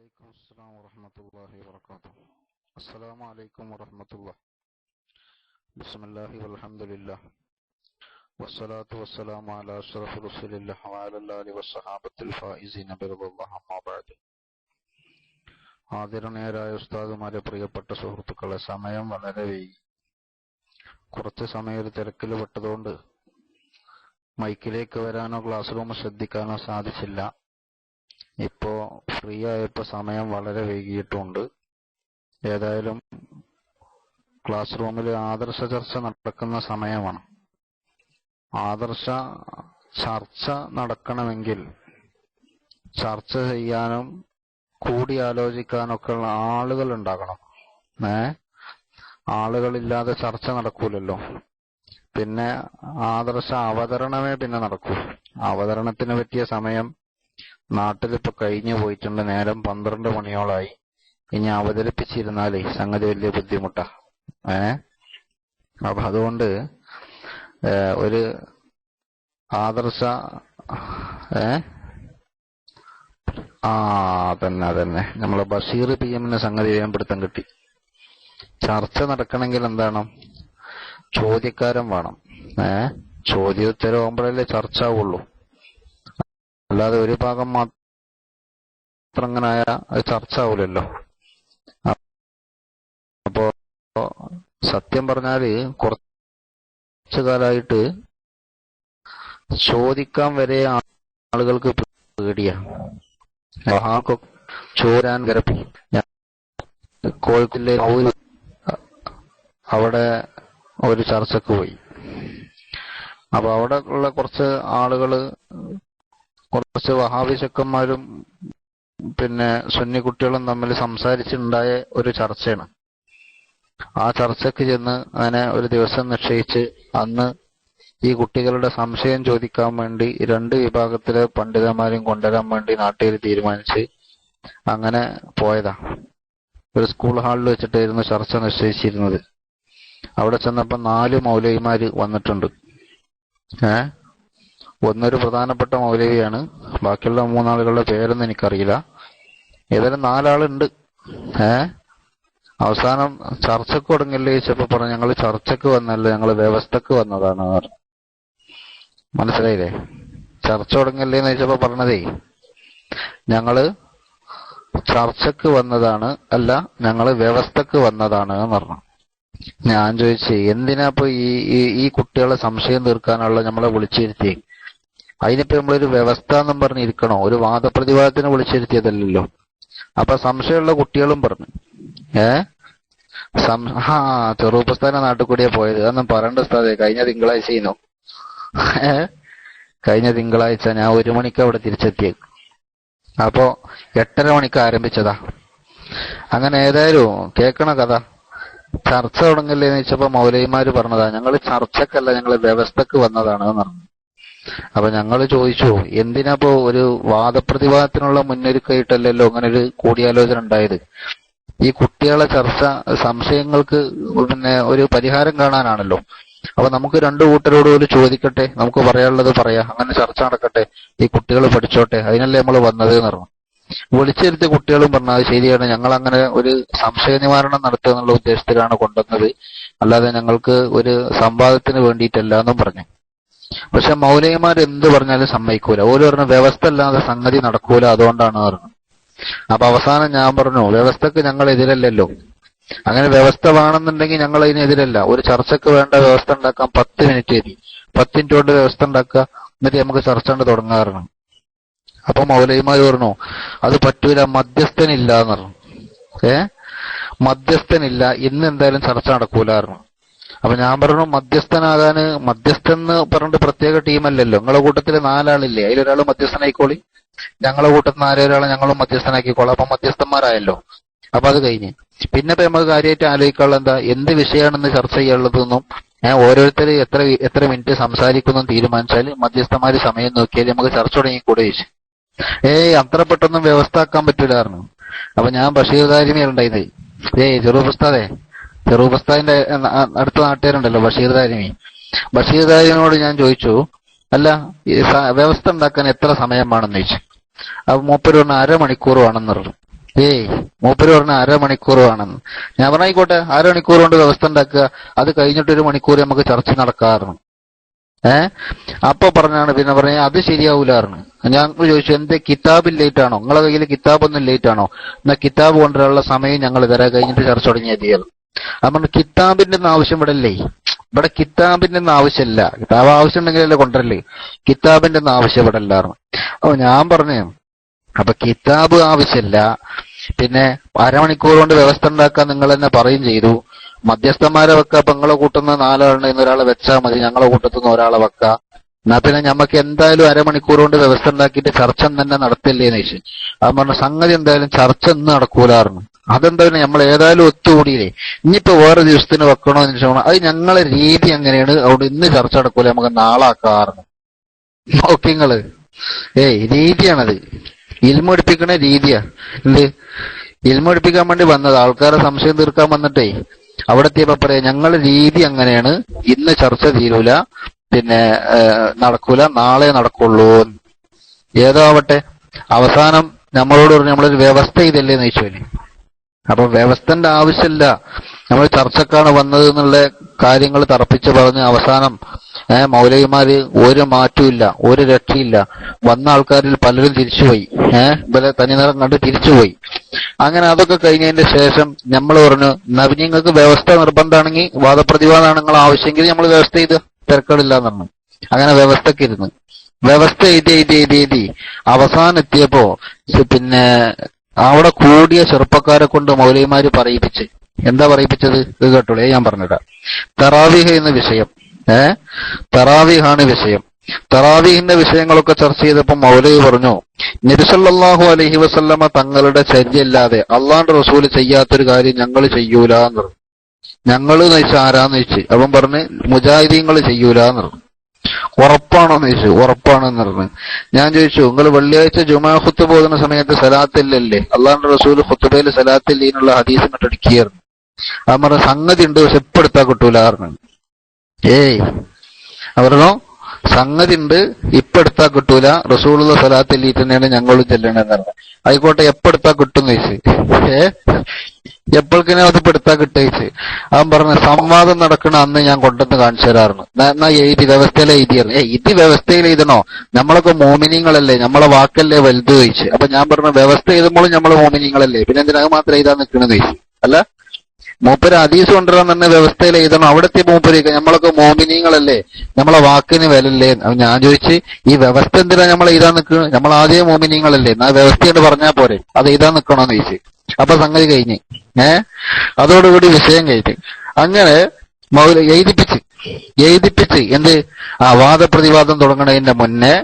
وعليكم السلام ورحمة الله وبركاته. السلام عليكم ورحمة الله. بسم الله والحمد لله والصلاة والسلام على أشرف رسول الله وعلى آله والصحابة الفائزين برضا الله أما بعد. ആദരണീയരായ ഉസ്താദുമാരെ, പ്രിയപ്പെട്ട സുഹൃത്തുക്കളെ, സമയം വളരെ വൈകി. കുറച്ച് സമയം ഒരു തിരക്കിൽ പെട്ടതുകൊണ്ട് മൈക്കിലേക്ക് വരാനോ ക്ലാസ് റൂം ശ്രദ്ധിക്കാനോ സാധിച്ചില്ല. ഇപ്പോ ഫ്രീ ആയപ്പോ സമയം വളരെ വൈകിയിട്ടുണ്ട്. ഏതായാലും ക്ലാസ് റൂമിൽ ആദർശ ചർച്ച നടക്കുന്ന സമയമാണ്. ആദർശ ചർച്ച നടക്കണമെങ്കിൽ ചർച്ച ചെയ്യാനും കൂടിയാലോചിക്കാനൊക്കെ ഉള്ള ആളുകൾ ഉണ്ടാകണം. ആളുകളില്ലാതെ ചർച്ച നടക്കൂലല്ലോ. പിന്നെ ആദർശ അവതരണമേ പിന്നെ നടക്കൂ. അവതരണത്തിന് പറ്റിയ സമയം നാട്ടിലിപ്പോ കഴിഞ്ഞു പോയിട്ടുണ്ട്. നേരം 12 മണിയോളായി. ഇനി അവതരിപ്പിച്ചിരുന്നാലേ സംഗതി വലിയ ബുദ്ധിമുട്ടാ. അപ്പൊ അതുകൊണ്ട് ഒരു ആദർശ അതന്നെ നമ്മളെ ബഷീർ PM സംഗതി വേഗം പിടുത്തം കിട്ടി. ചർച്ച നടക്കണമെങ്കിൽ എന്താണ്? ചോദ്യക്കാരൻ വേണം. ചോദ്യോത്തരമാകുമ്പോഴല്ലേ ചർച്ച ആവുള്ളൂ. അല്ലാതെ ഒരു ഭാഗം മാത്രം അങ്ങനെ ആയ അത് ചർച്ച ആവൂലല്ലോ. അപ്പോ സത്യം പറഞ്ഞാല് കുറച്ചു കാലമായിട്ട് ചോദിക്കാൻ വരെ ആളുകൾക്ക് പേടിയാ. ചോരാൻ കരപ്പി കോഴിക്കോട്ടെ അവിടെ ഒരു ചർച്ചക്ക് പോയി. അപ്പൊ അവിടെ ഉള്ള കുറച്ച് ആളുകള്, കുറച്ച് വഹാബി ചെക്കന്മാരും പിന്നെ സുന്നി കുട്ടികളും തമ്മിൽ സംസാരിച്ചുണ്ടായ ഒരു ചർച്ചയാണ്. ആ ചർച്ചക്ക് ചെന്ന് അങ്ങനെ ഒരു ദിവസം നിശ്ചയിച്ച് അന്ന് ഈ കുട്ടികളുടെ സംശയം ചോദിക്കാൻ വേണ്ടി 2 വിഭാഗത്തിലെ പണ്ഡിതന്മാരെയും കൊണ്ടുവരാൻ വേണ്ടി നാട്ടുകാർ തീരുമാനിച്ച് അങ്ങനെ പോയതാ. ഒരു സ്കൂൾ ഹാളിൽ വെച്ചിട്ടായിരുന്നു ചർച്ച നിശ്ചയിച്ചിരുന്നത്. അവിടെ ചെന്നപ്പോ 4 മൗലവിമാര് വന്നിട്ടുണ്ട്. ഒന്നൊരു പ്രധാനപ്പെട്ട മൗലവിയാണ്. ബാക്കിയുള്ള 3 ആളുകളുടെ പേരൊന്നും എനിക്കറിയില്ല. ഏതായാലും 4 ആളുണ്ട്. അവസാനം ചർച്ചക്ക് തുടങ്ങില്ലേ ചോദിച്ചപ്പോ പറഞ്ഞു, ഞങ്ങൾ ചർച്ചക്ക് വന്നല്ല, ഞങ്ങൾ വ്യവസ്ഥക്ക് വന്നതാണ്. മനസ്സിലായില്ലേ? ചർച്ച തുടങ്ങില്ലേന്ന് ചോദിച്ചപ്പോ പറഞ്ഞതേ ഞങ്ങള് ചർച്ചക്ക് വന്നതാണ്, അല്ല ഞങ്ങള് വ്യവസ്ഥക്ക് വന്നതാണ് എന്ന് പറഞ്ഞു. ഞാൻ ചോദിച്ചു, എന്തിനാ ഇപ്പൊ ഈ കുട്ടികളെ സംശയം തീർക്കാനുള്ള നമ്മളെ വിളിച്ചിരുത്തി? അതിനിപ്പോ നമ്മളൊരു വ്യവസ്ഥ എന്നും പറഞ്ഞിരിക്കണോ? ഒരു വാദപ്രതിവാദത്തിന് വിളിച്ചിരുത്തിയതല്ലോ. അപ്പൊ സംശയമുള്ള കുട്ടികളും പറഞ്ഞു. ചെറുപ്പസ്ഥാന നാട്ടിൽ കൂടിയാ പോയത്. അതൊന്നും പറയേണ്ട ഉസ്താദേ, കഴിഞ്ഞ തിങ്കളാഴ്ച ചെയ്യുന്നു. കഴിഞ്ഞ തിങ്കളാഴ്ച ഞാൻ 1 മണിക്ക് അവിടെ തിരിച്ചെത്തിയത്. അപ്പോ 8:30 മണിക്ക് ആരംഭിച്ചതാ. അങ്ങനെ ഏതായാലും കേൾക്കണ കഥ. ചർച്ച തുടങ്ങില്ലേന്ന് വെച്ചപ്പോ മൗലവിമാര് പറഞ്ഞതാ, ഞങ്ങൾ ചർച്ചക്കല്ല, ഞങ്ങൾ വ്യവസ്ഥക്ക് വന്നതാണ് എന്ന് പറഞ്ഞു. അപ്പൊ ഞങ്ങൾ ചോദിച്ചു, എന്തിനാപ്പോ ഒരു വാദപ്രതിവാദത്തിനുള്ള മുന്നൊരുക്കായിട്ടല്ലല്ലോ അങ്ങനെ ഒരു കൂടിയാലോചന ഉണ്ടായത്? ഈ കുട്ടികളെ ചർച്ച സംശയങ്ങൾക്ക് പിന്നെ ഒരു പരിഹാരം കാണാനാണല്ലോ. അപ്പൊ നമുക്ക് 2 കൂട്ടരോട് പോലും ചോദിക്കട്ടെ, നമുക്ക് പറയാനുള്ളത് പറയാം, അങ്ങനെ ചർച്ച നടക്കട്ടെ, ഈ കുട്ടികൾ പഠിച്ചോട്ടെ, അതിനല്ലേ നമ്മൾ വന്നത് എന്ന് പറഞ്ഞു. വിളിച്ചിരുത്തിയ കുട്ടികളും പറഞ്ഞു, അത് ശരിയാണ്, ഞങ്ങൾ അങ്ങനെ ഒരു സംശയ നിവാരണം നടത്തുക എന്നുള്ള ഉദ്ദേശത്തിലാണ് കൊണ്ടുവന്നത്, അല്ലാതെ ഞങ്ങൾക്ക് ഒരു സംവാദത്തിന് വേണ്ടിയിട്ടല്ല എന്നും പറഞ്ഞു. പക്ഷെ മൗലവിമാർ എന്ത് പറഞ്ഞാലും സമ്മതിക്കൂല. ഓല് പറഞ്ഞു വ്യവസ്ഥ അല്ലാതെ സംഗതി നടക്കൂല, അതുകൊണ്ടാണ് പറഞ്ഞു. അപ്പൊ അവസാനം ഞാൻ പറഞ്ഞു, വ്യവസ്ഥക്ക് ഞങ്ങൾ എതിരല്ലല്ലോ. അങ്ങനെ വ്യവസ്ഥ വേണമെന്നുണ്ടെങ്കിൽ ഞങ്ങൾ അതിനെതിരല്ല. ഒരു ചർച്ചക്ക് വേണ്ട വ്യവസ്ഥ ഉണ്ടാക്കാൻ 10 മിനിറ്റ് മതി. 10 മിനിറ്റ് കൊണ്ട് വ്യവസ്ഥ ഉണ്ടാക്കുക, എന്നിട്ട് നമുക്ക് ചർച്ച കൊണ്ട് തുടങ്ങാറുണ്ട്. അപ്പൊ മൗലവിമാര് പറഞ്ഞു, അത് പറ്റൂല, മധ്യസ്ഥനില്ല എന്ന് പറഞ്ഞു. മധ്യസ്ഥനില്ല, ഇന്ന് എന്തായാലും ചർച്ച നടക്കൂലായിരുന്നു. അപ്പൊ ഞാൻ പറഞ്ഞു, മധ്യസ്ഥനാകാന് മധ്യസ്ഥൻ എന്ന് പറഞ്ഞിട്ട് പ്രത്യേക ടീമല്ലല്ലോ. നിങ്ങളുടെ കൂട്ടത്തില് 4 ആളില്ലേ, അതിലൊരാൾ മധ്യസ്ഥനായിക്കോളി. ഞങ്ങളെ കൂട്ടത്തിൽ 4 ഒരാളെ ഞങ്ങളും മധ്യസ്ഥനാക്കിക്കോളാം. അപ്പൊ മധ്യസ്ഥന്മാരായല്ലോ. അപ്പൊ അത് കഴിഞ്ഞ് പിന്നെ ഇപ്പൊ നമുക്ക് കാര്യമായിട്ട് ആലോചിക്കാനുള്ള എന്താ, എന്ത് വിഷയമാണെന്ന് ചർച്ച ചെയ്യാനുള്ളതെന്നും ഓരോരുത്തർ എത്ര മിനിറ്റ് സംസാരിക്കുന്നു തീരുമാനിച്ചാൽ മധ്യസ്ഥന്മാര് സമയം നോക്കിയാൽ നമുക്ക് ചർച്ച തുടങ്ങിക്കൂടെ ചോദിച്ചു. അത്ര പെട്ടെന്നും വ്യവസ്ഥ ആക്കാൻ പറ്റൂലായിരുന്നു. അപ്പൊ ഞാൻ ബഷീർ ദാരിമിയുണ്ടായത്. ചെറുപസ്താദിന്റെ അടുത്ത നാട്ടുകാരുണ്ടല്ലോ ബഷീർ ദാരിമി. ബഷീർ ദാരിമിനോട് ഞാൻ ചോദിച്ചു, അല്ല വ്യവസ്ഥ ഉണ്ടാക്കാൻ എത്ര സമയം വേണമെന്ന് ചോദിച്ചു. അപ്പൊ മൂപ്പര് 1/2 മണിക്കൂർ വേണമെന്ന് പറഞ്ഞു. ഏയ് മൂപ്പര് പറഞ്ഞ അരമണിക്കൂർ വേണമെന്ന്. ഞാൻ പറഞ്ഞായിക്കോട്ടെ, അരമണിക്കൂർ കൊണ്ട് വ്യവസ്ഥ ഉണ്ടാക്കുക, അത് കഴിഞ്ഞിട്ട് 1 മണിക്കൂർ നമുക്ക് ചർച്ച നടക്കാറുണ്ട്. അപ്പൊ പറഞ്ഞാണ് പിന്നെ പറഞ്ഞ അത് ശരിയാവൂലായിരുന്നു. ഞാൻ ചോദിച്ചു, എന്തേ കിതാബിൽ ലേറ്റ് ആണോ? നിങ്ങളെ കയ്യിൽ കിതാബൊന്നും ലേറ്റ് ആണോ? എന്നാ കിതാബ് കൊണ്ടുവരാനുള്ള സമയം ഞങ്ങൾ തരാൻ കഴിഞ്ഞിട്ട് ചർച്ച തുടങ്ങിയാൽ തീർന്നു. അപ്പം കിതാബിന്റെ ഒന്നും ആവശ്യം ഇവിടെ അല്ലേ? ഇവിടെ കിതാബിന്റെ ഒന്നും ആവശ്യമില്ല. കിതാബ് ആവശ്യം ഉണ്ടെങ്കിലല്ലേ കൊണ്ടുവരല്ലേ? കിതാബിന്റെ ഒന്നും ആവശ്യം ഇവിടെ അല്ലായിരുന്നു. അപ്പൊ ഞാൻ പറഞ്ഞു, അപ്പൊ കിതാബ് ആവശ്യമില്ല, പിന്നെ അരമണിക്കൂർ കൊണ്ട് വ്യവസ്ഥ ഉണ്ടാക്കാൻ നിങ്ങൾ തന്നെ പറയും ചെയ്തു. മധ്യസ്ഥന്മാരെ വെക്കുക, അപ്പൊ നിങ്ങളെ കൂട്ടുന്ന 4 ആളുണ്ട്, ഒരാളെ വെച്ചാൽ മതി, ഞങ്ങളെ കൂട്ടത്തുനിന്ന് ഒരാളെ വെക്കുക. എന്നാ പിന്നെ ഞമ്മക്ക് എന്തായാലും അരമണിക്കൂർ കൊണ്ട് വ്യവസ്ഥ ഉണ്ടാക്കിയിട്ട് ചർച്ച തന്നെ നടത്തില്ലേന്ന് ചോദിച്ചു. അത് പറഞ്ഞ സംഗതി എന്തായാലും ചർച്ച ഇന്ന് നടക്കൂലായിരുന്നു. അതെന്തായാലും നമ്മൾ ഏതായാലും ഒത്തുകൂടിയില്ലേ, ഇനിയിപ്പോ വേറെ ദിവസത്തിന് വെക്കണോ എന്ന് ചോദിച്ചാൽ അത് ഞങ്ങളെ രീതി അങ്ങനെയാണ്, അവിടെ ഇന്ന് ചർച്ച നടക്കൂല, നമുക്ക് നാളെ ആക്കാറുണ്ട്. നോക്കിങ്ങള് രീതിയാണത്, ഇൽമ പഠിപ്പിക്കണ രീതിയാ. എന്ത് ഇൽമ പഠിപ്പിക്കാൻ വേണ്ടി വന്നത്, ആൾക്കാരെ സംശയം തീർക്കാൻ വന്നിട്ടേ അവിടെ എത്തിയപ്പോ പറയാ ഞങ്ങളെ രീതി അങ്ങനെയാണ്, ഇന്ന് ചർച്ച തീരൂല, പിന്നെ നടക്കൂല, നാളെ നടക്കുള്ളൂ. ഏതോ ആവട്ടെ, അവസാനം നമ്മളോട് പറഞ്ഞു നമ്മളൊരു വ്യവസ്ഥ ഇതല്ലേന്ന് ചോദിച്ചു. അപ്പൊ വ്യവസ്ഥന്റെ ആവശ്യമില്ല, നമ്മൾ ചർച്ചക്കാണ് വന്നത് എന്നുള്ള കാര്യങ്ങൾ തറപ്പിച്ച് പറഞ്ഞ് അവസാനം മൗലവിമാര് ഒരു മാറ്റമില്ല, ഒരു രക്ഷയില്ല. വന്ന ആൾക്കാരിൽ പലരും തിരിച്ചുപോയി, ഇവരെ തനിനിറം കണ്ട് തിരിച്ചുപോയി. അങ്ങനെ അതൊക്കെ കഴിഞ്ഞതിന്റെ ശേഷം നമ്മൾ പറഞ്ഞു, നിങ്ങൾക്ക് വ്യവസ്ഥ നിർബന്ധമാണെങ്കിൽ, വാദപ്രതിവാദമാണ് നിങ്ങൾ ആവശ്യമെങ്കിൽ നമ്മൾ വ്യവസ്ഥ ചെയ്ത് തിരക്കടില്ല എന്ന് പറഞ്ഞു. അങ്ങനെ വ്യവസ്ഥക്ക് ഇരുന്ന് വ്യവസ്ഥ എഴുതി അവസാനം എത്തിയപ്പോ പിന്നെ അവിടെ കൂടിയ ചെറുപ്പക്കാരെ കൊണ്ട് മൗലവിമാര് പറയിപ്പിച്ച്. എന്താ പറയിപ്പിച്ചത്? ഇത് കേട്ടോളൂ, ഞാൻ പറഞ്ഞിടാം. തറാവീഹ് എന്ന വിഷയം, തറാവീഹാണ് വിഷയം. തറാവീഹിന്റെ വിഷയങ്ങളൊക്കെ ചർച്ച ചെയ്തപ്പോ മൗലവി പറഞ്ഞു, നബി സല്ലല്ലാഹു അലൈഹി വസല്ലമ തങ്ങളുടെ ചര്യല്ലാതെ അള്ളാന്റെ റസൂല് ചെയ്യാത്തൊരു കാര്യം ഞങ്ങൾ ചെയ്യൂല എന്ന് പറഞ്ഞു. ഞങ്ങള് നയിച്ച ആരാന്ന് ചോദിച്ചു. അവൻ പറഞ്ഞ് മുജാഹിദീങ്ങൾ ചെയ്യൂല എന്ന് പറഞ്ഞു. ഉറപ്പാണോന്ന് ചോദിച്ചു. ഉറപ്പാണെന്ന് പറഞ്ഞു. ഞാൻ ചോദിച്ചു, നിങ്ങൾ വെള്ളിയാഴ്ച ജുമാ ഖുത്ബ ഓതുന്ന സമയത്ത് സലാത്തില്ലല്ലേ? അള്ളാന്റെ റസൂൽ ഖുത്ബയിൽ സലാത്തില്ലിനുള്ള ഹദീസ് ഇങ്ങോട്ടടിക്കുകയായിരുന്നു. അവൻ പറഞ്ഞ സംഗതി ഉണ്ട്, പക്ഷെ ഇപ്പൊ എടുത്താൽ കിട്ടൂല പറഞ്ഞു. അവരണോ സംഗതി ഉണ്ട്, ഇപ്പൊ എടുത്താൽ കിട്ടൂല, റസൂലുള്ള സലാത്തില്ലിട്ട് തന്നെയാണ് ഞങ്ങളും ചെല്ലണെന്ന് പറഞ്ഞു. ആയിക്കോട്ടെ, എപ്പോ എടുത്താൽ കിട്ടും ചോദിച്ചു. എപ്പോഴേക്കിനെ അത് പെടുത്താ കിട്ടേച്ച്. അവൻ പറഞ്ഞ സംവാദം നടക്കണ അന്ന് ഞാൻ കൊണ്ടുവന്ന് കാണിച്ചു തരാറുണ്ട്. എന്നാ എഴുതി വ്യവസ്ഥയിൽ എഴുതിയായിരുന്നു. ഇത് വ്യവസ്ഥയിൽ എഴുതണോ? നമ്മളൊക്കെ മോമിനിങ്ങളല്ലേ, നമ്മളെ വാക്കല്ലേ വലുത് ചോദിച്ചു. അപ്പൊ ഞാൻ പറഞ്ഞു, വ്യവസ്ഥ എഴുതുമ്പോഴും നമ്മള് മോമിനിങ്ങളല്ലേ, പിന്നെ എന്തിനാ മാത്രം എഴുതാൻ നിൽക്കണെന്ന് ചോദിച്ചു. അല്ല, മൂപ്പര് ഹദീസ് കൊണ്ടുവരാൻ തന്നെ വ്യവസ്ഥയിൽ എഴുതണം. അവിടത്തെ മൂപ്പര് നമ്മളൊക്കെ മോമിനിങ്ങളല്ലേ, നമ്മളെ വാക്കിന് വിലല്ലേ. ഞാൻ ചോദിച്ച്, ഈ വ്യവസ്ഥ എന്തിനാ നമ്മൾ എഴുതാൻ നിൽക്കുന്നത്? നമ്മൾ ആദ്യം മോമിനിങ്ങളല്ലേ, എന്നാ വ്യവസ്ഥയോട് പറഞ്ഞാൽ പോരെ, അത് എഴുതാൻ നിൽക്കണോന്ന് ചോദിച്ചു. അപ്പൊ സംഗതി കഴിഞ്ഞ് അതോടുകൂടി വിഷയം കഴിഞ്ഞ്. അങ്ങനെ എഴുതിപ്പിച്ച് എന്ത് വാദപ്രതിവാദം തുടങ്ങുന്നതിന്റെ മുന്നേ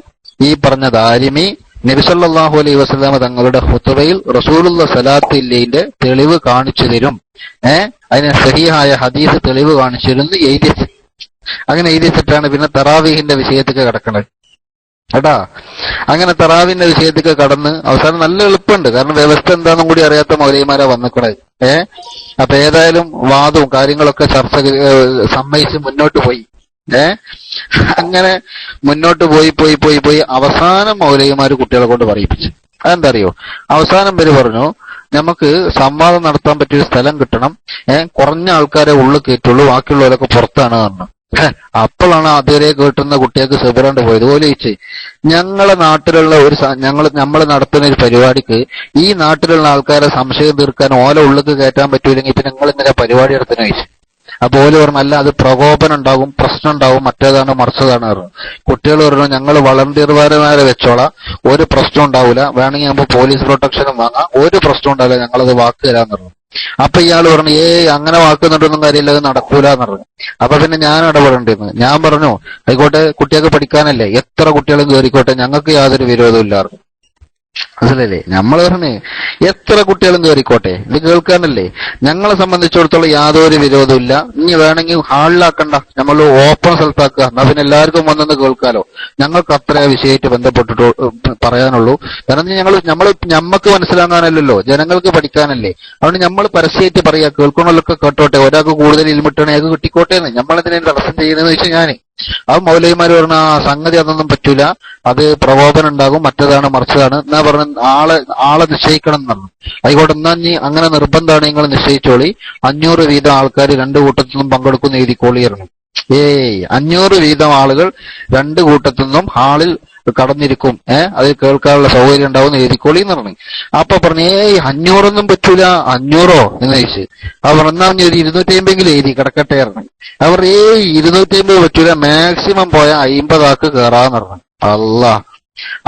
ഈ പറഞ്ഞ ദാരിമി നബി സല്ലല്ലാഹു അലൈഹി വസല്ലമ തങ്ങളുടെ ഖുത്ബയിൽ റസൂലുള്ള സലാത്തില്ലയുടെ തെളിവ് കാണിച്ചു തരും, അതിന് സഹിഹായ ഹദീസ് തെളിവ് കാണിച്ചു തരും എഴുതി. അങ്ങനെ എഴുതിച്ചിട്ടാണ് പിന്നെ തറാവീഹിന്റെ വിഷയത്തേക്ക് കിടക്കുന്നത് കേട്ടാ. അങ്ങനെ തറാവിന്റെ വിഷയത്തേക്ക് കടന്ന് അവസാനം നല്ല എളുപ്പമുണ്ട്, കാരണം വ്യവസ്ഥ എന്താണെന്നും കൂടി അറിയാത്ത മൗലവിമാരാ വന്നിക്കണത്. അപ്പൊ ഏതായാലും വാദവും കാര്യങ്ങളൊക്കെ ചർച്ച സമ്മതിച്ച് മുന്നോട്ട് പോയി. അങ്ങനെ മുന്നോട്ട് പോയി അവസാനം മൗലവിമാര് കുട്ടികളെ കൊണ്ട് പറയിപ്പിച്ചു. അതെന്താ അറിയോ? അവസാനം പേര് പറഞ്ഞു, നമുക്ക് സംവാദം നടത്താൻ പറ്റിയൊരു സ്ഥലം കിട്ടണം, കുറഞ്ഞ ആൾക്കാരെ ഉള്ളിൽ കയറ്റുള്ളൂ, ബാക്കിയുള്ളവരൊക്കെ പുറത്താണ് പറഞ്ഞു. അപ്പോഴാണ് അതുവരെ കേട്ടുന്ന കുട്ടികൾക്ക് സെബറാണ്ട് പോയത്. പോലെ ചോദിച്ചു, ഞങ്ങളെ നാട്ടിലുള്ള നമ്മൾ നടത്തുന്ന ഒരു പരിപാടിക്ക് ഈ നാട്ടിലുള്ള ആൾക്കാരെ സംശയം തീർക്കാൻ ഓല ഉള്ളിക്ക് കയറ്റാൻ പറ്റൂലെങ്കിൽ പിന്നെ നിങ്ങൾ ഇന്നലെ പരിപാടി നടത്തുന്ന ചോദിച്ചു. അപ്പൊ ഓല് പറഞ്ഞു, അല്ല അത് പ്രകോപനം ഉണ്ടാകും, പ്രശ്നം ഉണ്ടാവും, മറ്റേതാണ് മറിച്ചതാണ് പറഞ്ഞു. കുട്ടികൾ പറഞ്ഞു, ഞങ്ങൾ വളണ്ടിയർമാരെ വെച്ചോളാം, ഒരു പ്രശ്നം ഉണ്ടാവില്ല, വേണമെങ്കിൽ നമുക്ക് പോലീസ് പ്രൊട്ടക്ഷനും വാങ്ങാം, ഒരു പ്രശ്നം ഉണ്ടാവില്ല, ഞങ്ങളത് വാക്ക് തരാന്ന് പറഞ്ഞു. അപ്പൊ ഇയാൾ പറഞ്ഞു, അങ്ങനെ വാക്കുന്നുണ്ടൊന്നും കാര്യമില്ല, അത് നടക്കൂലെന്ന് പറഞ്ഞു. അപ്പൊ പിന്നെ ഞാൻ ഇടപെടേണ്ടിരുന്നു. ഞാൻ പറഞ്ഞു, ആയിക്കോട്ടെ, കുട്ടികൾക്ക് പഠിക്കാനല്ലേ, എത്ര കുട്ടികളും കയറിക്കോട്ടെ, ഞങ്ങൾക്ക് യാതൊരു വിരോധവും ഇല്ലായിരുന്നു. മനസ്സിലല്ലേ? നമ്മൾ പറഞ്ഞേ എത്ര കുട്ടികളും കയറിക്കോട്ടെ, ഇത് കേൾക്കാനല്ലേ. ഞങ്ങളെ സംബന്ധിച്ചിടത്തോളം യാതൊരു വിരോധവും ഇല്ല. ഇനി വേണമെങ്കിൽ ഹാളിലാക്കണ്ട, നമ്മൾ ഓപ്പൺ സ്ഥലത്താക്കുക, എന്നാ പിന്നെ എല്ലാവർക്കും വന്നെന്ന് കേൾക്കാലോ. ഞങ്ങൾക്ക് അത്ര വിഷയമായിട്ട് ബന്ധപ്പെട്ടിട്ട് പറയാനുള്ളൂ. കാരണം ഞമ്മക്ക് മനസ്സിലാകാനല്ലല്ലോ, ജനങ്ങൾക്ക് പഠിക്കാനല്ലേ. അതുകൊണ്ട് നമ്മൾ പരസ്യമായിട്ട് പറയാ, കേൾക്കണമല്ലൊക്കെ കേട്ടോട്ടെ, ഒരാൾക്ക് കൂടുതൽ ഇൽമിട്ടണേ അത് കിട്ടിക്കോട്ടെ എന്ന്. നമ്മളെന്തിനാ തടസ്സം ചെയ്യുന്നതെന്ന് വെച്ചാൽ ഞാന് അത് മൗലവിമാര് പറഞ്ഞ ആ സംഗതി അതൊന്നും പറ്റൂല, അത് പ്രകോപനം ഉണ്ടാകും, മറ്റേതാണ് മറിച്ചതാണ് എന്നാ പറഞ്ഞ ആളെ നിശ്ചയിക്കണം എന്ന് പറഞ്ഞു. ആയിക്കോട്ടെ, എന്നാ നീ അങ്ങനെ നിർബന്ധമാണ് നിങ്ങൾ നിശ്ചയിച്ചോളി, 500 വീതം ആൾക്കാർ രണ്ടു കൂട്ടത്തിൽ നിന്നും പങ്കെടുക്കുന്ന എഴുതിക്കോളിയിരുന്നു. 500 വീതം ആളുകൾ രണ്ടു കൂട്ടത്തിൽ നിന്നും ഹാളിൽ കടന്നിരിക്കും, അത് കേൾക്കാനുള്ള സൗകര്യം ഉണ്ടാവും എഴുതിക്കോളി എന്ന് പറഞ്ഞു. അപ്പൊ പറഞ്ഞു 500 പറ്റൂല. 500 എന്ന് ചോദിച്ചു. അവർ പറഞ്ഞാൽ 250 എഴുതി കിടക്കട്ടെ പറഞ്ഞു. അവർ 250 പറ്റൂല, മാക്സിമം പോയ 50 ആൾക്ക് കയറാന്ന് പറഞ്ഞു. അല്ലാ.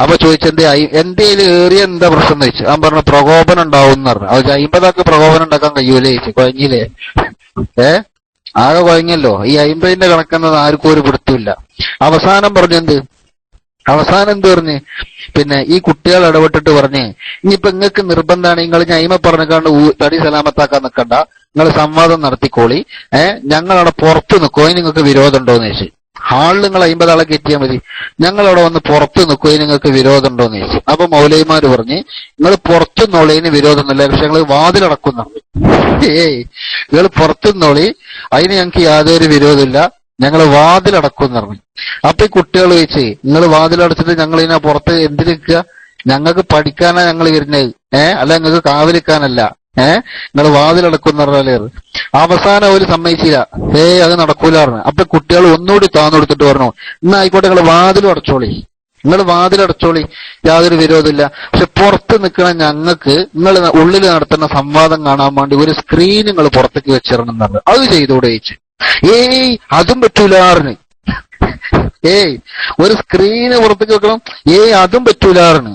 അപ്പൊ ചോദിച്ചെന്തേ എന്തേലും ഏറിയ എന്താ പ്രശ്നം എന്ന് ചോദിച്ചു. അവൻ പറഞ്ഞു പ്രകോപനം ഉണ്ടാവും എന്ന് പറഞ്ഞു. അത് 50 ആൾക്ക് പ്രകോപനം ഉണ്ടാക്കാൻ കഴിയൂലേ ചോദിച്ചു. കുഴങ്ങിയില്ലേ? ആകെ കുഴങ്ങല്ലോ. ഈ 50ന്റെ കണക്കെന്നത് ആർക്കും ഒരു പിടുത്തമില്ല. അവസാനം പറഞ്ഞെന്ത് പറഞ്ഞ് പിന്നെ ഈ കുട്ടികൾ ഇടപെട്ടിട്ട് പറഞ്ഞ് ഇനിയിപ്പോ നിങ്ങൾക്ക് നിർബന്ധമാണ് നിങ്ങൾ ഞൈമ പറഞ്ഞാണ്ട് തടി സലാമത്താക്കാൻ നിൽക്കണ്ട, നിങ്ങൾ സംവാദം നടത്തിക്കോളി, ഞങ്ങളവിടെ പുറത്ത് നിൽക്കോ, നിങ്ങൾക്ക് വിരോധം ഉണ്ടോന്ന് ചോദിച്ചു. ഹാളിൽ നിങ്ങൾ 50 ആളെ കയറ്റിയാൽ മതി, ഞങ്ങളവിടെ വന്ന് പുറത്ത് നിൽക്കോ, നിങ്ങൾക്ക് വിരോധം ഉണ്ടോന്ന് ചോദിച്ചു. അപ്പൊ മൗലവിമാര് പറഞ്ഞ് നിങ്ങൾ പുറത്തു നിന്നോളതിന് വിരോധമൊന്നുമില്ല, പക്ഷെ ഞങ്ങൾ വാതിലടക്കുന്നുണ്ട്. നിങ്ങൾ പുറത്തു നിന്നോളി, അതിന് ഞങ്ങൾക്ക് യാതൊരു വിരോധമില്ല, ഞങ്ങൾ വാതിലടക്കും പറഞ്ഞു. അപ്പൊ ഈ കുട്ടികൾ ചോദിച്ച് നിങ്ങൾ വാതിലടച്ചിട്ട് ഞങ്ങൾ ഇതിനെ പുറത്ത് എന്തിരിക്കുക, ഞങ്ങൾക്ക് പഠിക്കാനാ ഞങ്ങൾ വരുന്നത്, അല്ല ഞങ്ങൾക്ക് കാവലിക്കാനല്ല, നിങ്ങൾ വാതിലടക്കും പറഞ്ഞാലേ. അവസാനം അവര് സമ്മതിച്ചില്ല, അത് നടക്കൂല പറഞ്ഞു. അപ്പൊ കുട്ടികൾ ഒന്നുകൂടി താന്നു കൊടുത്തിട്ട് പറഞ്ഞു എന്നാ ആയിക്കോട്ടെ നിങ്ങൾ വാതിലടച്ചോളി, യാതൊരു വിരോധമില്ല, പക്ഷെ പുറത്ത് നിൽക്കണ ഞങ്ങൾക്ക് നിങ്ങൾ ഉള്ളിൽ നടത്തുന്ന സംവാദം കാണാൻ വേണ്ടി ഒരു സ്ക്രീൻ നിങ്ങൾ പുറത്തേക്ക് വെച്ചിരണം എന്ന് പറഞ്ഞു. അത് ചെയ്തോടെ ചോദിച്ചു. അതും പറ്റൂലാറിന്. ഒരു സ്ക്രീന് പുറത്തേക്ക് വെക്കണം, അതും പറ്റൂലാറിന്.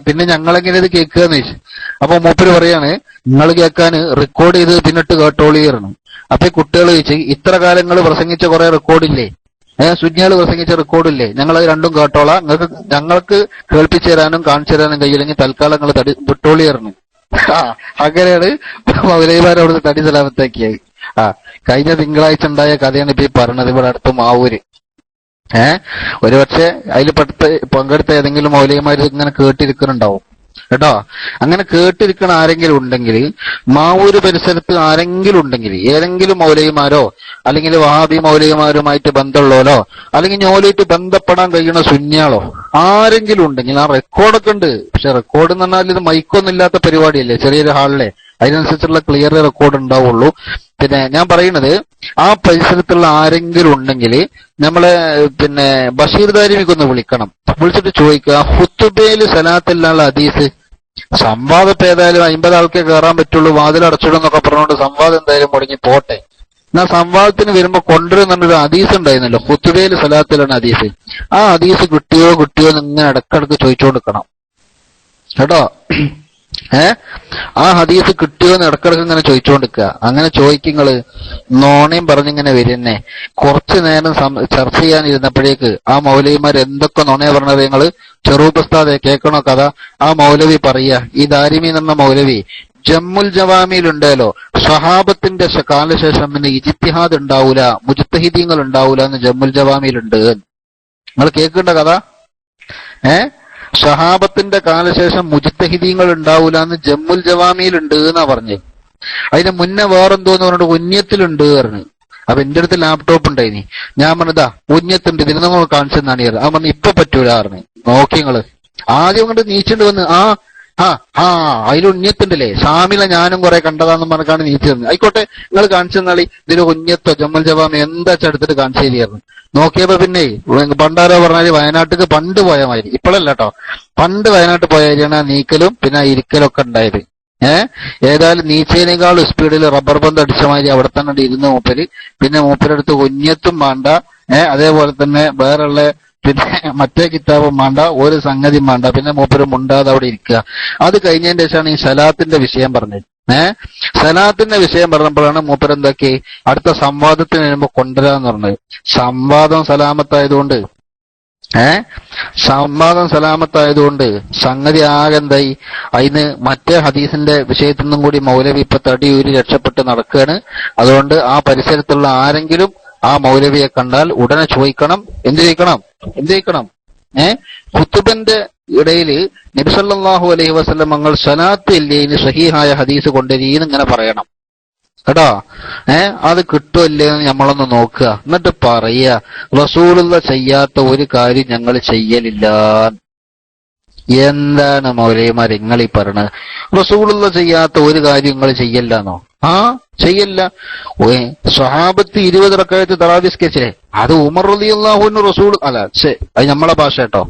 പിന്നെ ഞങ്ങളെങ്ങനെ ഇത് കേൾക്കുകയെന്ന് ചോദിച്ചു. അപ്പൊ മൂപ്പര് പറയാണ് നിങ്ങൾ കേൾക്കാന് റെക്കോർഡ് ചെയ്ത് പിന്നിട്ട് കേട്ടോളിയായിരുന്നു. അപ്പൊ കുട്ടികൾ ചോദിച്ചു ഇത്ര കാലങ്ങൾ പ്രസംഗിച്ച കുറെ റെക്കോർഡില്ലേ, സുജ്ഞാള് പ്രസംഗിച്ച റെക്കോർഡില്ലേ, ഞങ്ങളത് രണ്ടും കേട്ടോളാം, ഞങ്ങൾക്ക് കേൾപ്പിച്ചു തരാനും കാണിച്ചു തരാനും കഴിയില്ലെങ്കിൽ തൽക്കാലം നിങ്ങൾ വിട്ടോളിയായിരുന്നു. അങ്ങനെയാണ് മൗലവിമാർ അവിടുന്ന് തടി സലാമത്താക്കിയത്. കഴിഞ്ഞ തിങ്കളാഴ്ച ഉണ്ടായ കഥയാണ് ഇപ്പൊ ഈ പറഞ്ഞത്. ഇവിടെ അടുത്ത് മാവൂര് ഒരുപക്ഷെ അതിൽ പങ്കെടുത്ത ഏതെങ്കിലും മൗലവിമാര് ഇങ്ങനെ കേട്ടിരിക്കുന്നുണ്ടാവും കേട്ടോ. അങ്ങനെ കേട്ടിരിക്കണ ആരെങ്കിലും ഉണ്ടെങ്കിൽ, മാവൂര് പരിസരത്ത് ആരെങ്കിലും ഉണ്ടെങ്കിൽ, ഏതെങ്കിലും മൗലവിമാരോ അല്ലെങ്കിൽ വഹാബി മൗലവിമാരുമായിട്ട് ബന്ധമുള്ളവരോ അല്ലെങ്കിൽ ഞോലായിട്ട് ബന്ധപ്പെടാൻ കഴിയുന്ന സുന്യാളോ ആരെങ്കിലും ഉണ്ടെങ്കിൽ, ആ റെക്കോർഡൊക്കെ ഉണ്ട്. പക്ഷെ റെക്കോർഡ് എന്ന് പറഞ്ഞാൽ ഇത് മൈക്കൊന്നും ഇല്ലാത്ത പരിപാടിയല്ലേ, ചെറിയൊരു ഹാളിലെ, അതിനനുസരിച്ചുള്ള ക്ലിയർ റെക്കോർഡ് ഉണ്ടാവുള്ളൂ. പിന്നെ ഞാൻ പറയുന്നത് ആ പരിസരത്തുള്ള ആരെങ്കിലും ഉണ്ടെങ്കിൽ നമ്മളെ ബഷീർ ദാരിമിക്കൊന്ന് വിളിക്കണം. വിളിച്ചിട്ട് ചോദിക്കുക ഹുത്തുബയില് സലാത്തിലുള്ള ഹദീസ് സംവാദത്തെ ഏതായാലും 50 ആൾക്കേ കയറാൻ പറ്റുള്ളൂ, വാതിലടച്ചിടും എന്നൊക്കെ പറഞ്ഞുകൊണ്ട് സംവാദം എന്തായാലും മുടങ്ങി പോട്ടെ. എന്നാ സംവാദത്തിന് വരുമ്പോ കൊണ്ടുവരുന്നൊരു ഹദീസ് ഉണ്ടായിരുന്നല്ലോ, ഹുത്തുബയില് സലാത്തിലാണ് ഹദീസ്. ആ ഹദീസ് കിട്ടിയോ എന്ന് ഇങ്ങനെ ഇടക്കിടക്ക് ചോദിച്ചുകൊണ്ടിരിക്കണം കേട്ടോ. ആ ഹദീസ് കിട്ടിയോന്ന് ഇടക്കിടക്ക് ഇങ്ങനെ ചോദിച്ചുകൊണ്ടിരിക്കുക. അങ്ങനെ ചോദിക്കുങ്ങള് നോണയും പറഞ്ഞിങ്ങനെ വരുന്നേ. കുറച്ചു നേരം ചർച്ച ചെയ്യാനിരുന്നപ്പോഴേക്ക് ആ മൗലവിമാർ എന്തൊക്കെ നോണയെ പറഞ്ഞത് നിങ്ങള് ചെറുപ്പസ്താദെ കേൾക്കണോ കഥ. ആ മൗലവി പറയാ, ഈ ദാരിമി എന്ന മൗലവി ജമ്മുൽ ജവാമിയിലുണ്ടല്ലോ, സ്വഹാബത്തിന്റെ കാലശേഷം പിന്നെ ഇജ്തിഹാദ് ഉണ്ടാവൂല, മുജ്തഹിദീങ്ങൾ ഉണ്ടാവൂല എന്ന് ജമ്മുൽ ജവാമിയിലുണ്ട്. നിങ്ങൾ കേൾക്കേണ്ട കഥ. സ്വഹാബത്തിന്റെ കാലശേഷം മുജ്തഹിദീങ്ങൾ ഉണ്ടാവൂല എന്ന് ജമ്മുൽ ജവാമിയിലുണ്ട് എന്നാ പറഞ്ഞത്. അതിന് മുന്നേ വേറെന്തോന്ന് പറഞ്ഞിട്ട് ഉന്യത്തിലുണ്ട് പറഞ്ഞു. അപ്പൊ എന്റെ അടുത്ത് ലാപ്ടോപ്പ് ഉണ്ടായിനി. ഞാൻ പറഞ്ഞതാ ഉന്യത്തുണ്ട്, ഇതിന് നമ്മൾ കാണിച്ചെന്നാണ് ഞാൻ. അവൻ പറഞ്ഞു ഇപ്പൊ പറ്റൂല പറഞ്ഞു. നോക്കി നിങ്ങള് ആദ്യം കൊണ്ട് നീച്ചിട്ട് വന്ന് അതിൽ ഉന്യത്തുണ്ടല്ലേ, ഷാമില ഞാനും കുറെ കണ്ടതാന്ന് പറഞ്ഞാണ് നീച്ചു തന്നത്. ആയിക്കോട്ടെ നിങ്ങൾ കാണിച്ചു തന്നാളി, ഇതിന് ഉന്യത്തോ ജമ്മൽ ജവാമി എന്താ എടുത്തിട്ട് കാണിച്ചു തരികയായിരുന്നു. നോക്കിയപ്പോ പിന്നെ പണ്ടാരോ പറഞ്ഞാല് വയനാട്ടിക്ക് പണ്ട് പോയ മാതിരി, ഇപ്പോഴല്ല കേട്ടോ, പണ്ട് വയനാട്ടിൽ പോയ മാതിരിയാണ് നീക്കലും പിന്നെ ഇരിക്കലും ഒക്കെ ഉണ്ടായത്. ഏതായാലും നീച്ചതിനേക്കാൾ സ്പീഡിൽ റബ്ബർ ബന്ധം അടിച്ച മാതിരി അവിടെ തന്നെ ഇരുന്ന് മൂപ്പര്. പിന്നെ മൂപ്പരടുത്ത് ഉന്യത്തും വേണ്ട, അതേപോലെ തന്നെ വേറെയുള്ള പിന്നെ മറ്റേ കിതാബും വേണ്ട, ഒരു സംഗതിയും വേണ്ട. പിന്നെ മൂപ്പര് മുണ്ടാതെ അവിടെ ഇരിക്കുക. അത് കഴിഞ്ഞതിന് ശേഷമാണ് ഈ സലാത്തിന്റെ വിഷയം പറഞ്ഞത്. സലാത്തിന്റെ വിഷയം പറഞ്ഞപ്പോഴാണ് മൂപ്പരെന്താക്കി അടുത്ത സംവാദത്തിന് വരുമ്പോ കൊണ്ടുവരാന്ന് പറഞ്ഞത്. സംവാദം സലാമത്തായതുകൊണ്ട് സംഗതി ആകെ എന്തായി, അതിന് മറ്റേ ഹദീസിന്റെ വിഷയത്തിൽ നിന്നും കൂടി മൗലവി ഇപ്പൊ തടിയൂരി രക്ഷപ്പെട്ട് നടക്കുകയാണ്. അതുകൊണ്ട് ആ പരിസരത്തുള്ള ആരെങ്കിലും ആ മൗലവിയെ കണ്ടാൽ ഉടനെ ചോദിക്കണം, എന്ത് ചോദിക്കണം? ഖുതുബന്റെ ഇടയിൽ നബി സല്ലല്ലാഹു അലൈഹി വസല്ലം തങ്ങൾ സ്വലാത്ത് ഇല്ലേന് സഹീഹായ ഹദീസ് കൊണ്ടുവരീന്ന് ഇങ്ങനെ പറയണം. കേട്ടോ. അത് കിട്ടുമല്ലേ എന്ന് നമ്മളൊന്ന് നോക്കുക. എന്നിട്ട് പറയുക റസൂലുള്ള ചെയ്യാത്ത ഒരു കാര്യം ഞങ്ങൾ ചെയ്യലില്ല. എന്താണ് മൗലവിമാർ നിങ്ങൾ ഈ പറയണത്? റസൂലുള്ള ചെയ്യാത്ത ഒരു കാര്യം നിങ്ങൾ ചെയ്യല്ലെന്നോ? ചെയ്യല്ല. സ്വഹാബത്ത് 20 റക്അത്ത് തറാവീഹ് നിസ്കരിച്ചില്ലേ? അത് ഉമർ റളിയല്ലാഹു അൻഹു റസൂൽ അല്ല, അത് നമ്മളെ ഭാഷ കേട്ടോ.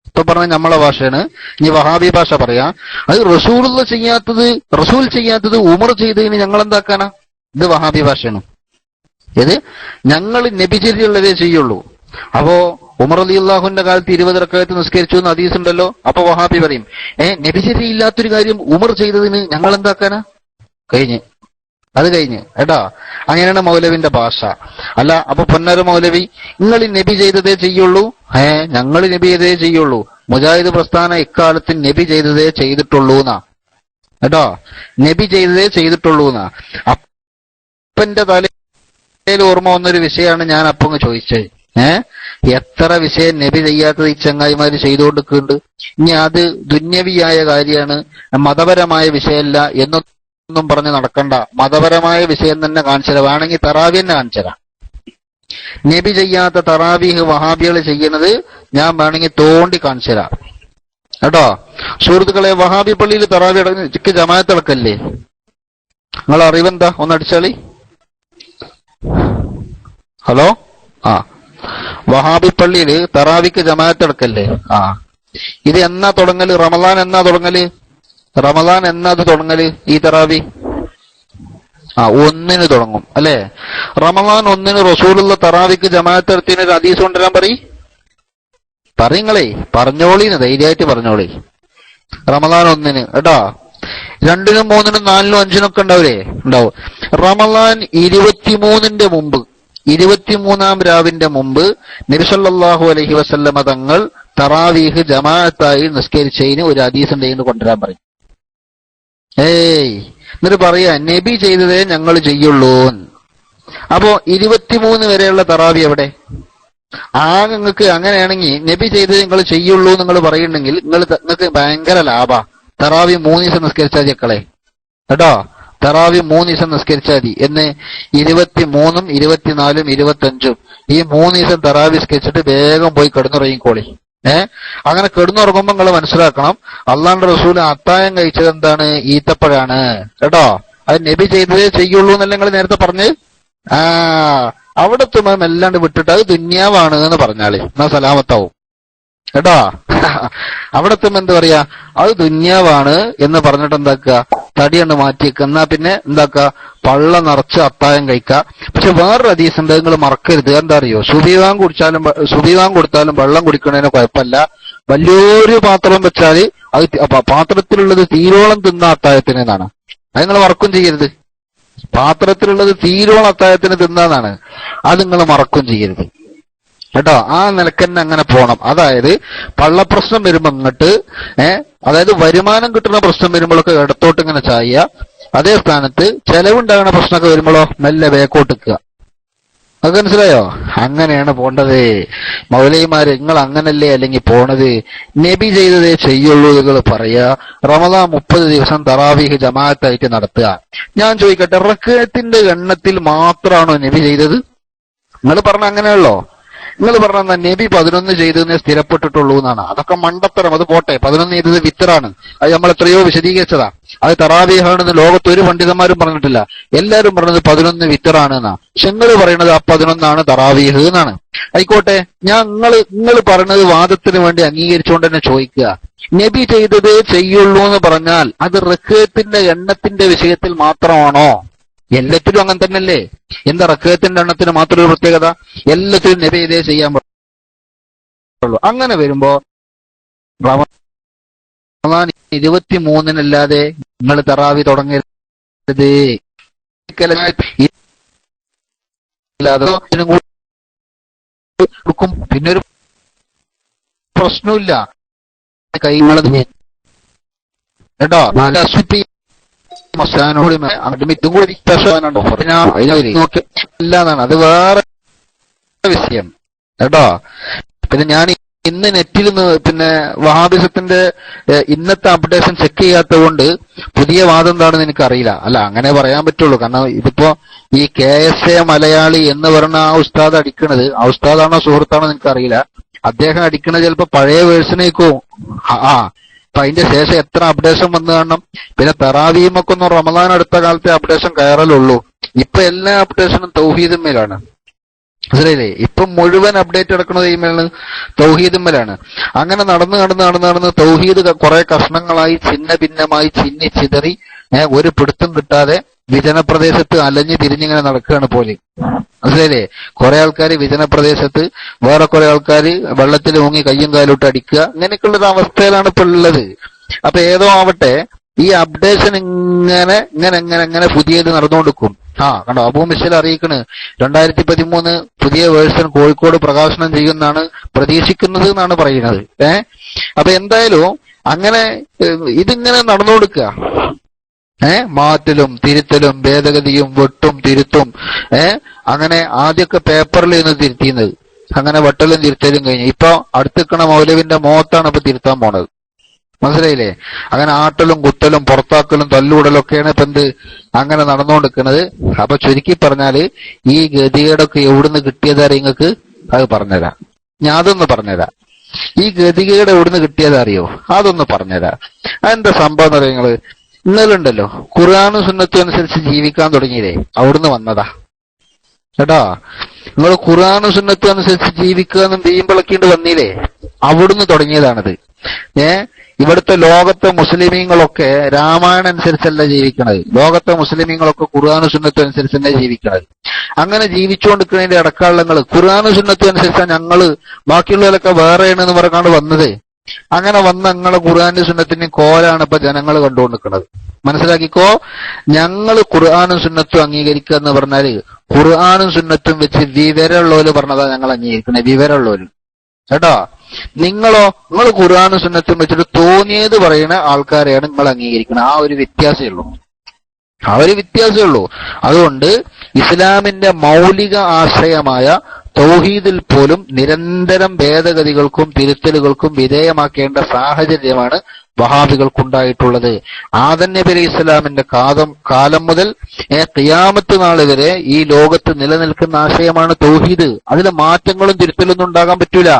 ഇപ്പൊ പറഞ്ഞ നമ്മളെ ഭാഷയാണ്. ഇനി വഹാബി ഭാഷ പറയാ, അത് റസൂലുള്ള ചെയ്യാത്തത്, റസൂൽ ചെയ്യാത്തത് ഉമർ ചെയ്തതിന് ഞങ്ങൾ എന്താക്കാനാ? ഇത് വഹാബി ഭാഷയാണ്. ഇത് ഞങ്ങൾ നബിചര്യമുള്ളതേ ചെയ്യുള്ളൂ. അപ്പോ ഉമർ റളിയല്ലാഹുവിന്റെ കാലത്ത് 20 റക്അത്ത് നിസ്കരിച്ചു എന്ന് ഹദീസ് ഉണ്ടല്ലോ. അപ്പൊ വഹാബി പറയും, നബിചര്യ ഇല്ലാത്തൊരു കാര്യം ഉമർ ചെയ്തതിന് ഞങ്ങൾ എന്താക്കാനാ? അത് കഴിഞ്ഞ് കേട്ടോ. അങ്ങനെയാണ് മൗലവിന്റെ ഭാഷ. അല്ല അപ്പൊ പൊന്നര മൗലവി, നിങ്ങൾ നബി ചെയ്തതേ ചെയ്യുള്ളൂ. ഞങ്ങൾ നബി ചെയ്തതേ ചെയ്യുള്ളൂ. മുജാഹിദ് പ്രസ്ഥാനം ഇക്കാലത്ത് നബി ചെയ്തതേ ചെയ്തിട്ടുള്ളൂ എന്നാ കേട്ടോ. നബി ചെയ്തതേ ചെയ്തിട്ടുള്ളൂ എന്നാ. അപ്പന്റെ തലയിൽ ഓർമ്മ വന്നൊരു വിഷയമാണ് ഞാൻ അപ്പൊ ചോദിച്ചത്. എത്ര വിഷയം നബി ചെയ്യാത്തത് ഈ ചങ്ങായിമാര് ചെയ്തുകൊണ്ടിരിക്കുന്നുണ്ട്. ഇനി അത് ദുന്യവിയായ കാര്യമാണ്, മതപരമായ വിഷയമല്ല എന്നൊന്നും പറഞ്ഞ് നടക്കണ്ട. മതപരമായ വിഷയം തന്നെ കാണിച്ചരാ. വേണമെങ്കിൽ തറാവി തന്നെ കാണിച്ചരാ. നബി ചെയ്യാത്ത തറാവീഹ് വഹാബികൾ ചെയ്യുന്നത് ഞാൻ വേണമെങ്കിൽ തോണ്ടി കാണിച്ചരാ കേട്ടോ. സുഹൃത്തുക്കളെ, വഹാബി പള്ളിയിൽ തറാവി അടങ്ങി ജമാഅത്ത് അടക്കല്ലേ? നിങ്ങളെ അറിവെന്താ? ഒന്നടിച്ചാളി. ഹലോ. വഹാബി പള്ളിയില് തറാവിക്ക് ജമാഅത്ത് അടക്കല്ലേ? ഇത് എന്നാ തുടങ്ങല്? റമദാൻ എന്നാ തുടങ്ങല്? റമദാൻ എന്നാ അത് തുടങ്ങല്? ഈ തറാവി 1 തുടങ്ങും അല്ലെ? റമദാൻ 1 റസൂലുള്ള തറാവിക്ക് ജമാഅത്ത് നടത്തിയതിന് ഒരു ഹദീസ് കൊണ്ടുവരാൻ പറയങ്ങളേ. പറഞ്ഞോളീന്ന് ധൈര്യമായിട്ട് പറഞ്ഞോളി. റമദാൻ 1 കേട്ടോ. 2, 3, 4, 5 ഒക്കെ ഉണ്ടാവില്ലേ? ഉണ്ടാവും. റമദാൻ 23 മുമ്പ്, 23-ാം രാവിന്റെ മുമ്പ് നബി സല്ലല്ലാഹു അലൈഹി വസല്ലമ തങ്ങൾ തറാവീഹ് ജമാഅത്തായി നിസ്കരിച്ചതിന് ഒരു ഹദീസ് ഉണ്ടെന്ന് കൊണ്ടുവരാൻ പറയും. എന്നിട്ട് പറയാ നബി ചെയ്തതേ ഞങ്ങൾ ചെയ്യുള്ളൂ. അപ്പോ 23 വരെയുള്ള തറാവി എവിടെ? നിങ്ങൾക്ക് അങ്ങനെയാണെങ്കിൽ നബി ചെയ്തത് നിങ്ങൾ ചെയ്യുള്ളൂ നിങ്ങൾ പറയുന്നുണ്ടെങ്കിൽ നിങ്ങൾക്ക് ഭയങ്കര ലാഭാ. തറാവി 3 ദിവസം നിസ്കരിച്ചാൽ ചെക്കളെ കേട്ടോ. തറാവി 3 ദിവസം നിസ്കരിച്ചാൽ മതി. എന്ന് 23, 24, 25 ഈ 3 ദിവസം തറാവി നിസ്കരിച്ചിട്ട് വേഗം പോയി കിടന്നുറങ്ങിക്കോളി. അങ്ങനെ കിടന്നുറങ്ങുമ്പോ നിങ്ങൾ മനസ്സിലാക്കണം, അള്ളാന്റെ റസൂൽ അത്തായം കഴിച്ചത് എന്താണ്? ഈത്തപ്പഴാണ് കേട്ടോ. അത് നബി ചെയ്തതേ ചെയ്യുള്ളൂ എന്നല്ല നിങ്ങൾ നേരത്തെ പറഞ്ഞ്. അവിടെ എത്തുമ്പോ മെല്ലാണ്ട് വിട്ടിട്ട് അത് ദുന്യാവാണ് എന്ന് പറഞ്ഞാല് എന്നാ സലാമത്താവും കേട്ടോ. അവിടെ എത്തുമ്പോ എന്താ പറയാ? അത് ദുന്യാവാണ് എന്ന് പറഞ്ഞിട്ട് എന്താക്കുക? തടിയണ്ട് മാറ്റിയേക്കുക. എന്നാ പിന്നെ എന്താക്കുക? പള്ള നിറച്ച് അത്തായം കഴിക്കുക. പക്ഷെ വേറൊരു ഹദീസ് ഉണ്ട്, നിങ്ങൾ മറക്കരുത്. എന്താ അറിയോ? സുബീവാൻ കൊടുത്താലും വെള്ളം കുടിക്കണതിന് കുഴപ്പമില്ല. വലിയൊരു പാത്രം വെച്ചാല് അത് പാത്രത്തിലുള്ളത് തീരോളം തിന്ന അത്തായത്തിന് എന്നാണ്. അത് നിങ്ങൾ മറക്കും ചെയ്യരുത്. പാത്രത്തിലുള്ളത് തീരോളം അത്തായത്തിന് തിന്നാന്നാണ്. അത് നിങ്ങൾ മറക്കും ചെയ്യരുത് കേട്ടോ. ആ നിലക്കന്നെ അങ്ങനെ പോണം. അതായത് പള്ളപ്രശ്നം വരുമ്പോ ഇങ്ങോട്ട് അതായത് വരുമാനം കിട്ടുന്ന പ്രശ്നം വരുമ്പോഴൊക്കെ ഇടത്തോട്ട് ഇങ്ങനെ ചായ. അതേ സ്ഥാനത്ത് ചെലവുണ്ടാകുന്ന പ്രശ്നമൊക്കെ വരുമ്പോഴോ മെല്ലെ ബേക്കോട്ടിക്കുക. അത് മനസ്സിലായോ? അങ്ങനെയാണ് പോണ്ടത്. മൗലവിമാര് നിങ്ങൾ അങ്ങനല്ലേ അല്ലെങ്കിൽ പോണത്? നബി ചെയ്തതേ ചെയ്യുള്ളൂ നിങ്ങൾ പറയാ. റമദാൻ 30 ദിവസം തറാവീഹ് ജമാഅത്തായിട്ട് നടത്തുക. ഞാൻ ചോദിക്കട്ടെ, റക്അത്തിന്റെ എണ്ണത്തിൽ മാത്രമാണോ നബി ചെയ്തത്? നിങ്ങൾ പറഞ്ഞ അങ്ങനെയല്ലോ. നിങ്ങൾ പറഞ്ഞ നബി 11 ചെയ്തതിനെ സ്ഥിരപ്പെട്ടിട്ടുള്ളൂ എന്നാണ്. അതൊക്കെ മണ്ടത്തരം. അത് പോട്ടെ. 11 ചെയ്തത് വിത്തറാണ്. അത് നമ്മൾ എത്രയോ വിശദീകരിച്ചതാ. അത് തറാവീഹാണെന്ന് ലോകത്ത് ഒരു പണ്ഡിതന്മാരും പറഞ്ഞിട്ടില്ല. എല്ലാരും പറഞ്ഞത് 11 വിത്തറാണ് എന്നാ. പക്ഷെ നിങ്ങൾ പറയുന്നത് 11 തറാവീഹ് എന്നാണ്. ആയിക്കോട്ടെ, നിങ്ങൾ പറയുന്നത് വാദത്തിന് വേണ്ടി അംഗീകരിച്ചുകൊണ്ട് തന്നെ ചോദിക്കുക, നബി ചെയ്തത് ചെയ്യുള്ളൂ എന്ന് പറഞ്ഞാൽ അത് റക്അത്തിന്റെ എണ്ണത്തിന്റെ വിഷയത്തിൽ മാത്രമാണോ? എല്ലാത്തിലും അങ്ങനെ തന്നെയല്ലേ? എന്താ റക്അത്തിന്റെ എണ്ണത്തിന് മാത്രം ഒരു പ്രത്യേകത? എല്ലാത്തിലും നബി ഇതേ ചെയ്യാൻ പറ്റുള്ളൂ. അങ്ങനെ വരുമ്പോ റമദാൻ 23-നല്ലാതെ നിങ്ങൾ തറാവി തുടങ്ങരുത്. പിന്നൊരു പ്രശ്നമില്ല. കൈകളത് കേട്ടോ. ഇല്ലാന്നാണ്. അത് വേറെ വിഷയം കേട്ടോ. പിന്നെ ഞാൻ ഈ ഇന്ന് നെറ്റിൽ പിന്നെ വഹാബിസത്തിന്റെ ഇന്നത്തെ അപ്ഡേഷൻ ചെക്ക് ചെയ്യാത്തത് കൊണ്ട് പുതിയ വാദം എന്താണെന്ന് എനിക്കറിയില്ല. അല്ല, അങ്ങനെ പറയാൻ പറ്റുള്ളൂ. കാരണം ഇതിപ്പോ ഈ KSA മലയാളി എന്ന് പറഞ്ഞ ആ ഉസ്താദ് അടിക്കണത്, ആ ഉസ്താദാണോ സുഹൃത്താണോ എനിക്കറിയില്ല, അദ്ദേഹം അടിക്കണത് ചിലപ്പോ പഴയ വേഴ്സണേക്കും. അപ്പൊ അതിന്റെ ശേഷം എത്ര അപ്ഡേഷൻ വന്നു കാണണം. പിന്നെ തറാവീമൊക്കെ ഒന്നും റമദാൻ അടുത്ത കാലത്തെ അപ്ഡേഷൻ കയറലുള്ളൂ. ഇപ്പൊ എല്ലാ അപ്ഡേഷനും തൗഹീദിന്മേലാണ്. മനസ്സിലായില്ലേ? ഇപ്പൊ മുഴുവൻ അപ്ഡേറ്റ് എടുക്കുന്നത് ഈമേലാണ്, തൗഹീദിന്മേലാണ്. അങ്ങനെ നടന്ന് തൗഹീദ് കുറെ കഷ്ണങ്ങളായി ഛിന്ന ഭിന്നമായി ചിന്നി ചിതറി ഒരു പിടുത്തം കിട്ടാതെ വിജനപ്രദേശത്ത് അലഞ്ഞു തിരിഞ്ഞിങ്ങനെ നടക്കുകയാണ് പോലെ. മനസ്സിലായില്ലേ? കുറെ ആൾക്കാർ വിജനപ്രദേശത്ത്, വേറെ കുറെ ആൾക്കാർ വെള്ളത്തിൽ മുങ്ങി കയ്യും കാലോട്ട് അടിക്കുക, ഇങ്ങനെയൊക്കെയുള്ളൊരു അവസ്ഥയിലാണ് ഇപ്പൊ ഉള്ളത്. അപ്പൊ ഏതോ ആവട്ടെ, ഈ അപ്ഡേഷൻ ഇങ്ങനെ പുതിയത് നടന്നുകൊടുക്കും. കണ്ടോ, അബൂ മിഷൽ അറിയിക്കണ് 2013 പുതിയ വേഴ്സൺ കോഴിക്കോട് പ്രകാശനം ചെയ്യുമെന്നാണ് പ്രതീക്ഷിക്കുന്നത് എന്നാണ് പറയുന്നത്. അപ്പൊ എന്തായാലും അങ്ങനെ ഇതിങ്ങനെ നടന്നുകൊടുക്കുക. മാറ്റലും തിരുത്തലും ഭേദഗതിയും വെട്ടും തിരുത്തും. അങ്ങനെ ആദ്യമൊക്കെ പേപ്പറിൽ നിന്ന് തിരുത്തിയത്, അങ്ങനെ വെട്ടലും തിരുത്തലും കഴിഞ്ഞു. ഇപ്പൊ അടുത്തിക്കണ മൗലവിന്റെ മുഖത്താണ് ഇപ്പൊ തിരുത്താൻ പോണത്. മനസ്സിലായില്ലേ? അങ്ങനെ ആട്ടലും കുത്തലും പുറത്താക്കലും തല്ലൂടലും ഒക്കെയാണ് ഇപ്പൊ അങ്ങനെ നടന്നുകൊണ്ടിരിക്കുന്നത്. അപ്പൊ ചുരുക്കി പറഞ്ഞാല് ഈ ഗതികേടൊക്കെ എവിടുന്ന് കിട്ടിയതാ നിങ്ങൾക്ക് അത് പറഞ്ഞുതരാം. ഞാൻ അതൊന്ന് പറഞ്ഞുതരാം. ഈ ഗതികേട് എവിടുന്ന് കിട്ടിയതറിയോ? അതൊന്ന് പറഞ്ഞുതരാം. അതെന്താ സംഭവം എന്ന് പറയുന്നത്, ഇന്നലുണ്ടല്ലോ ഖുർആനും സുന്നത്തും അനുസരിച്ച് ജീവിക്കാൻ തുടങ്ങിയില്ലേ, അവിടുന്ന് വന്നതാ കേട്ടോ. നിങ്ങൾ ഖുർആനും സുന്നത്തും അനുസരിച്ച് ജീവിക്കുക എന്നും ചെയ്യുമ്പോഴൊക്കെ വന്നില്ലേ, അവിടുന്ന് തുടങ്ങിയതാണിത്. ഇവിടുത്തെ ലോകത്തെ മുസ്ലിമീങ്ങളൊക്കെ രാമായണം അനുസരിച്ചല്ല ജീവിക്കണത്. ലോകത്തെ മുസ്ലിമീങ്ങളൊക്കെ ഖുർആനും സുന്നത്തും അനുസരിച്ചല്ല ജീവിക്കണത്. അങ്ങനെ ജീവിച്ചുകൊണ്ടിരിക്കുന്നതിന്റെ ഇടക്കാലങ്ങൾ ഖുർആനും സുന്നത്തും അനുസരിച്ചാണ് ഞങ്ങള്, ബാക്കിയുള്ളവരൊക്കെ വേറെയാണെന്ന് പറഞ്ഞാണ് വന്നത്. അങ്ങനെ വന്ന ഞങ്ങളെ ഖുർആന്റെ സുന്നത്തിന്റെയും കോലാണ് ഇപ്പൊ ജനങ്ങൾ കണ്ടുകൊണ്ടിരിക്കുന്നത്. മനസ്സിലാക്കിക്കോ, ഞങ്ങള് ഖുർആനും സുന്നത്തും അംഗീകരിക്കുക എന്ന് പറഞ്ഞാല് ഖുർആനും സുന്നത്തും വെച്ച് വിവരമുള്ളവര് പറഞ്ഞതാ ഞങ്ങൾ അംഗീകരിക്കണേ, വിവരമുള്ളവര് കേട്ടോ. നിങ്ങൾ ഖുർആനും സുന്നത്തും വെച്ചിട്ട് തോന്നിയത് പറയുന്ന ആൾക്കാരെയാണ് നിങ്ങൾ അംഗീകരിക്കുന്നത്. ആ ഒരു വ്യത്യാസമേ ഉള്ളൂ. അതുകൊണ്ട് ഇസ്ലാമിന്റെ മൗലിക ആശ്രയമായ തൗഹീദിൽ പോലും നിരന്തരം ഭേദഗതികൾക്കും തിരുത്തലുകൾക്കും വിധേയമാക്കേണ്ട സാഹചര്യമാണ് വഹാബികൾക്കുണ്ടായിട്ടുള്ളത്. ആദം നബി അലൈഹി ഇസ്ലാമിന്റെ കാലം മുതൽ ഖിയാമത്ത് നാൾ വരെ ഈ ലോകത്ത് നിലനിൽക്കുന്ന ആശയമാണ് തൗഹീദ്. അതിൽ മാറ്റങ്ങളും തിരുത്തലൊന്നും ഉണ്ടാകാൻ പറ്റൂല.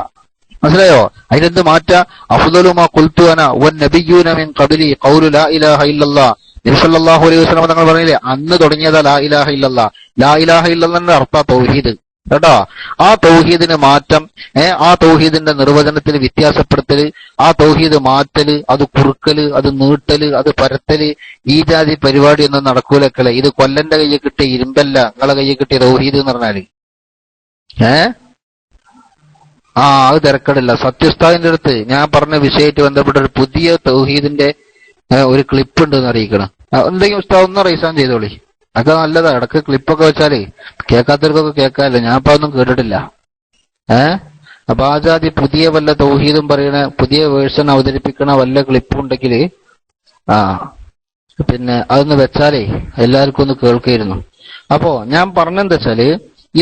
മനസ്സിലായോ? അതിനെന്ത് മാറ്റ? അഫ്ദലു മാ ഖുൽതു അന വന്നബിയ്യൂന മിൻ ഖബ്ലി ഖൗലു ലാ ഇലാഹ ഇല്ലല്ലാഹ്. നബി സല്ലല്ലാഹു അലൈഹി വസല്ലം തങ്ങൾ പറഞ്ഞില്ലേ, അന്ന് തുടങ്ങിയതാ ലാ ഇലാഹ ഇല്ലല്ലാഹ്. ലാ ഇലാഹ ഇല്ലല്ലാഹിന്റെ അർത്ഥം തൗഹീദ് കേട്ടോ. ആ തൗഹീദിന് മാറ്റം, ആ തൗഹീദിന്റെ നിർവചനത്തിൽ വ്യത്യാസപ്പെടുത്തല്, ആ തൗഹീദ് മാറ്റല്, അത് കുറുക്കല്, അത് നീട്ടല്, അത് പരത്തല്, ഈ ജാതി പരിപാടി ഒന്നും നടക്കൂലക്കളെ. ഇത് കൊല്ലന്റെ കയ്യിൽ കിട്ടിയ ഇരുമ്പല്ല, നിങ്ങളെ കയ്യിൽ കിട്ടിയ തൗഹീദ് എന്ന് പറഞ്ഞാല് അത് തിരക്കടില്ല. സത്യുസ്താദിന്റെ അടുത്ത് ഞാൻ പറഞ്ഞ വിഷയമായിട്ട് ബന്ധപ്പെട്ട ഒരു പുതിയ തൗഹീദിന്റെ ഒരു ക്ലിപ്പ് ഉണ്ടെന്ന് അറിയിക്കണം. എന്തെങ്കിലും ഉസ്താദ് ഒന്ന് റൈസാൻ ചെയ്തോളി. അതൊക്കെ നല്ലതാ. ഇടക്ക് ക്ലിപ്പൊക്കെ വെച്ചാലേ കേൾക്കാത്തവർക്കൊക്കെ കേൾക്കാമല്ലോ. ഞാൻ ഇപ്പൊ ഒന്നും കേട്ടിട്ടില്ല. അപ്പൊ ആ ജാതി പുതിയ വല്ല തൗഹീദും പറയണ, പുതിയ വേർഷൻ അവതരിപ്പിക്കണ വല്ല ക്ലിപ്പും ഉണ്ടെങ്കിൽ പിന്നെ അതൊന്ന് വെച്ചാലേ എല്ലാവർക്കും ഒന്ന് കേൾക്കായിരുന്നു. അപ്പോ ഞാൻ പറഞ്ഞെന്താ വെച്ചാല്,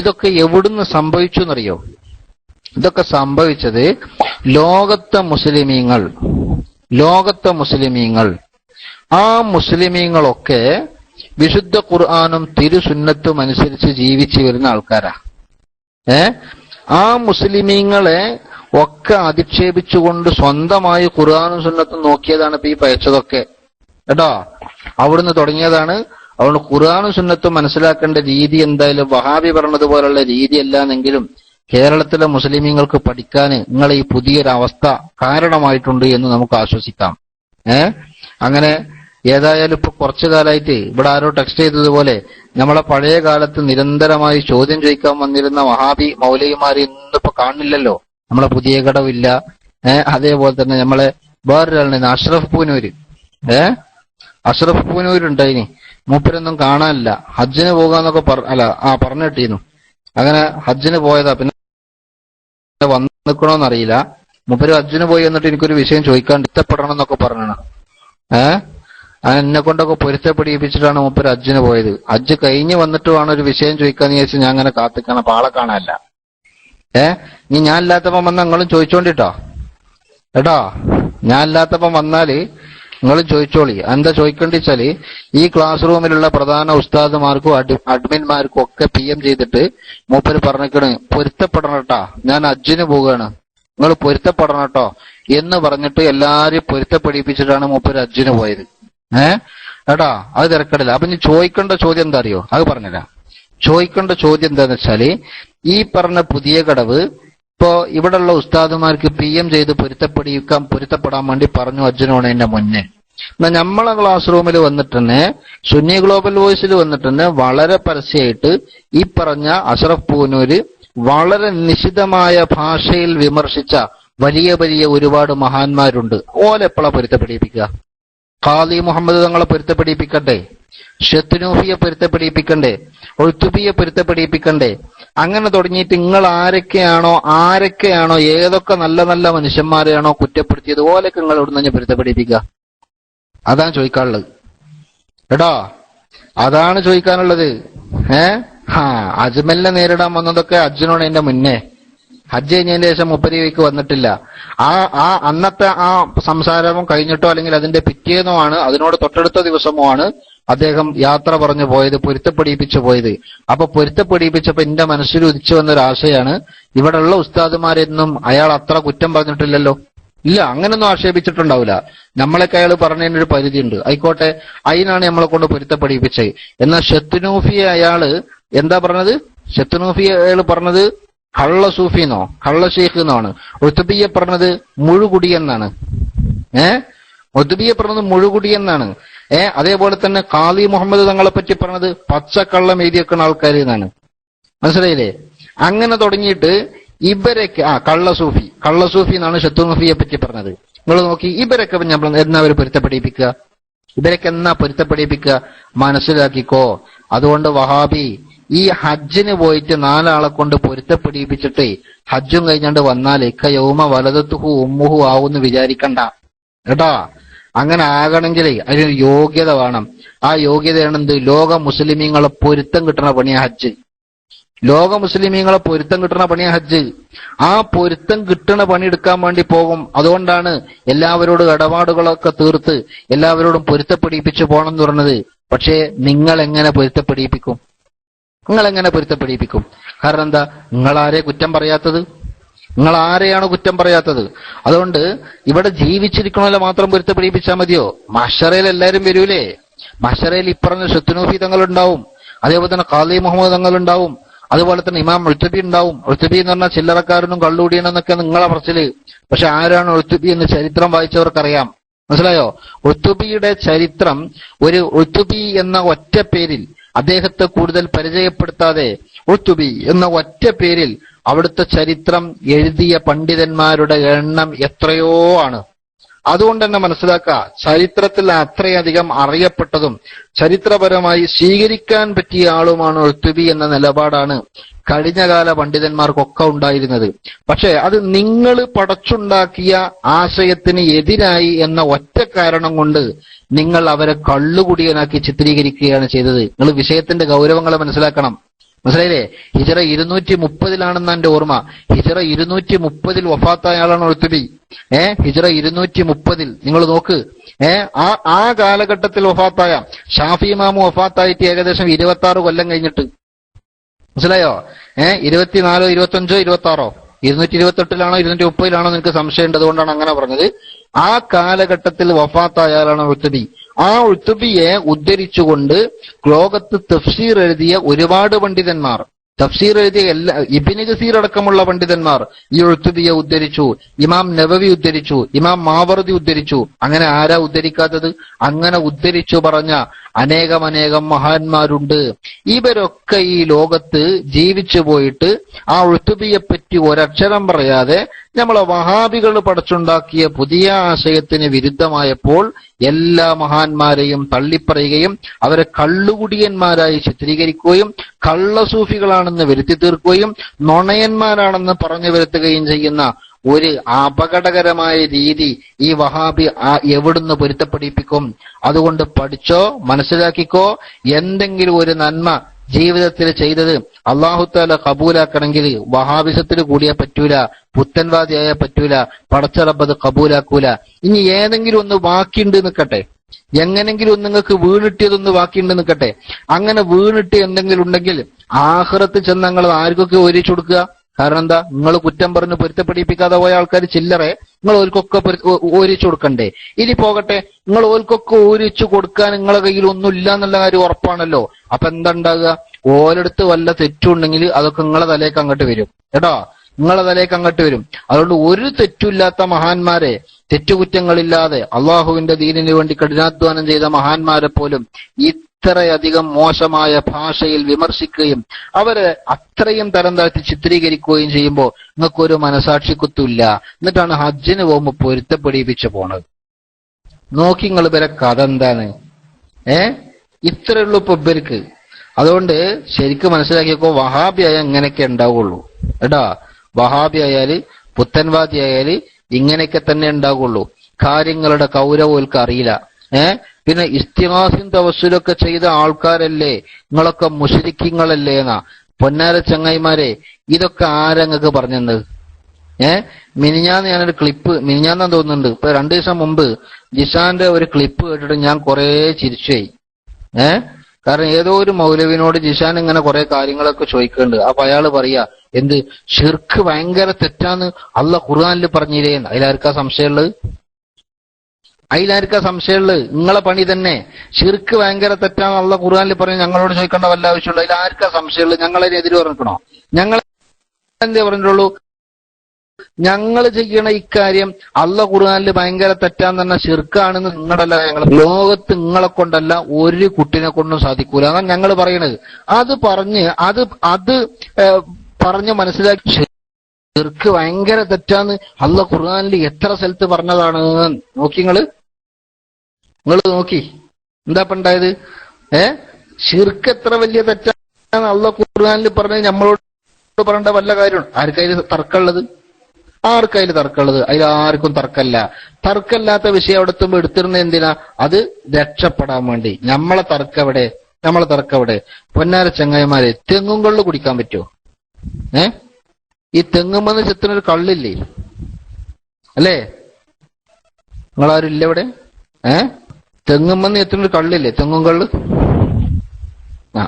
ഇതൊക്കെ എവിടുന്ന് സംഭവിച്ചു എന്നറിയോ? ഇതൊക്കെ സംഭവിച്ചത് ലോകത്തെ മുസ്ലിമീങ്ങൾ ആ മുസ്ലിമീങ്ങളൊക്കെ വിശുദ്ധ ഖുർആനും തിരുസുന്നത്തും അനുസരിച്ച് ജീവിച്ചു വരുന്ന ആൾക്കാരാ. ആ മുസ്ലിമീങ്ങളെ ഒക്കെ അധിക്ഷേപിച്ചുകൊണ്ട് സ്വന്തമായി ഖുർആനും സുന്നത്തും നോക്കിയതാണ് ഇപ്പൊ ഈ പയച്ചതൊക്കെ കേട്ടോ. അവിടുന്ന് തുടങ്ങിയതാണ്. അതുകൊണ്ട് ഖുർആനും സുന്നത്തും മനസ്സിലാക്കേണ്ട രീതി എന്തായാലും വഹാബി പറഞ്ഞതുപോലുള്ള രീതിയല്ലാന്നെങ്കിലും കേരളത്തിലെ മുസ്ലിമീങ്ങൾക്ക് പഠിക്കാൻ നിങ്ങളെ ഈ പുതിയൊരവസ്ഥ കാരണമായിട്ടുണ്ട് എന്ന് നമുക്ക് ആശ്വസിക്കാം. അങ്ങനെ ഏതായാലും ഇപ്പൊ കുറച്ചു കാലമായിട്ട് ഇവിടെ ആരോ ടെക്സ്റ്റ് ചെയ്തതുപോലെ നമ്മളെ പഴയ കാലത്ത് നിരന്തരമായി ചോദ്യം ചോദിക്കാൻ വന്നിരുന്ന വഹാബി മൗലവിമാര് ഇന്നിപ്പോ കാണുന്നില്ലല്ലോ. നമ്മളെ പുതിയ കടവില്ല. അതേപോലെ തന്നെ നമ്മളെ വേറൊരാളുണ്ടായിരുന്നു അഷ്റഫ് പൂനൂരുണ്ടായിനി. മൂപ്പരൊന്നും കാണാനില്ല. ഹജ്ജിന് പോകാന്നൊക്കെ പറഞ്ഞിട്ടിരുന്നു. അങ്ങനെ ഹജ്ജിന് പോയതാ. പിന്നെ വന്നിക്കണോന്നറിയില്ല. മൂപ്പര് ഹജ്ജിന് പോയി എന്നിട്ട് എനിക്കൊരു വിഷയം ചോദിക്കാൻ ഇഷ്ടപ്പെടണം എന്നൊക്കെ പറഞ്ഞാണ്. എന്നെ കൊണ്ടൊക്കെ പൊരുത്തപ്പെടിപ്പിച്ചിട്ടാണ് മൂപ്പര് ഹജ്ജിന് പോയത്. ഹജ്ജ് കഴിഞ്ഞ് വന്നിട്ട് വേണം ഒരു വിഷയം ചോദിക്കാന്ന് വിചാരിച്ച് ഞാൻ അങ്ങനെ കാത്തിക്കണം. അപ്പൊ ആളെ കാണാനല്ല. നീ ഞാൻ ഇല്ലാത്തപ്പം വന്ന നിങ്ങളും ചോദിച്ചോണ്ടിട്ടോ കേട്ടോ. ഞാൻ ഇല്ലാത്തപ്പം വന്നാല് നിങ്ങളും ചോദിച്ചോളി. എന്താ ചോദിക്കേണ്ടിച്ചാല് ഈ ക്ലാസ് റൂമിലുള്ള പ്രധാന ഉസ്താദുമാർക്കും അഡ്മിന്മാർക്കും ഒക്കെ PM ചെയ്തിട്ട് മൂപ്പര് പറഞ്ഞിക്കണ് പൊരുത്തപ്പെടണം കേട്ടോ, ഞാൻ ഹജ്ജിന് പോവുകയാണ്, നിങ്ങൾ പൊരുത്തപ്പെടണം കേട്ടോ എന്ന് പറഞ്ഞിട്ട് എല്ലാരും പൊരുത്തപ്പെടിപ്പിച്ചിട്ടാണ് മൂപ്പര് ഹജ്ജിന് പോയത്. കേട്ടോ, അത് തിരക്കടില്ല. അപ്പൊ ഇനി ചോദിക്കേണ്ട ചോദ്യം എന്താ അറിയോ? അത് പറഞ്ഞുതരാം. ചോദിക്കേണ്ട ചോദ്യം എന്താന്ന് വെച്ചാല്, ഈ പറഞ്ഞ പുതിയ കടവ് ഇപ്പോ ഇവിടെയുള്ള ഉസ്താദുമാർക്ക് PM ചെയ്ത് പൊരുത്തപ്പെടാൻ വേണ്ടി പറഞ്ഞു ഹജ്ജിന് പോണതിന്റെ മുന്നേ. എന്നാ നമ്മളെ ക്ലാസ് റൂമിൽ വന്നിട്ട് തന്നെ സുന്നി ഗ്ലോബൽ വോയിസിൽ വന്നിട്ട് തന്നെ വളരെ പരസ്യമായിട്ട് ഈ പറഞ്ഞ അഷ്റഫ് പൂനൂര് വളരെ നിശിതമായ ഭാഷയിൽ വിമർശിച്ച വലിയ വലിയ ഒരുപാട് മഹാന്മാരുണ്ട്. ഓലെപ്പോഴാ പൊരുത്തപ്പെടിപ്പിക്കുക? ഖാദി മുഹമ്മദ് തങ്ങളെ പൊരുത്തപ്പെടിപ്പിക്കണ്ടേ? ഷെത്നൂഫിയെ പൊരുത്തപ്പെടിപ്പിക്കണ്ടേ? ഉഴ്തുബിയെ പൊരുത്തപ്പെടിപ്പിക്കണ്ടേ? അങ്ങനെ തുടങ്ങിയിട്ട് നിങ്ങൾ ആരൊക്കെയാണോ ഏതൊക്കെ നല്ല നല്ല മനുഷ്യന്മാരെയാണോ കുറ്റപ്പെടുത്തിയത് ഓലൊക്കെ നിങ്ങൾ ഇവിടെ നിന്ന് പൊരുത്തപ്പെടിപ്പിക്കുക? അതാണ് ചോദിക്കാനുള്ളത് കേട്ടോ, അതാണ് ചോദിക്കാനുള്ളത്. അജ്മലിനെ നേരിടാൻ വന്നതൊക്കെ ഹജ്ജിനോട് അതിന്റെ മുന്നേ, ഹജ്ജ് കഴിഞ്ഞതിന് ശേഷം മുപ്പരിക്ക് വന്നിട്ടില്ല. അന്നത്തെ ആ സംസാരവും കഴിഞ്ഞിട്ടോ അല്ലെങ്കിൽ അതിന്റെ പിറ്റേന്നോ ആണ്, അതിനോട് തൊട്ടടുത്ത ദിവസമോ ആണ് അദ്ദേഹം യാത്ര പറഞ്ഞു പോയത്, പൊരുത്തപ്പെടിപ്പിച്ചു പോയത്. അപ്പൊ പൊരുത്തപ്പെടിപ്പിച്ചപ്പോ എന്റെ മനസ്സിൽ ഉദിച്ചു വന്നൊരാശയാണ്, ഇവിടെയുള്ള ഉസ്താദുമാരെന്നും അയാൾ അത്ര കുറ്റം പറഞ്ഞിട്ടില്ലല്ലോ. ഇല്ല, അങ്ങനൊന്നും ആക്ഷേപിച്ചിട്ടുണ്ടാവില്ല. നമ്മളൊക്കെ അയാൾ പറഞ്ഞതിനൊരു പരിധിയുണ്ട്, ആയിക്കോട്ടെ, അതിനാണ് നമ്മളെ കൊണ്ട് പൊരുത്തപ്പെടിപ്പിച്ചത്. എന്നാൽ ഷെത്നൂഫിയെ അയാള് എന്താ പറഞ്ഞത്? ഷെത്നൂഫിയെ അയാൾ പറഞ്ഞത് കള്ള സൂഫിന്നോ കള്ള ഷെയ്ഖ് എന്നാണ്. ഉത്ബിയെ പറഞ്ഞത് മുഴുകുടിയെന്നാണ്. ഉത്ബിയെ പറഞ്ഞത് മുഴുകുടിയെന്നാണ്. അതേപോലെ തന്നെ ഖാദി മുഹമ്മദ് തങ്ങളെ പറ്റി പറഞ്ഞത് പച്ചക്കള്ളം എഴുതിയേക്കുന്ന ആൾക്കാർ എന്നാണ്. മനസ്സിലായില്ലേ? അങ്ങനെ തുടങ്ങിയിട്ട് ഇവരൊക്കെ കള്ളസൂഫി എന്നാണ് ഷെത്നൂഫിയെ പറ്റി പറഞ്ഞത്. നിങ്ങൾ നോക്കി, ഇവരൊക്കെ എന്നാ അവർ പൊരുത്തപ്പെടിപ്പിക്കുക? ഇവരൊക്കെ എന്നാ പൊരുത്തപ്പെടിപ്പിക്കുക? മനസ്സിലാക്കിക്കോ. അതുകൊണ്ട് വഹാബി ഈ ഹജ്ജിന് പോയിട്ട് 4 ആളെ കൊണ്ട് പൊരുത്തപ്പെടിപ്പിച്ചിട്ട് ഹജ്ജും കഴിഞ്ഞാണ്ട് വന്നാൽ യൗമ വലദത്തുഹു ഉമ്മുഹു ആവുമെന്ന് വിചാരിക്കണ്ട കേട്ടോ. അങ്ങനെ ആകണമെങ്കിൽ അതിനൊരു യോഗ്യത വേണം. ആ യോഗ്യതയാണ് എന്ത്? ലോക മുസ്ലിമീങ്ങളെ പൊരുത്തം കിട്ടുന്ന പണിയാ ഹജ്ജ്. ലോക മുസ്ലിമീങ്ങളെ പൊരുത്തം കിട്ടുന്ന പണിയാ ഹജ്ജ്. ആ പൊരുത്തം കിട്ടുന്ന പണിയെടുക്കാൻ വേണ്ടി പോകും. അതുകൊണ്ടാണ് എല്ലാവരോടും ഇടപാടുകളൊക്കെ തീർത്ത് എല്ലാവരോടും പൊരുത്തപ്പെടിപ്പിച്ചു പോകണം എന്ന് പറഞ്ഞത്. പക്ഷേ നിങ്ങൾ എങ്ങനെ പൊരുത്തപ്പെടിപ്പിക്കും? കാരണം എന്താ? നിങ്ങളാരെ കുറ്റം പറയാത്തത്? നിങ്ങൾ ആരെയാണ് കുറ്റം പറയാത്തത്? അതുകൊണ്ട് ഇവിടെ ജീവിച്ചിരിക്കണമല്ലോ മാത്രം പൊരുത്തപ്പെടിപ്പിച്ചാൽ മതിയോ? മഹ്ശറയിൽ എല്ലാവരും വരൂലേ? മഹ്ശറയിൽ ഇപ്പറഞ്ഞ ഷെത്നൂഫി തങ്ങളുണ്ടാവും, അതേപോലെ തന്നെ ഖാദി മുഹമ്മദ് തങ്ങളുണ്ടാവും, അതുപോലെ തന്നെ ഇമാം ഉഴ്തുബി ഉണ്ടാവും. ഉഴ്തുബി എന്ന് പറഞ്ഞാൽ ചില്ലറക്കാരനും കള്ളുകൂടിയണെന്നൊക്കെ നിങ്ങളെ പറച്ചില്. പക്ഷെ ആരാണ് ഉഴ്തുബി എന്ന് ചരിത്രം വായിച്ചവർക്കറിയാം. മനസ്സിലായോ? ഉഴ്തുബിയുടെ ചരിത്രം, ഒരു ഉഴ്തുബി എന്ന ഒറ്റ പേരിൽ അദ്ദേഹത്തെ കൂടുതൽ പരിചയപ്പെടുത്താതെ ഉഴ്തുബി എന്ന ഒറ്റ പേരിൽ അവിടുത്തെ ചരിത്രം എഴുതിയ പണ്ഡിതന്മാരുടെ എണ്ണം എത്രയോ ആണ്. അതുകൊണ്ട് തന്നെ മനസ്സിലാക്കുക, ചരിത്രത്തിൽ അത്രയധികം അറിയപ്പെട്ടതും ചരിത്രപരമായി സ്വീകരിക്കാൻ പറ്റിയ ആളുമാണ് ഉഴ്തുബി എന്ന നിലപാടാണ് കഴിഞ്ഞകാല പണ്ഡിതന്മാർക്കൊക്കെ ഉണ്ടായിരുന്നത്. പക്ഷെ അത് നിങ്ങൾ പടച്ചുണ്ടാക്കിയ ആശയത്തിന് എതിരായി എന്ന ഒറ്റ കാരണം കൊണ്ട് നിങ്ങൾ അവരെ കള്ളുകുടിയനാക്കി ചിത്രീകരിക്കുകയാണ് ചെയ്തത്. നിങ്ങൾ വിഷയത്തിന്റെ ഗൗരവങ്ങളെ മനസ്സിലാക്കണം. മനസ്സിലായില്ലേ? ഹിജറ 230 എന്റെ ഓർമ്മ. ഹിജറ 230 വഫാത്തായ ആളാണ് ഉഴ്തുബി. ഹിജറ 230 നിങ്ങൾ നോക്ക്. ആ കാലഘട്ടത്തിൽ വഫാത്തായ ഷാഫി ഇമാമു വഫാത്തായിട്ട് ഏകദേശം 26 കൊല്ലം കഴിഞ്ഞിട്ട്. മനസ്സിലായോ? 24, 25, 26, 228 230 നിനക്ക് സംശയമുണ്ട്, അതുകൊണ്ടാണ് അങ്ങനെ പറഞ്ഞത്. ആ കാലഘട്ടത്തിൽ വഫാത്തായ ആളാണ് ഉഴ്തുബി. ആ ഉഴ്തുബിയെ ഉദ്ധരിച്ചുകൊണ്ട് ലോകത്ത് തഫ്സീർ എഴുതിയ ഒരുപാട് പണ്ഡിതന്മാർ, തഫ്സീർ എഴുതിയ ഇബ്നു കസീർ അടക്കമുള്ള പണ്ഡിതന്മാർ ഈ ഉഴ്തുബിയെ ഉദ്ധരിച്ചു. ഇമാം നവവി ഉദ്ധരിച്ചു, ഇമാം മാവർദി ഉദ്ധരിച്ചു. അങ്ങനെ ആരാ ഉദ്ധരിക്കാത്തത്? അങ്ങനെ ഉദ്ധരിച്ചു പറഞ്ഞ അനേകം മഹാന്മാരുണ്ട്. ഇവരൊക്കെ ഈ ലോകത്ത് ജീവിച്ചു പോയിട്ട് ആ ഉഴ്തുബിയെ പറ്റി ഒരക്ഷരം പറയാതെ നമ്മളെ വഹാബികൾ പടച്ചുണ്ടാക്കിയ പുതിയ ആശയത്തിന് വിരുദ്ധമായപ്പോൾ എല്ലാ മഹാന്മാരെയും തള്ളിപ്പറയുകയും അവരെ കള്ളുകുടിയന്മാരായി ചിത്രീകരിക്കുകയും കള്ളസൂഫികളാണെന്ന് വരുത്തി തീർക്കുകയും നുണയന്മാരാണെന്ന് പറഞ്ഞു വരുത്തുകയും ചെയ്യുന്ന ഒരു അപകടകരമായ രീതി ഈ വഹാബി എവിടുന്ന് പൊരുത്തപ്പെടിപ്പിക്കും? അതുകൊണ്ട് പഠിച്ചോ, മനസ്സിലാക്കിക്കോ. എന്തെങ്കിലും ഒരു നന്മ ജീവിതത്തിൽ ചെയ്തത് അല്ലാഹു തആല കബൂലാക്കണമെങ്കിൽ വഹാബിസത്തിൽ കൂടിയാ പറ്റൂല, പുത്തൻവാദിയായ പറ്റൂല, പടച്ച റബ്ബ് കബൂലാക്കൂല. ഇനി ഏതെങ്കിലും ഒന്ന് ബാക്കിയുണ്ട് നിൽക്കട്ടെ, എങ്ങനെങ്കിലും ഒന്ന് നിങ്ങൾക്ക് വീണിട്ടിയതൊന്ന് ബാക്കിയുണ്ട് നിൽക്കട്ടെ. അങ്ങനെ വീണിട്ട് എന്തെങ്കിലും ഉണ്ടെങ്കിൽ ആഖിറത്ത് ചെന്ന് നിങ്ങൾ ആർക്കൊക്കെ ഒരിച്ചു കൊടുക്കുക? കാരണം എന്താ? നിങ്ങൾ കുറ്റം പറഞ്ഞ് പൊരുത്തപ്പെടിപ്പിക്കാതെ പോയ ആൾക്കാർ ചില്ലറെ നിങ്ങൾ ഓൽക്കൊക്കെ ഓരിച്ചു കൊടുക്കണ്ടേ? ഇനി പോകട്ടെ, നിങ്ങൾ ഓൽക്കൊക്കെ ഓരിച്ചു കൊടുക്കാൻ നിങ്ങളെ കയ്യിൽ ഒന്നും ഇല്ല എന്നുള്ള കാര്യം ഉറപ്പാണല്ലോ. അപ്പൊ എന്താ ഉണ്ടാകുക? ഓലെടുത്ത് വല്ല തെറ്റുണ്ടെങ്കിൽ അതൊക്കെ നിങ്ങളെ തലേക്ക് അങ്ങോട്ട് വരും കേട്ടോ, നിങ്ങളെ തലേക്ക് അങ്ങോട്ട് വരും. അതുകൊണ്ട് ഒരു തെറ്റില്ലാത്ത മഹാന്മാരെ, തെറ്റുകുറ്റങ്ങളില്ലാതെ അള്ളാഹുവിന്റെ ദീനിന് വേണ്ടി കഠിനാധ്വാനം ചെയ്ത മഹാന്മാരെ പോലും ഇത്രയധികം മോശമായ ഭാഷയിൽ വിമർശിക്കുകയും അവരെ അത്രയും തരം താഴ്ത്തി ചിത്രീകരിക്കുകയും ചെയ്യുമ്പോൾ നിങ്ങൾക്കൊരു മനസാക്ഷിക്കുത്തില്ല. എന്നിട്ടാണ് ഹജ്ജിന് പോകുമ്പോൾ പൊരുത്തപ്പെടിപ്പിച്ച് പോണത്. നോക്കി നിങ്ങൾ ഇവരെ കഥ എന്താണ്? ഇത്രയുള്ളൂ ഇപ്പൊ ഇവർക്ക്. അതുകൊണ്ട് ശരിക്കും മനസ്സിലാക്കിയപ്പോ വഹാബിയായ ഇങ്ങനെയൊക്കെ ഉണ്ടാവുള്ളൂ കേട്ടാ. വഹാബി ആയാല് പുത്തൻവാദി ആയാല് ഇങ്ങനെയൊക്കെ തന്നെ ഉണ്ടാകുള്ളൂ. കാര്യങ്ങളുടെ കൗരവോൽക്ക് അറിയില്ല. പിന്നെ ഇസ്തിഗാസും തവസ്സുലൊക്കെ ചെയ്ത ആൾക്കാരല്ലേ നിങ്ങളൊക്കെ മുശ്രിക്കീങ്ങളല്ലേ എന്നാ. പൊന്നാര ചങ്ങായിമാരെ, ഇതൊക്കെ ആരങ്ങൾക്ക് പറഞ്ഞത്? മിനിഞ്ഞാന്ന് ഞാനൊരു ക്ലിപ്പ്, മിനിഞ്ഞാന്നാന്ന് തോന്നുന്നുണ്ട്, ഇപ്പൊ 2 ദിവസം മുമ്പ് ജിഷാന്റെ ഒരു ക്ലിപ്പ് കേട്ടിട്ട് ഞാൻ കുറെ ചിരിച്ചുപോയി. കാരണം ഏതോ ഒരു മൗലവിനോട് ജിഷാൻ ഇങ്ങനെ കുറെ കാര്യങ്ങളൊക്കെ ചോദിക്കുന്നുണ്ട്. അപ്പൊ അയാള് പറയാ, എന്ത് ഷിർക്ക് ഭയങ്കര തെറ്റാന്ന് അള്ളാഹ് ഖുർആനിൽ പറഞ്ഞില്ലേ? അതിലാർക്കാ സംശയമുള്ളത്? അതിലാർക്കാ സംശയമുള്ളത്? നിങ്ങളെ പണി തന്നെ. ഷിർക്ക് ഭയങ്കര തെറ്റാന്ന് അള്ളാഹ് ഖുർആനിൽ പറഞ്ഞ് ഞങ്ങളോട് ചോദിക്കേണ്ട വല്ല ആവശ്യമുള്ളൂ? അതിലാർക്കാ സംശയമുള്ളത്? ഞങ്ങളതിനെതിരെ പറഞ്ഞിക്കണോ? ഞങ്ങൾ എന്തേ പറഞ്ഞിട്ടുള്ളൂ? ഞങ്ങൾ ചെയ്യണ ഇക്കാര്യം അള്ളാഹ് ഖുർആനിൽ ഭയങ്കര തെറ്റാന്ന് പറഞ്ഞ ഷിർക്കാണെന്ന് നിങ്ങളല്ല, ഞങ്ങൾ ലോകത്ത് നിങ്ങളെ കൊണ്ടല്ല ഒരു കുട്ടിനെ കൊണ്ടും സാധിക്കൂല എന്നാണ് ഞങ്ങൾ പറയണത്. അത് പറഞ്ഞ് മനസ്സിലാക്കി ഷിർക്ക് ഭയങ്കര തെറ്റാന്ന് അള്ളാഹ് ഖുർആനിൽ എത്ര സ്ഥലത്ത് പറഞ്ഞതാണ്. നോക്കി നിങ്ങൾ നോക്കി എന്താ ഇപ്പൊ ഉണ്ടായത്? ഷിർക്ക് എത്ര വലിയ തെറ്റാന്ന് അള്ളാഹ് ഖുർആനിൽ പറഞ്ഞത് നമ്മളോട് പറയേണ്ട വല്ല കാര്യമാണ്? ആർക്കതിൽ തർക്കമുള്ളത്? ആർക്കതിൽ തർക്കമുള്ളത്? അതിലാർക്കും തർക്കമല്ല. തർക്കമില്ലാത്ത വിഷയം അവിടെ എത്തുമ്പോ എടുത്തിരുന്നത് എന്തിനാ? അത് രക്ഷപ്പെടാൻ വേണ്ടി. നമ്മളെ തർക്കവിടെ പൊന്നാര ചങ്ങായിമാരെ, തെങ്ങും കള്ള് കുടിക്കാൻ പറ്റുമോ? ഈ തെങ്ങുമെന്ന് ചെത്തുന്നൊരു കള്ളില്ലേ അല്ലേ? നിങ്ങളാരും ഇല്ല ഇവിടെ? തെങ്ങുമെന്ന് ചെത്തുന്നൊരു കള്ളില്ലേ? തെങ്ങും കള്ള്.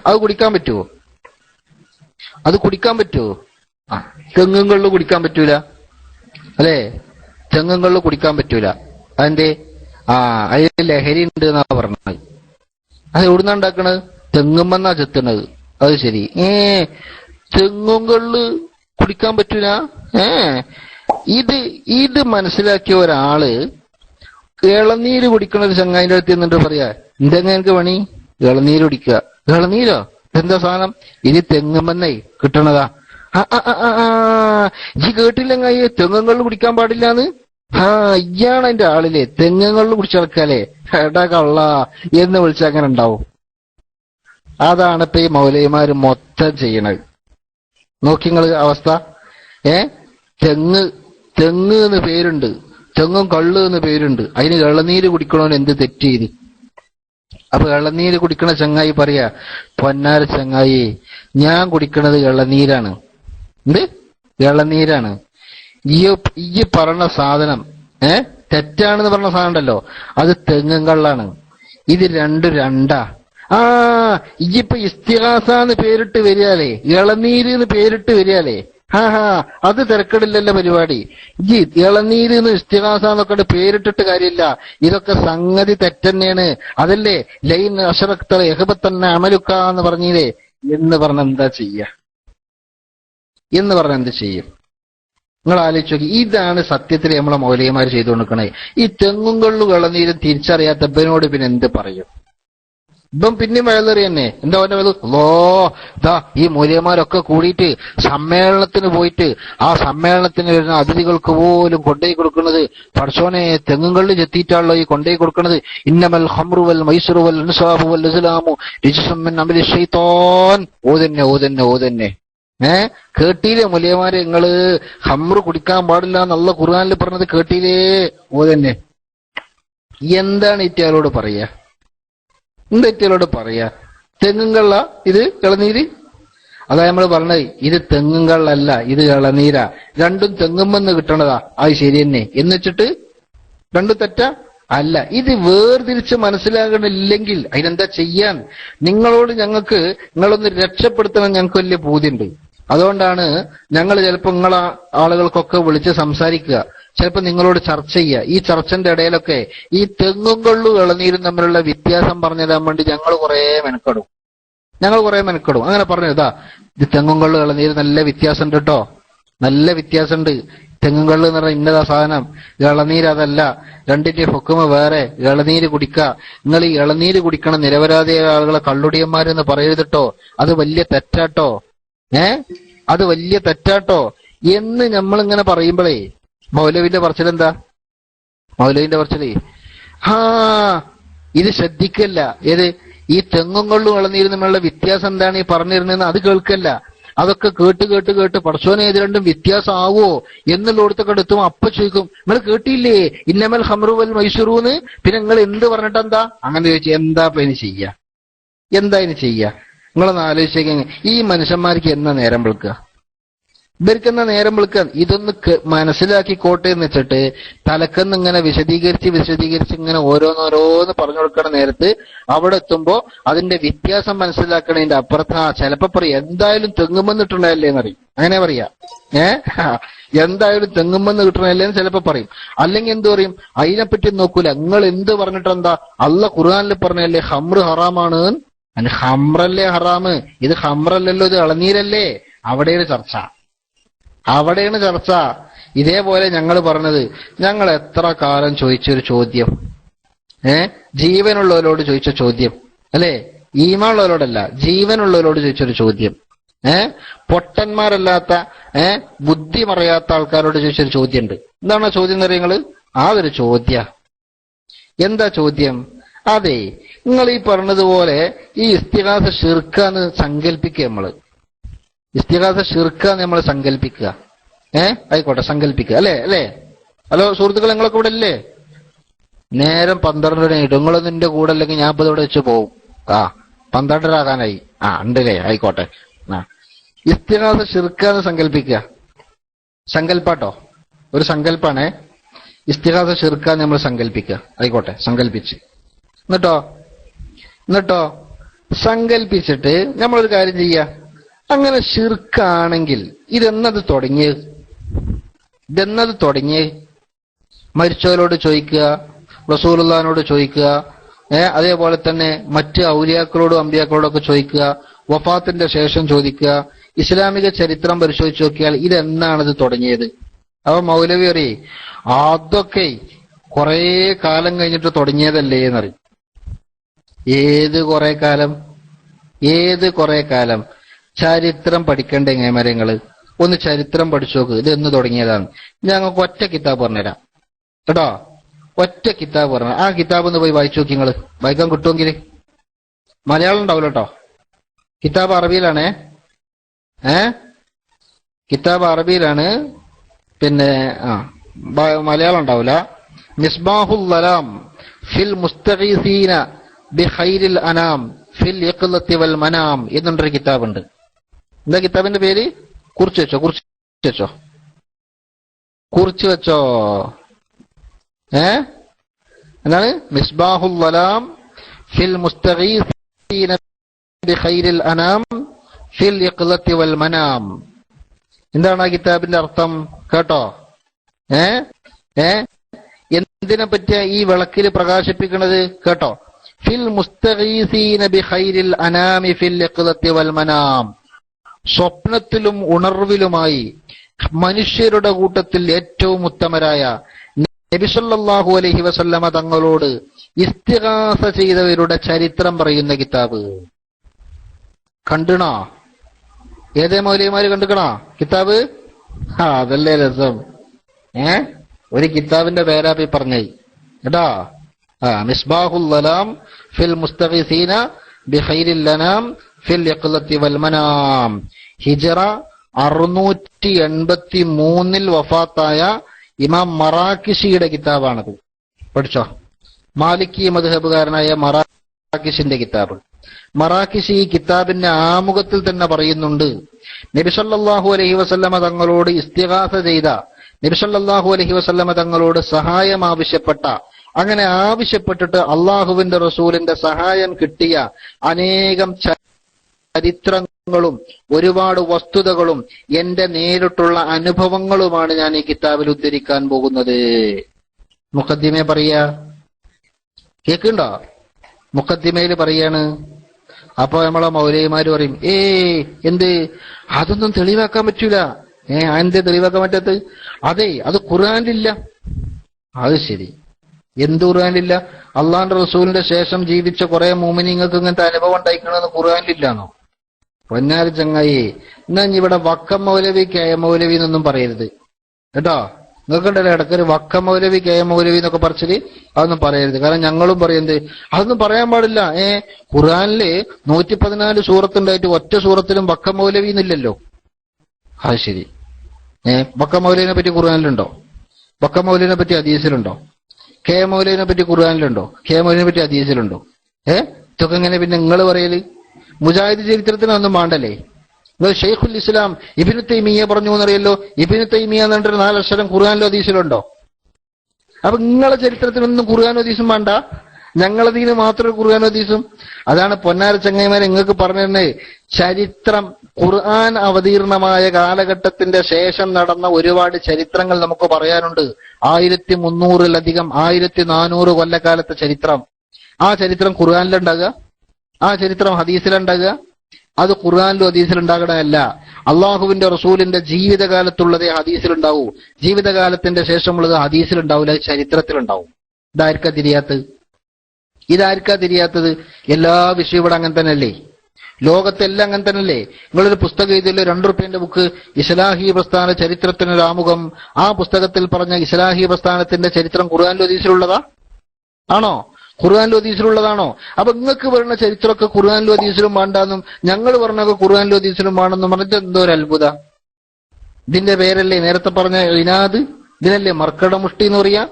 അത് കുടിക്കാൻ പറ്റുമോ? തെങ്ങും കള്ള് കുടിക്കാൻ പറ്റൂല അല്ലേ? തെങ്ങും കള്ള് കുടിക്കാൻ പറ്റൂല. അതെന്തേ? അതിൽ ലഹരി ഉണ്ട് എന്നാ പറഞ്ഞത്. അത് എവിടുന്നാ ഉണ്ടാക്കണത്? തെങ്ങുമെന്നാ ചെത്തണത്. അത് ശരി. തെങ്ങും കള്ള് കുടിക്കാൻ പറ്റൂല? ഇത് മനസ്സിലാക്കിയ ഒരാള് ഇളനീര് കുടിക്കണ ഒരു ചങ്ങായിന്റെ അടുത്ത് എന്നിട്ട് പറയാ, എന്തെങ്ങനെ എനിക്ക് പണി? ഇളനീര് കുടിക്കുക. ഇളനീരോ? എന്താ സാധനം? ഇത് തെങ്ങുമെന്നേ കിട്ടണതാ. ഈ കേട്ടില്ലെങ്ങായി തെങ്ങുകളിൽ കുടിക്കാൻ പാടില്ലാന്ന്? ഇയാണ് അതിന്റെ ആളില്ലേ? തെങ്ങുകളിൽ കുടിച്ചിറക്കാലേ എടാ കള്ള എന്ന് വിളിച്ച അങ്ങനെ ഉണ്ടാവും. അതാണ് ഇപ്പൊ ഈ മൗലവിമാര് മൊത്തം ചെയ്യണത്. നോക്കിങ്ങള് അവസ്ഥ. തെങ്ങ് എന്ന് പേരുണ്ട്, തെങ്ങും കള്ള് എന്ന് പേരുണ്ട്. അതിന് ഇളനീര് കുടിക്കണോന്ന് എന്ത് തെറ്റ് ചെയ്ത്? അപ്പൊ ഇളനീര് കുടിക്കണ ചങ്ങായി പറയാ, പൊന്നാര ചങ്ങായി, ഞാൻ കുടിക്കണത് ഇളനീരാണ്. ഇളനീരാണ്. ഈ പറഞ്ഞ സാധനം തെറ്റാണെന്ന് പറഞ്ഞ സാധനം ഉണ്ടല്ലോ, അത് തെങ്ങും കള്ളാണ്. ഇത് രണ്ടാ. ഇപ്പൊ ഇസ്തിഗാസാന്ന് പേരിട്ട് വരികയല്ലേ, ഇളനീര് എന്ന് പേരിട്ട് വരികയല്ലേ? അത് തിരക്കടില്ലല്ലോ പരിപാടി. ഈ ഇളനീര് എന്ന് ഇസ്തിഗാസാന്നൊക്കെ പേരിട്ടിട്ട് കാര്യമില്ല. ഇതൊക്കെ സംഗതി തെറ്റന്നെയാണ്. അതല്ലേ ലൈൻ അഷറക്ത യഹ്ബത്തന്നെ അമലുക്ക എന്ന് പറഞ്ഞില്ലേ? എന്ന് പറഞ്ഞ എന്താ ചെയ്യും? നിങ്ങൾ ആലോചിച്ച് നോക്കി. ഇതാണ് സത്യത്തിൽ നമ്മളെ മൗലവിമാർ ചെയ്തുകൊണ്ടിരിക്കണേ. ഈ തെങ്ങും കള്ളും ഇളനീരും തിരിച്ചറിയാത്ത ഇവനോട് പിന്നെ എന്ത് പറയും? ഇപ്പം പിന്നെയും വയലേറി തന്നെ. എന്താ അവന്റെ വയത്? ഈ മൂല്യന്മാരൊക്കെ കൂടിയിട്ട് സമ്മേളനത്തിന് പോയിട്ട് ആ സമ്മേളനത്തിന് വരുന്ന അതിഥികൾക്ക് പോലും കൊണ്ടുപോയി കൊടുക്കുന്നത് പടച്ചോനെ തെങ്ങും കള്ള് ചെത്തിയിട്ടാണല്ലോ ഈ കൊണ്ടുപോയി കൊടുക്കുന്നത്. ഇന്നമൽ ഖംറു വൽ മൈസിറു വൽ അൻസാബു വൽ ഇസ്ലാമു റിജ്സും മിൻ അമലി ശൈത്താൻ. ഓതന്നെ കേട്ടില്ലേ മൂല്യന്മാരെ? നിങ്ങള് ഖംറ് കുടിക്കാൻ പാടില്ല എന്നുള്ള ഖുർആനിൽ പറഞ്ഞത് കേട്ടില്ലേ? ഓതന്നെ. എന്താണ് ഇറ്റയാളോട് പറയാ? തെങ്ങും കള്ള, ഇത് ഇളനീര്. അതാ നമ്മൾ പറഞ്ഞത്, ഇത് തെങ്ങും കള്ളല്ല, ഇത് ഇളനീരാ. രണ്ടും തെങ്ങുമെന്ന് കിട്ടണതാ. അത് ശരി തന്നെ എന്ന് വെച്ചിട്ട് രണ്ടും തെറ്റാ അല്ല. ഇത് വേർതിരിച്ച് മനസ്സിലാകണില്ലെങ്കിൽ അതിനെന്താ ചെയ്യാൻ? ഞങ്ങൾക്ക് നിങ്ങളൊന്ന് രക്ഷപ്പെടുത്തണം, ഞങ്ങൾക്ക് വലിയ പൂതിയുണ്ട്. അതുകൊണ്ടാണ് ഞങ്ങൾ ചിലപ്പോൾ നിങ്ങളെ ആളുകൾക്കൊക്കെ വിളിച്ച് സംസാരിക്കുക, ചിലപ്പോൾ നിങ്ങളോട് ചർച്ച ചെയ്യുക. ഈ ചർച്ചന്റെ ഇടയിലൊക്കെ ഈ തെങ്ങും കൊള്ളും ഇളനീരും തമ്മിലുള്ള വ്യത്യാസം പറഞ്ഞു തരാൻ വേണ്ടി ഞങ്ങൾ കുറെ മെനക്കെടും. അങ്ങനെ പറഞ്ഞു, ഇതാ ഇത് തെങ്ങും കൊള്ളും ഇളനീര് നല്ല വ്യത്യാസം ഉണ്ട് കേട്ടോ, നല്ല വ്യത്യാസമുണ്ട്. തെങ്ങും കൊള്ളു എന്ന് പറഞ്ഞാൽ ഇന്നതാ സാധനം, ഇളനീര് അതല്ല, രണ്ടിന്റെ ഹുക്കുമ വേറെ. ഇളനീര് കുടിക്കുക, നിങ്ങൾ ഈ ഇളനീര് കുടിക്കണം നിരപരാധി ആളുകളെ കള്ളുടിയന്മാരെന്ന് പറയരുതട്ടോ, അത് വലിയ തെറ്റാട്ടോ, അത് വലിയ തെറ്റാട്ടോ എന്ന് നമ്മളിങ്ങനെ പറയുമ്പോഴേ മൗലവിന്റെ പറച്ചിലെന്താ? മൗലവിന്റെ പറച്ചിലേ ഇത് ശ്രദ്ധിക്കല്ല. ഏത് ഈ തെങ്ങും കൊള്ളും ഇളനീരും തമ്മിലുള്ള വ്യത്യാസം എന്താണ് ഈ പറഞ്ഞിരുന്നതെന്ന് അത് കേൾക്കല്ല. അതൊക്കെ കേട്ട് പടച്ചോനെ ഇത് രണ്ടും വ്യത്യാസം ആവോ എന്നുള്ളടത്തൊക്കെ എടുത്തും അപ്പൊ ചോദിക്കും, നിങ്ങൾ കേട്ടില്ലേ ഇന്നമൽ ഹംറു വൽ മൈസൂറൂന്ന്, പിന്നെ നിങ്ങൾ എന്ത് പറഞ്ഞിട്ടെന്താ അങ്ങനെ ചോദിച്ചു. എന്താ ഇനി ചെയ്യാ? നിങ്ങളൊന്ന് ആലോചിച്ചേക്ക, ഈ മനുഷ്യന്മാർക്ക് എന്നാ നേരം വിളിക്കുക? ഇവർക്കെന്നാ നേരം വിളിക്കുക? ഇതൊന്ന് മനസ്സിലാക്കിക്കോട്ടെ എന്ന് വെച്ചിട്ട് തലക്കെന്ന് ഇങ്ങനെ വിശദീകരിച്ച് ഇങ്ങനെ ഓരോന്നോരോന്ന് പറഞ്ഞു കൊടുക്കണ നേരത്ത് അവിടെ എത്തുമ്പോ അതിന്റെ വ്യത്യാസം മനസ്സിലാക്കണതിന്റെ അപ്പുറത്ത് ചിലപ്പോ പറയും എന്തായാലും തെങ്ങുമെന്ന് കിട്ടണല്ലേ എന്നറിയും. അങ്ങനെ പറയാ, എന്തായാലും തെങ്ങുമെന്ന് കിട്ടണല്ലേ എന്ന് ചിലപ്പോ പറയും. അല്ലെങ്കിൽ എന്ത് പറയും? അതിനെപ്പറ്റി നോക്കൂല. നിങ്ങൾ എന്ത് പറഞ്ഞിട്ടെന്താ? അള്ളാഹ് ഖുർആനിൽ പറഞ്ഞല്ലേ ഹംറ് ഹറാമാണ്, ഹംറല്ലേ ഹറാമ്, ഇത് ഹംറല്ലല്ലോ, ഇത് ഇളനീരല്ലേ. അവിടെയാണ് ചർച്ച. ഇതേപോലെ ഞങ്ങൾ പറഞ്ഞത്, ഞങ്ങൾ എത്ര കാലം ചോദിച്ചൊരു ചോദ്യം, ജീവനുള്ളവരോട് ചോദിച്ച ചോദ്യം അല്ലെ, ഈമാനുള്ളവരോടല്ല, ജീവനുള്ളവരോട് ചോദിച്ചൊരു ചോദ്യം, പൊട്ടന്മാരല്ലാത്ത ബുദ്ധി മറയാത്ത ആൾക്കാരോട് ചോദിച്ചൊരു ചോദ്യം ഉണ്ട്. എന്താണ് ആ ചോദ്യം എന്നറിയങ്ങള്? അതൊരു ചോദ്യ. എന്താ ചോദ്യം? അതെ, നിങ്ങൾ ഈ പറഞ്ഞതുപോലെ ഈ ഇസ്തിഗാസ ഷിർക്കാന്ന് സങ്കല്പിക്കുക. ഇസ്തിഗാസ ഷിർക്കാന്ന് നമ്മൾ സങ്കല്പിക്കുക. ആയിക്കോട്ടെ, സങ്കല്പിക്കുക അല്ലേ. ഹലോ സുഹൃത്തുക്കൾ, നിങ്ങളൊക്കെ ഇവിടെ അല്ലേ? നേരം 12 നിങ്ങളൊന്നും എന്റെ കൂടെ അല്ലെങ്കിൽ ഞാൻ ഇപ്പൊ ഇവിടെ വെച്ച് പോവും. 12 ആകാനായി. ഉണ്ടല്ലേ, ആയിക്കോട്ടെ. ഇസ്തിഗാസ ഷിർക്കാന്ന് സങ്കല്പിക്കുക. സങ്കല്പാട്ടോ, ഒരു സങ്കല്പാണേ. ഇസ്തിഗാസ ഷിർക്കാന്ന് നമ്മൾ സങ്കല്പിക്കുക. ആയിക്കോട്ടെ, സങ്കല്പിച്ച് എന്നിട്ടോ സങ്കല്പിച്ചിട്ട് നമ്മളൊരു കാര്യം ചെയ്യുക. അങ്ങനെ ഷിർക്കാണെങ്കിൽ ഇതെന്നത് തുടങ്ങിയത്? മരിച്ചവരോട് ചോദിക്കുക, റസൂലുള്ളാഹിനോട് ചോദിക്കുക, അതേപോലെ തന്നെ മറ്റ് ഔലിയാക്കളോടും അമ്പിയാക്കളോടൊക്കെ ചോദിക്കുക, വഫാത്തിന്റെ ശേഷം ചോദിക്കുക, ഇസ്ലാമിക ചരിത്രം പരിശോധിച്ച് നോക്കിയാൽ ഇതെന്നാണിത് തുടങ്ങിയത്? അപ്പൊ മൗലവി അറിയേ അതൊക്കെ കുറെ കാലം കഴിഞ്ഞിട്ട് തുടങ്ങിയതല്ലേ എന്നറിയും. ഏത് കുറെ കാലം? ചരിത്രം പഠിക്കണ്ടേ എങ്ങനെമരങ്ങള്? ഒന്ന് ചരിത്രം പഠിച്ചു നോക്ക്, ഇത് എന്ന് തുടങ്ങിയതാണ്. ഞങ്ങൾക്ക് ഒറ്റ കിതാബ് പറഞ്ഞുതരാം കേട്ടോ, ഒറ്റ കിതാബ് പറഞ്ഞു. ആ കിതാബ് ഒന്ന് പോയി വായിച്ചു നോക്കി. നിങ്ങള് വായിക്കാൻ കിട്ടുമെങ്കിൽ. മലയാളം ഉണ്ടാവില്ല കേട്ടോ, കിതാബ് അറബിയിലാണേ. കിതാബ് അറബിയിലാണ്, പിന്നെ മലയാളം ഉണ്ടാവില്ല. മിസ്ബാഹുൽ ദലാം ഫിൽ മുസ്തഗീസീന ബിഖൈരിൽ അനാം ഫിൽ യഖ്ലത്തി വൽ മനാം എന്നൊരു കിതാബുണ്ട്. എന്താ കിതാബിന്റെ പേര്? കുറിച്ച് വെച്ചോ. എന്താണ്? മിസ്ബാഹുൽ ദലാം ഫിൽ മുസ്തഗീസീന ബിഖൈരിൽ അനാം ഫിൽ യഖ്ലത്തി വൽ മനാം. എന്താണ് ആ കിതാബിന്റെ അർത്ഥം? കേട്ടോ. എന്തിനെ പറ്റിയ ഈ വിളക്കിൽ പ്രകാശിപ്പിക്കുന്നത്? കേട്ടോ. ഫിൽ മുസ്തഗീസീന ബിഖൈരിൽ അനാമി ഫിൽ യഖ്ലത്തി വൽ മനാം. സ്വപ്നത്തിലും ഉണർവിലുമായി മനുഷ്യരുടെ കൂട്ടത്തിൽ ഏറ്റവും ഉത്തമരായ നബി സല്ലല്ലാഹു അലൈഹി വസല്ലമ തങ്ങളോട് ഇസ്തിഗാസ ചെയ്തവരുടെ ചരിത്രം പറയുന്ന കിതാബ്. കണ്ടിണോ? ഏതേ മൗലവിമാര് കണ്ടുക്കണോ കിതാബ്? അതല്ലേ രസം. ഒരു കിതാബിന്റെ പേരാപ്പി പറഞ്ഞേ കേട്ടോ. മിസ്ബാഹുൽ ദലാം ഫിൽ മുസ്തഗീസീന ബിഖൈരിൽ അനാം ഫിൽ യഖ്ലത്തി വൽ മനാം. ഹിജ്റ 683 വഫാത്തായ ഇമാം മറാക്കിഷിയുടെ കിതാബാണത്. പഠിച്ചോ. മാലിക്കി മദ്ഹബുകാരനായ മറാക്കിഷിന്റെ കിതാബ്. മറാക്കിഷി ഈ കിതാബിന്റെ ആമുഖത്തിൽ തന്നെ പറയുന്നുണ്ട്, നബി സല്ലല്ലാഹു അലൈഹി വസല്ലമ തങ്ങളോട് ഇസ്തിഗാസ ചെയ്ത, നബി സല്ലല്ലാഹു അലൈഹി വസല്ലമ തങ്ങളോട് സഹായം ആവശ്യപ്പെട്ട, അങ്ങനെ ആവശ്യപ്പെട്ടിട്ട് അള്ളാഹുവിന്റെ റസൂലിന്റെ സഹായം കിട്ടിയ അനേകം ചരിത്രങ്ങളും ഒരുപാട് വസ്തുതകളും എന്റെ നേരിട്ടുള്ള അനുഭവങ്ങളുമാണ് ഞാൻ ഈ കിതാബിൽ ഉദ്ധരിക്കാൻ പോകുന്നത്. മുഖദ്ദിമയെ പറയാ, കേക്കുണ്ടോ? മുഖദ്ദിമയിൽ പറയാണ്. അപ്പൊ നമ്മളെ മൗലവിമാര് പറയും, എന്ത് അതൊന്നും തെളിവാക്കാൻ പറ്റൂല. എന്തേ തെളിവാക്കാൻ പറ്റാത്തത്? അതെ, അത് ഖുർആനിലില്ല. അത് ശരി, എന്ത് ഖുർആനിലില്ല? അള്ളാന്റെ റസൂലിന്റെ ശേഷം ജീവിച്ച കുറെ മുഅ്മിനീങ്ങൾക്ക് ഇങ്ങനത്തെ അനുഭവം ഉണ്ടായിക്കണെന്ന് ഖുർആനിലില്ലാന്നോ? പൊന്നാരി ചങ്ങായി, എന്നാ ഇവിടെ വക്കം മൗലവി കെ എം മൗലവി എന്നൊന്നും പറയരുത് കേട്ടോ. നിങ്ങൾക്കുണ്ടല്ലോ ഇടയ്ക്കൊരു വക്കം മൗലവി കെ എം മൗലവി എന്നൊക്കെ പറിച്ചിട്ട് അതൊന്നും പറയരുത്. കാരണം ഞങ്ങളും പറയുന്നത് അതൊന്നും പറയാൻ പാടില്ല. ഖുർആനില് 114 സൂറത്തുണ്ടായിട്ട് ഒറ്റ സൂറത്തിലും വക്കം മൗലവി എന്നില്ലല്ലോ. അത് ശരി, വക്കം മൗലവിനെ പറ്റി ഖുർആനിലുണ്ടോ? വക്കം മൗലവിനെ പറ്റി ഹദീസിലുണ്ടോ? കെ എം മൗലവിനെ പറ്റി ഖുർആനിലുണ്ടോ? കെ എം മൗലവിനെ പറ്റി ഹദീസിലുണ്ടോ? ഇതൊക്കെ എങ്ങനെ പിന്നെ നിങ്ങൾ പറയല്? മുജാഹിദ് ചരിത്രത്തിനൊന്നും വേണ്ടല്ലേ? നിങ്ങൾ ഷെയ്ഖുൽ ഇസ്ലാം ഇബ്നു തൈമിയ്യ പറഞ്ഞു എന്നറിയല്ലോ. ഇബ്നു തൈമിയ്യ എന്ന് പറഞ്ഞിട്ട് 4 അക്ഷരം ഖുർആനിലോ ഹദീസിലുണ്ടോ? അപ്പൊ നിങ്ങളെ ചരിത്രത്തിനൊന്നും ഖുർആനും ഹദീസും വേണ്ട, ഞങ്ങളതിന് മാത്രം ഖുർആനും ഹദീസും. അതാണ് പൊന്നാര ചങ്ങായിമാരെ നിങ്ങൾക്ക് പറഞ്ഞിരുന്നത്. ചരിത്രം, ഖുർആൻ അവതീർണമായ കാലഘട്ടത്തിന്റെ ശേഷം നടന്ന ഒരുപാട് ചരിത്രങ്ങൾ നമുക്ക് പറയാനുണ്ട്. 1300-ലധികം 1400 കൊല്ലക്കാലത്തെ ചരിത്രം. ആ ചരിത്രം ഖുർആനിലുണ്ടാകുക, ആ ചരിത്രം ഹദീസിലുണ്ടാകുക. അത് ഖുർആനിലും ഹദീസിലുണ്ടാകണമല്ല, അള്ളാഹുവിന്റെ റസൂലിന്റെ ജീവിതകാലത്തുള്ളതേ ഹദീസിലുണ്ടാവൂ. ജീവിതകാലത്തിന്റെ ശേഷമുള്ളത് ഹദീസിലുണ്ടാവില്ല, അത് ചരിത്രത്തിലുണ്ടാവും. ഇതാർക്കാ തിരിയാത്തത്? ഇതാർക്കാ തിരിയാത്തത്? എല്ലാ വിഷയവും ഇവിടെ അങ്ങനെ തന്നെയല്ലേ? ലോകത്തെല്ലാം അങ്ങനെ തന്നെയല്ലേ? നിങ്ങളൊരു പുസ്തകം എഴുതിയല്ലോ, 2 റുപ്യന്റെ ബുക്ക്, ഇസ്ലാഹി പ്രസ്ഥാന ചരിത്രത്തിനൊരു ആമുഖം. ആ പുസ്തകത്തിൽ പറഞ്ഞ ഇസ്ലാഹി പ്രസ്ഥാനത്തിന്റെ ചരിത്രം ഖുർആനിലും ഹദീസിലുള്ളതാ? ആണോ? ഖുർആനിലും ഹദീസിലുള്ളതാണോ? അപ്പൊ നിങ്ങൾക്ക് പറയുന്ന ചരിത്രമൊക്കെ ഖുർആനിലും ഹദീസിലും വേണ്ടാന്നും ഞങ്ങൾ പറഞ്ഞൊക്കെ ഖുർആനിലും ഹദീസിലും വേണമെന്നും പറഞ്ഞിട്ട് എന്തോ ഒരു അത്ഭുത. ഇതിന്റെ പേരല്ലേ നേരത്തെ പറഞ്ഞ ഇനാദ്? ഇതിനല്ലേ മർക്കടമുഷ്ടി എന്ന് പറയാ?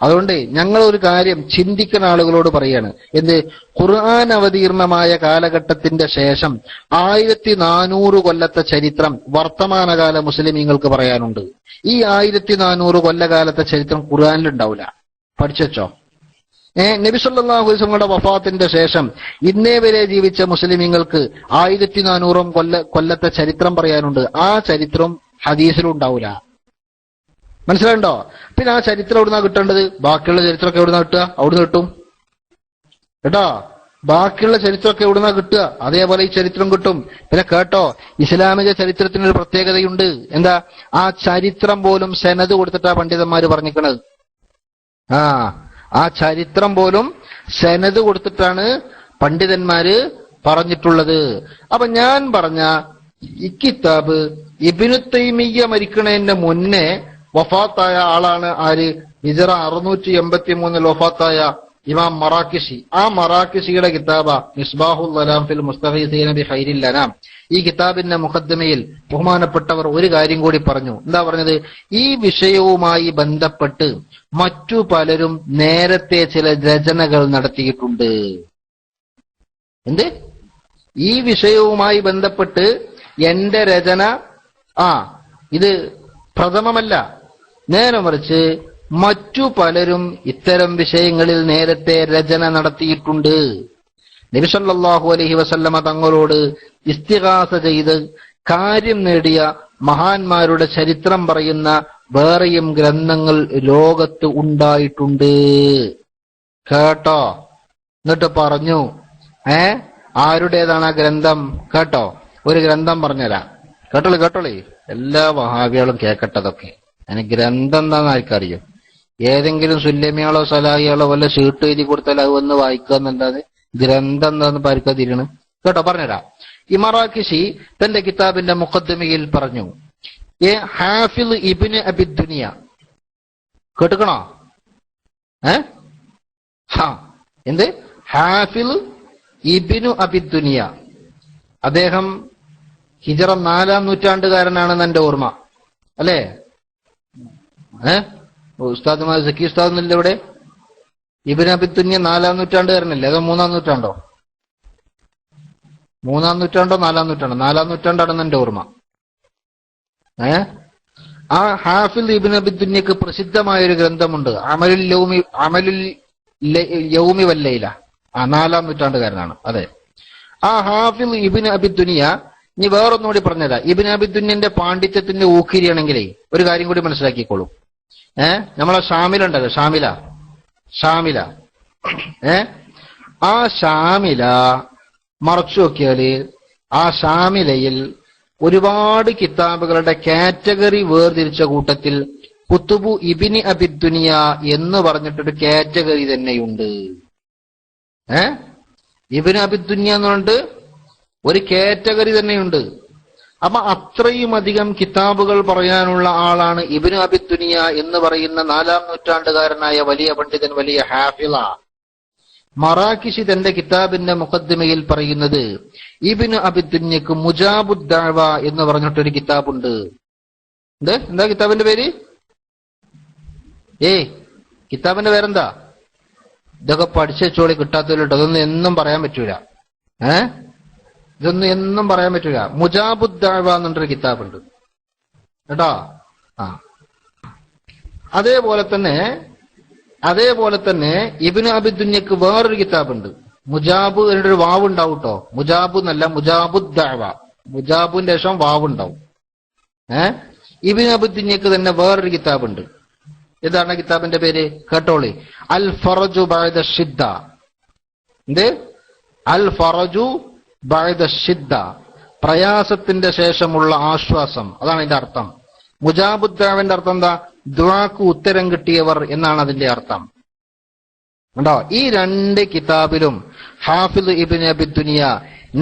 അതുകൊണ്ട് ഞങ്ങൾ ഒരു കാര്യം ചിന്തിക്കുന്ന ആളുകളോട് പറയാണ്, എന്ത്? ഖുർആൻ അവതീർണമായ കാലഘട്ടത്തിന്റെ ശേഷം 1400 കൊല്ലത്തെ ചരിത്രം വർത്തമാനകാല മുസ്ലിമീങ്ങൾക്ക് പറയാനുണ്ട്. ഈ 1400 കൊല്ലകാലത്തെ ചരിത്രം ഖുർആനിലുണ്ടാവില്ല. പഠിച്ചോ? നബി സല്ലല്ലാഹു അലൈഹി വസല്ലമയുടെ വഫാത്തിന്റെ ശേഷം ഇന്നേ വരെ ജീവിച്ച മുസ്ലിമീങ്ങൾക്ക് 1400 കൊല്ലത്തെ ചരിത്രം പറയാനുണ്ട്. ആ ചരിത്രം ഹദീസിലും ഉണ്ടാവില്ല. മനസ്സിലായിണ്ടോ? പിന്നെ ആ ചരിത്രം എവിടുന്നാ കിട്ടേണ്ടത്? ബാക്കിയുള്ള ചരിത്രമൊക്കെ എവിടുന്നാ കിട്ടുക? അവിടുന്ന് കിട്ടും കേട്ടോ. ബാക്കിയുള്ള ചരിത്രമൊക്കെ എവിടുന്നാ കിട്ടുക? അതേപോലെ ഈ ചരിത്രം കിട്ടും. പിന്നെ കേട്ടോ, ഇസ്ലാമിക ചരിത്രത്തിനൊരു പ്രത്യേകതയുണ്ട്. എന്താ? ആ ചരിത്രം പോലും സനദ് കൊടുത്തിട്ടാ പണ്ഡിതന്മാര് പറഞ്ഞിരിക്കണത്. ആ ചരിത്രം പോലും സനദ് കൊടുത്തിട്ടാണ് പണ്ഡിതന്മാര് പറഞ്ഞിട്ടുള്ളത്. അപ്പൊ ഞാൻ പറഞ്ഞ ഈ കിതാബ് ഇബ്നു തൈമിയ്യ മരിക്കണതിന്റെ മുന്നേ വഫാത്തായ ആളാണ്. ആര്? ഹിജറ 683 വഫാത്തായ ഇമാം മറാക്കിഷി. ആ മറാക്കിഷിയുടെ കിതാബ മിസ്ബാഹുൽ അലാം ഫിൽ മുസ്തഗീസീന ബി ഖൈരിൽ അനാം. ഈ കിതാബിന്റെ മുഖദ്ദിമയിൽ ബഹുമാനപ്പെട്ടവർ ഒരു കാര്യം കൂടി പറഞ്ഞു. എന്താ പറഞ്ഞത്? ഈ വിഷയവുമായി ബന്ധപ്പെട്ട് മറ്റു പലരും നേരത്തെ ചില രചനകൾ നടത്തിയിട്ടുണ്ട്. എന്ത്? ഈ വിഷയവുമായി ബന്ധപ്പെട്ട് എന്റെ രചന ഇത് പ്രഥമമല്ല, നേരെ മറിച്ച് മറ്റു പലരും ഇത്തരം വിഷയങ്ങളിൽ നേരത്തെ രചന നടത്തിയിട്ടുണ്ട്. നബി സല്ലല്ലാഹു അലൈഹി വസല്ലമ തങ്ങളോട് ഇസ്തിഗാസ ചെയ്ത് കാര്യം നേടിയ മഹാന്മാരുടെ ചരിത്രം പറയുന്ന വേറെയും ഗ്രന്ഥങ്ങൾ ലോകത്ത് ഉണ്ടായിട്ടുണ്ട് കേട്ടോ. എന്നിട്ട് പറഞ്ഞു, ആരുടേതാണ് ആ ഗ്രന്ഥം? കേട്ടോ, ഒരു ഗ്രന്ഥം പറഞ്ഞുതരാം. കേട്ടോളി എല്ലാ വഹാബികളും കേക്കട്ടതൊക്കെ. അതിന് ഗ്രന്ഥം എന്താണെന്ന് ആർക്കറിയോ? ഏതെങ്കിലും സുല്ലമിയാളോ സലാഹിയാളോ വല്ല ഷീട്ട് എഴുതി കൊടുത്താൽ അത് വന്ന് വായിക്കുക എന്നല്ലാതെ ഗ്രന്ഥം എന്താന്ന് ആർക്കാ തിരിയണ്? കേട്ടോ, പറഞ്ഞുതരാം. ഇമറാക്കിഷി തന്റെ കിതാബിന്റെ മുഖദ്ദിമയിൽ പറഞ്ഞു, ഹാഫിൽ ഇബ്നു അബി ദുനിയ. കേട്ടുക്കണോ? എന്ത്? ഹാഫിൽ ഇബ്നു അബി ദുനിയ. അദ്ദേഹം ഹിജറ 4-ാം നൂറ്റാണ്ടുകാരനാണെന്ന് എന്റെ ഓർമ്മ, അല്ലേ? ഉസ്താദുമാർ സക്കി ഉസ്താദ് എന്നില്ല ഇവിടെ? ഇബ്നു അബി ദുനിയ 4-ാം നൂറ്റാണ്ടുകാരനല്ലേ? അതോ 3-ാം നൂറ്റാണ്ടോ? 3-ാം നൂറ്റാണ്ടോ 4-ാം നൂറ്റാണ്ടോ? 4-ാം നൂറ്റാണ്ടാണെന്ന് എന്റെ ഓർമ്മ. ആ ഹാഫിദ് ഇബ്നു അബി ദുന്യക്ക് പ്രസിദ്ധമായൊരു ഗ്രന്ഥമുണ്ട്, അമലുൽ യൗമി വല്ലൈല. 4-ാം നൂറ്റാണ്ടുകാരനാണ്. അതെ, ആ ഹാഫിദ് ഇബ്നു അബി ദുനിയ. ഇനി വേറൊന്നുകൂടി പറഞ്ഞതാ, ഇബ്നു അബി ദുന്യന്റെ പാണ്ഡിത്യത്തിന്റെ ഊക്കിരിയാണെങ്കിലേ ഒരു കാര്യം കൂടി മനസ്സിലാക്കിക്കോളൂ. നമ്മളെ ഷാമിലുണ്ടല്ലോ, ഷാമില. ആ ഷാമില മറച്ചു നോക്കിയാല് ആ ഷാമിലയിൽ ഒരുപാട് കിതാബുകളുടെ കാറ്റഗറി വേർതിരിച്ച കൂട്ടത്തിൽ കുത്തുബു ഇബ്നു അബി ദുനിയ എന്ന് പറഞ്ഞിട്ടൊരു കാറ്റഗറി തന്നെയുണ്ട്. ഇബ്നു അബി ദുനിയ എന്ന് പറഞ്ഞിട്ട് ഒരു കാറ്റഗറി തന്നെയുണ്ട്. അപ്പൊ അത്രയും അധികം കിതാബുകൾ പറയാനുള്ള ആളാണ് ഇബ്നു അബി ദുനിയ എന്ന് പറയുന്ന 4-ാം നൂറ്റാണ്ടുകാരനായ വലിയ പണ്ഡിതൻ, വലിയ ഹാഫിള. മറാക്കിഷി തന്റെ കിതാബിന്റെ മുഖദ്ദിമയിൽ പറയുന്നത് ഇബ്നു അബി ദുന്യക്ക് മുജാബുദ് ദഅവ എന്ന് പറഞ്ഞിട്ടൊരു കിതാബുണ്ട്. എന്താ കിതാബിന്റെ പേര്? കിതാബിന്റെ പേരെന്താ? ഇതൊക്കെ പഠിച്ചോളി, കിട്ടാത്തല്ലോ. അതൊന്നും എന്നും പറയാൻ പറ്റൂല. ഇതൊന്നും എന്നും പറയാൻ പറ്റൂല. മുജാബുദ് ദഅവ എന്നൊരു കിതാബുണ്ട് കേട്ടോ. അതേപോലെ തന്നെ ഇബ്നു അബി ദുന്യക്ക് വേറൊരു കിതാബുണ്ട്. മുജാബ് എന്നൊരു വാവ് ഉണ്ടാവും കേട്ടോ. മുജാബ് എന്നല്ല, മുജാബുദ് ദഅവ. മുജാബിന്റെ ശേഷം വാവ് ഉണ്ടാവും. ഇബ്നു അബി ദുന്യക്ക് തന്നെ വേറൊരു കിതാബുണ്ട്. ഏതാണ് കിതാബിന്റെ പേര്? കേട്ടോളി, അൽ ഫറജു ബഅദ ഷിദ്ദ. അൽ ഫറജു ബഅദ ഷിദ്ദ, പ്രയാസത്തിന്റെ ശേഷമുള്ള ആശ്വാസം. അതാണ് അതിന്റെ അർത്ഥം. മുജാബുദ് ദഅവന്റെ അർത്ഥം എന്താ? ദുആക്ക് ഉത്തരം കിട്ടിയവർ എന്നാണ് അതിന്റെ അർത്ഥം. കണ്ടോ, ഈ 2 കിതാബിലും ഹാഫിദ് ഇബ്നു അബി ദുനിയ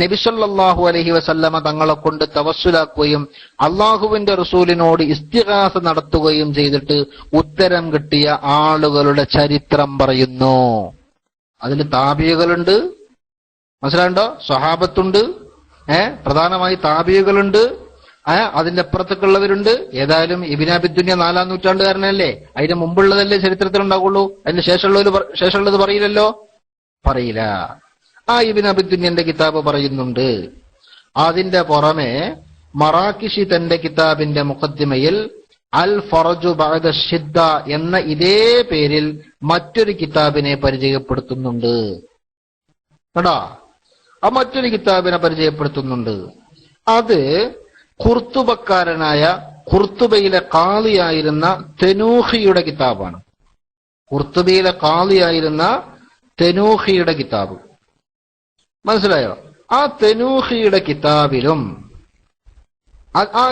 നബി സല്ലല്ലാഹു അലൈഹി വസല്ലമ തങ്ങളെ കൊണ്ട് തവസ്സുലാക്കുകയും അള്ളാഹുവിന്റെ റസൂലിനോട് ഇസ്തിഗാസ നടത്തുകയും ചെയ്തിട്ട് ഉത്തരം കിട്ടിയ ആളുകളുടെ ചരിത്രം പറയുന്നു. അതിൽ താബികളുണ്ട്, മനസ്സിലാണ്ടോ? സ്വഹാബത്തുണ്ട്, പ്രധാനമായി താബികളുണ്ട്, അതിന്റെ അപ്പുറത്തൊക്കെയുള്ളവരുണ്ട്. ഏതായാലും ഇബ്നു അബി ദുനിയ 4-ാം നൂറ്റാണ്ടുകാരനല്ലേ, അതിന് മുമ്പുള്ളതല്ലേ ചരിത്രത്തിൽ ഉണ്ടാവുള്ളൂ. അതിന് ശേഷമുള്ളത് പറയില്ലല്ലോ, പറയില്ല. ആ ഇബ്നു അബി ദുനിയന്റെ കിതാബ് പറയുന്നുണ്ട്. അതിന്റെ പുറമെ മറാക്കിഷി തന്റെ കിതാബിന്റെ മുഖദ്ദിമയിൽ അൽ ഫറജു ബഅദ ഷിദ്ദ എന്ന ഇതേ പേരിൽ മറ്റൊരു കിതാബിനെ പരിചയപ്പെടുത്തുന്നുണ്ട് കേട്ടോ. മറ്റൊരു കിതാബിനെ പരിചയപ്പെടുത്തുന്നുണ്ട്. അത് ഖുർത്തുബക്കാരനായ, ഖുർത്തുബയിലെ ഖാളിയായിരുന്ന തെനൂഹിയുടെ കിതാബാണ്. ഖുർത്തുബയിലെ ഖാളിയായിരുന്ന തെനൂഹിയുടെ കിതാബ്, മനസ്സിലായോ? ആ തെനൂഹിയുടെ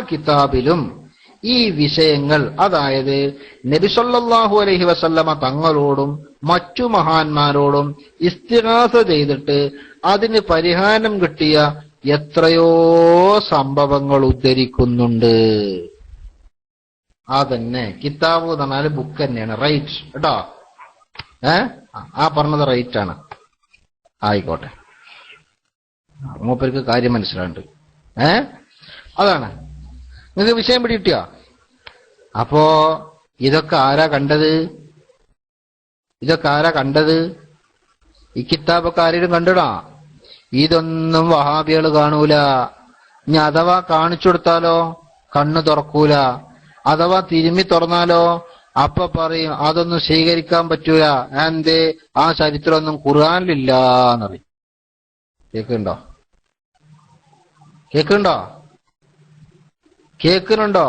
കിതാബിലും ഈ വിഷയങ്ങൾ, അതായത് നബി സല്ലല്ലാഹു അലൈഹി വസല്ലമ തങ്ങളോടും മറ്റു മഹാന്മാരോടും ഇസ്തിഗാസ ചെയ്തിട്ട് അതിന് പരിഹാരം കിട്ടിയ എത്രയോ സംഭവങ്ങൾ ഉദ്ധരിക്കുന്നുണ്ട്. അതന്നെ കിതാബ് എന്ന് പറഞ്ഞാൽ ബുക്ക് തന്നെയാണ്. റൈറ്റ് കേട്ടോ. ആ പറഞ്ഞത് റൈറ്റ് ആണ്. ആയിക്കോട്ടെ, മൂപ്പർക്ക് കാര്യം മനസ്സിലാണ്ട്. അതാണ് നിങ്ങൾക്ക് വിഷയം പിടികിട്ടിയോ? അപ്പോ ഇതൊക്കെ ആരാ കണ്ടത്? ഈ കിതാബൊക്കെ ആരെങ്കിലും കണ്ടിടാ? ഇതൊന്നും വഹാബികൾ കാണൂല. ഇനി അഥവാ കാണിച്ചു കൊടുത്താലോ കണ്ണു തുറക്കൂല. അഥവാ തിരുമ്മി തുറന്നാലോ അപ്പൊ പറയും അതൊന്നും സ്വീകരിക്കാൻ പറ്റൂല. എന്തേ? ആ ചരിത്രമൊന്നും ഖുർആനിലില്ല എന്നറിയും. കേൾക്കുന്നുണ്ടോ?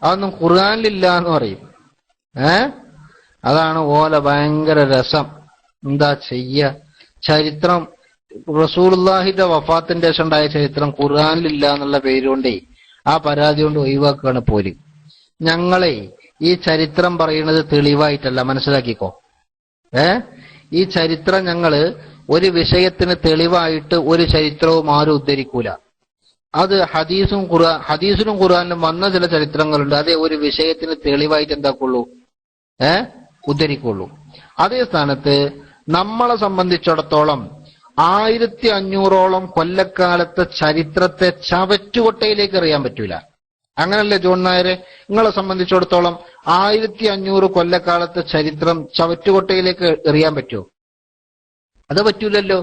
അതൊന്നും ഖുർആനിലില്ല എന്ന് പറയും. അതാണ് ഓല ഭയങ്കര രസം. എന്താ ചെയ്യ? ചരിത്രം റസൂലുള്ളാഹിന്റെ വഫാത്തിന്റെ ശേഷം ഉണ്ടായ ചരിത്രം ഖുർആനിലില്ല എന്നുള്ള പേരുകൊണ്ടേ ആ പരാതി കൊണ്ട് ഒഴിവാക്കുകയാണ് പോര്. ഞങ്ങളെ ഈ ചരിത്രം പറയുന്നത് തെളിവായിട്ടല്ല, മനസ്സിലാക്കിക്കോ. ഈ ചരിത്രം ഞങ്ങള് ഒരു തെളിവായിട്ട് ഒരു ചരിത്രവും ആരും ഉദ്ധരിക്കൂല. അത് ഹദീസിനും ഖുർആനിലും വന്ന ചില ചരിത്രങ്ങളുണ്ട്. അതേ ഒരു വിഷയത്തിന് തെളിവായിട്ട് എന്താക്കുള്ളൂ, ഉദ്ധരിക്കുള്ളൂ. അതേ സ്ഥാനത്ത് നമ്മളെ സംബന്ധിച്ചിടത്തോളം 1500ഓളം കൊല്ലക്കാലത്തെ ചരിത്രത്തെ ചവറ്റുകൊട്ടയിലേക്ക് എറിയാൻ പറ്റൂല. അങ്ങനല്ലേ ജോൺ നായരെ? നിങ്ങളെ സംബന്ധിച്ചിടത്തോളം 1500 കൊല്ലക്കാലത്തെ ചരിത്രം ചവറ്റുകൊട്ടയിലേക്ക് എറിയാൻ പറ്റുമോ? അത് പറ്റൂലല്ലോ.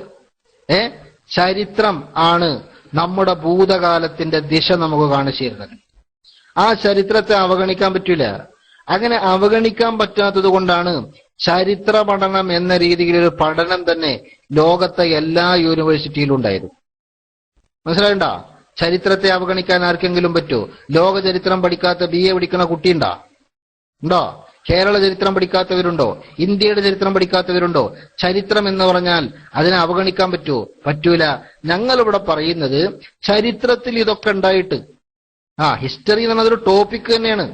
ചരിത്രം ആണ് നമ്മുടെ ഭൂതകാലത്തിന്റെ ദിശ നമുക്ക് കാണിച്ചു തരുന്നത്. ആ ചരിത്രത്തെ അവഗണിക്കാൻ പറ്റൂല. അങ്ങനെ അവഗണിക്കാൻ പറ്റാത്തത് കൊണ്ടാണ് ചരിത്ര പഠനം എന്ന രീതിയിലൊരു പഠനം തന്നെ ലോകത്തെ എല്ലാ യൂണിവേഴ്സിറ്റിയിലും ഉണ്ടായത്. മനസ്സിലായിണ്ടാ? ചരിത്രത്തെ അവഗണിക്കാൻ ആർക്കെങ്കിലും പറ്റുമോ? ലോക ചരിത്രം പഠിക്കാത്ത BA പഠിക്കുന്ന കുട്ടിയുണ്ടോ? ഉണ്ടോ? കേരള ചരിത്രം പഠിക്കാത്തവരുണ്ടോ? ഇന്ത്യയുടെ ചരിത്രം പഠിക്കാത്തവരുണ്ടോ? ചരിത്രം എന്ന് പറഞ്ഞാൽ അതിനെ അവഗണിക്കാൻ പറ്റുമോ? പറ്റൂല. ഞങ്ങളിവിടെ പറയുന്നത് ചരിത്രത്തിൽ ഇതൊക്കെ ഉണ്ടായിട്ട്, ഹിസ്റ്ററി എന്ന് പറഞ്ഞാൽ അതൊരു ടോപ്പിക് തന്നെയാണ്.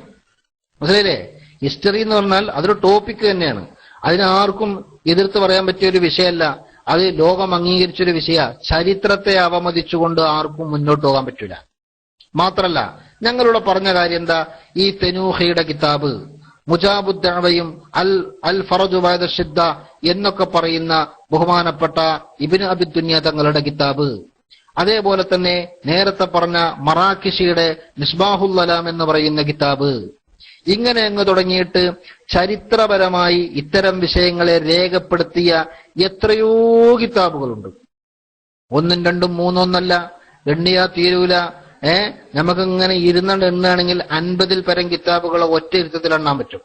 മനസ്സിലായില്ലേ? ഹിസ്റ്ററി എന്ന് പറഞ്ഞാൽ അതൊരു ടോപ്പിക് തന്നെയാണ്. അതിനാർക്കും എതിർത്ത് പറയാൻ പറ്റിയ ഒരു വിഷയമല്ല. അത് ലോകം അംഗീകരിച്ചൊരു വിഷയ. ചരിത്രത്തെ അവമതിച്ചുകൊണ്ട് ആർക്കും മുന്നോട്ട് പോകാൻ പറ്റൂല. മാത്രല്ല ഞങ്ങളിവിടെ പറഞ്ഞ കാര്യം എന്താ? ഈ തെനൂഹയുടെ കിതാബ്, മുജാബുദ്ദഅവയും അൽ ഫറജു ബഅദ ശിദ്ദ എന്നൊക്കെ പറയുന്ന ബഹുമാനപ്പെട്ട ഇബ്നു അബി ദുനിയ തങ്ങളുടെ കിതാബ്, അതേപോലെ തന്നെ നേരത്തെ പറഞ്ഞ മറാക്കിഷിയുടെ മിസ്ബാഹുൽ അലാം എന്ന് പറയുന്ന കിതാബ്, ഇങ്ങനെ അങ്ങ് തുടങ്ങിയിട്ട് ചരിത്രപരമായി ഇത്തരം വിഷയങ്ങളെ രേഖപ്പെടുത്തിയ എത്രയോ കിതാബുകളുണ്ട്. ഒന്നും രണ്ടും മൂന്നൊന്നല്ല, എണ്ണിയാ തീരൂല. നമുക്കിങ്ങനെ എണ്ണുകയാണെങ്കിൽ 50-ൽ പരം കിതാബുകളെ ഒറ്റ ഇരുത്തത്തിൽ എണ്ണാൻ പറ്റും.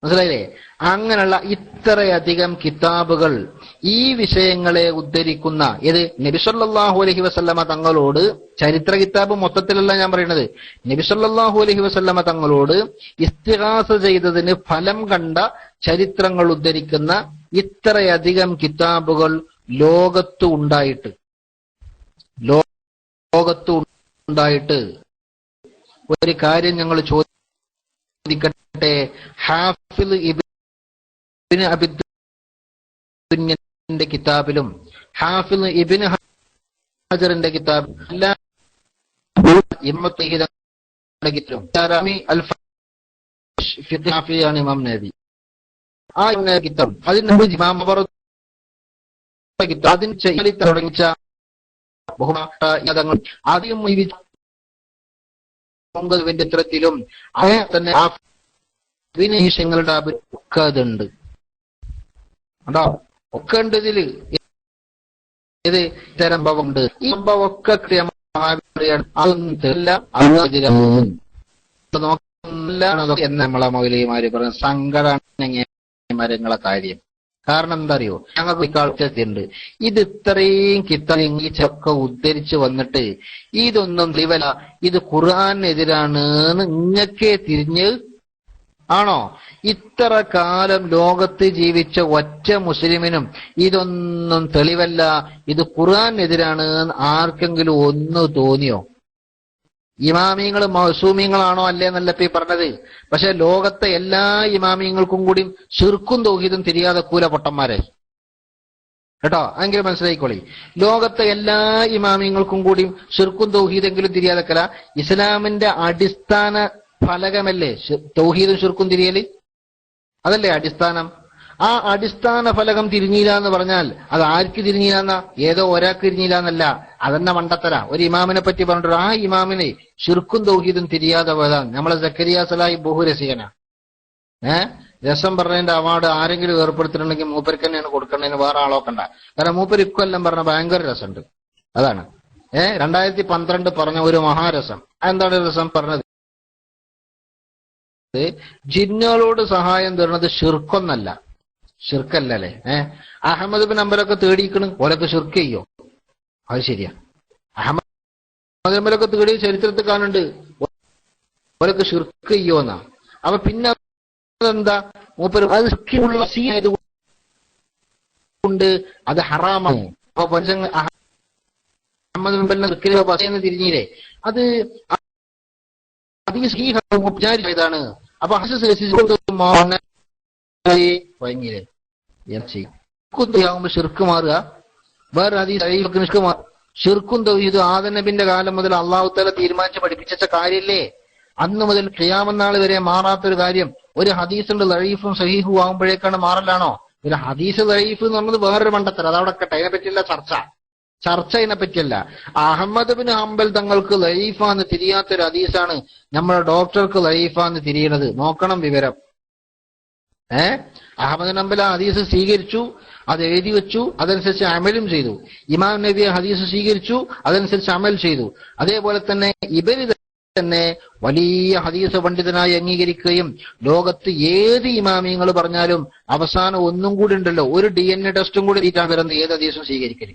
മനസ്സിലായില്ലേ? അങ്ങനെയുള്ള ഇത്രയധികം കിതാബുകൾ ഈ വിഷയങ്ങളെ ഉദ്ധരിക്കുന്ന നബി സല്ലല്ലാഹു അലൈഹി വസല്ലമ തങ്ങളോട്, ചരിത്ര കിതാബ് മൊത്തത്തിലല്ല ഞാൻ പറയുന്നത്, നബി സല്ലല്ലാഹു അലൈഹി വസല്ലമ തങ്ങളോട് ഇസ്തിഗാസ ചെയ്തതിന് ഫലം കണ്ട ചരിത്രങ്ങൾ ഉദ്ധരിക്കുന്ന ഇത്രയധികം കിതാബുകൾ ലോകത്ത് ഉണ്ടായിട്ട് ഒരു കാര്യം ഞങ്ങൾ ചോദിക്കട്ടെ. ഹാഫിദ് ഇബ്നു അബി ദുനിയന്റെ കിതാബിലും ഹാഫിദ് ഇബ്നു ഹജറിന്റെ കിതാബിലും ഇമാം നബി ആ കിതാബ് അതിന് തുടങ്ങിച്ച ബഹുമാനങ്ങൾ ആദ്യം ചിത്രത്തിലും അങ്ങനെ തന്നെ ആ വിനീഷങ്ങളുടെ ഒക്കെ അതുണ്ട്. അതോ ഒക്കെ ഉണ്ട് ഇതില്. ഇത് ഇത്തരം സംഭവമുണ്ട്. ഈ സംഭവമൊക്കെ എന്ന് നമ്മളെ മൗലവിമാര് പറയുന്ന സങ്കടമാണ് മരങ്ങളെ കാര്യം. കാരണം എന്താ അറിയോ? ഞങ്ങൾക്ക് ഇക്കാഴ്ചയുണ്ട്. ഇത് ഇത്രയും കിത്തങ്ങീച്ചൊക്കെ ഉദ്ധരിച്ച് വന്നിട്ട് ഇതൊന്നും തെളിവല്ല, ഇത് ഖുർആനെതിരാണ് ഇങ്ങക്കേ തിരിഞ്ഞ് ആണോ? ഇത്ര കാലം ലോകത്ത് ജീവിച്ച ഒറ്റ മുസ്ലിമിനും ഇതൊന്നും തെളിവല്ല, ഇത് ഖുർആനെതിരാണ് ആർക്കെങ്കിലും ഒന്ന് തോന്നിയോ? ഇമാമിങ്ങൾ മൗസൂമിങ്ങളാണോ അല്ലേ എന്നല്ല ഇപ്പൊ ഈ പറഞ്ഞത്. പക്ഷെ ലോകത്തെ എല്ലാ ഇമാമിങ്ങൾക്കും കൂടി ശിർക്കും തൗഹീദും തിരിയാതെ കൂല പൊട്ടന്മാരെ കേട്ടോ. അതെങ്കിലും മനസ്സിലായിക്കോളി. ലോകത്തെ എല്ലാ ഇമാമിങ്ങൾക്കും കൂടി ശിർക്കും തൗഹീദെങ്കിലും തിരിയാതെക്കല ഇസ്ലാമിന്റെ അടിസ്ഥാന ഫലകമല്ലേ തൗഹീദും ശിർക്കും തിരിയല്? അതല്ലേ അടിസ്ഥാനം. ആ അടിസ്ഥാന ഫലകം തിരിഞ്ഞില്ല എന്ന് പറഞ്ഞാൽ അത് ആർക്ക് തിരിഞ്ഞില്ല? ഏതോ ഒരാൾക്ക് തിരിഞ്ഞില്ല എന്നല്ല, അതെന്നെ മണ്ടത്തര. ഒരു ഇമാമിനെ പറ്റി പറഞ്ഞിട്ട് ആ ഇമാമിനെ ശിർക്കും തൗഹീദും തിരിയാതെ പോയതാണ്. നമ്മളെ സക്കരിയ സലാഹി ബഹുരസികന. രസം പറഞ്ഞതിന്റെ അവാർഡ് ആരെങ്കിലും ഏർപ്പെടുത്തിയിട്ടുണ്ടെങ്കിൽ മൂപ്പർക്ക് തന്നെയാണ് കൊടുക്കേണ്ടതിന്, വേറെ ആളോക്കണ്ട. കാരണം മൂപ്പര് ഇക്കൊല്ലം പറഞ്ഞ ഭയങ്കര രസമുണ്ട്. അതാണ് 2012 പറഞ്ഞ ഒരു മഹാരസം. എന്താണ് രസം പറഞ്ഞത്? ജിന്നുകളോട് സഹായം തരുന്നത് ഷിർക്കൊന്നല്ല, ഷിർക്കല്ലേ. അഹമ്മദ് ബിൻ ഹംബലൊക്കെ തേടിക്കണ്, ഓലൊക്കെ ഷിർക്ക് ചെയ്യോ? അത് ശരിയാ. അഹമ്മദ് ഹംബലൊക്കെ തേടി ചരിത്രത്തിൽ കാണുന്നുണ്ട്, ഓലൊക്കെ ഷിർക്ക് ചെയ്യോന്നാ. അപ്പൊ പിന്നെ എന്താ മൂപ്പര് അത് കൊണ്ട് അത് ഹറാമാണ്. അപ്പൊ പഞ്ചങ്ങ അഹമ്മദ് ബിൻ ഹംബലിനെ തിരിഞ്ഞില്ലേ? അത് വിചാരിച്ചതാണ്. അപ്പൊ ുമ്പോ ഷിർക്ക് മാറുക. വേറെ ഷിർക്കും തൗഹീദ് ആദം നബിന്റെ കാലം മുതൽ അള്ളാഹു തആല തീരുമാനിച്ച് പഠിപ്പിച്ച കാര്യല്ലേ? അന്ന് മുതൽ ഖിയാമത്ത് നാൾ വരെ മാറാത്തൊരു കാര്യം. ഒരു ഹദീസുണ്ട് ദഈഫും സഹീഹും ആകുമ്പോഴേക്കാണ് മാറലാണോ? ഒരു ഹദീസ് ദഈഫ് എന്ന് പറഞ്ഞത് വേറൊരു മണ്ടത്തരം. അതവിടെ കട്ടെ, അതിനെ പറ്റിയുള്ള ചർച്ച ഇതിനെ പറ്റിയല്ല. അഹമ്മദ് ബിൻ ഹംബൽ തങ്ങൾക്ക് ദഈഫാന്ന് തിരിയാത്തൊരു ഹദീസാണ് നമ്മുടെ ഡോക്ടർക്ക് ദഈഫാന്ന് തിരിയണത്. നോക്കണം വിവരം. അഹമ്മദ് ഹംബൽ ആ ഹദീസ് സ്വീകരിച്ചു, അത് എഴുതി വെച്ചു, അതനുസരിച്ച് അമലും ചെയ്തു. ഇമാം നബി ഹദീസ് സ്വീകരിച്ചു, അതനുസരിച്ച് അമൽ ചെയ്തു. അതേപോലെ തന്നെ ഇവര് തന്നെ വലിയ ഹദീസ് പണ്ഡിതനായി അംഗീകരിക്കുകയും ലോകത്ത് ഏത് ഇമാമിയങ്ങൾ പറഞ്ഞാലും അവസാനം ഒന്നും കൂടി ഉണ്ടല്ലോ, ഒരു DNA ടെസ്റ്റും കൂടി വരുന്ന ഏത് ഹദീസും സ്വീകരിക്കല്.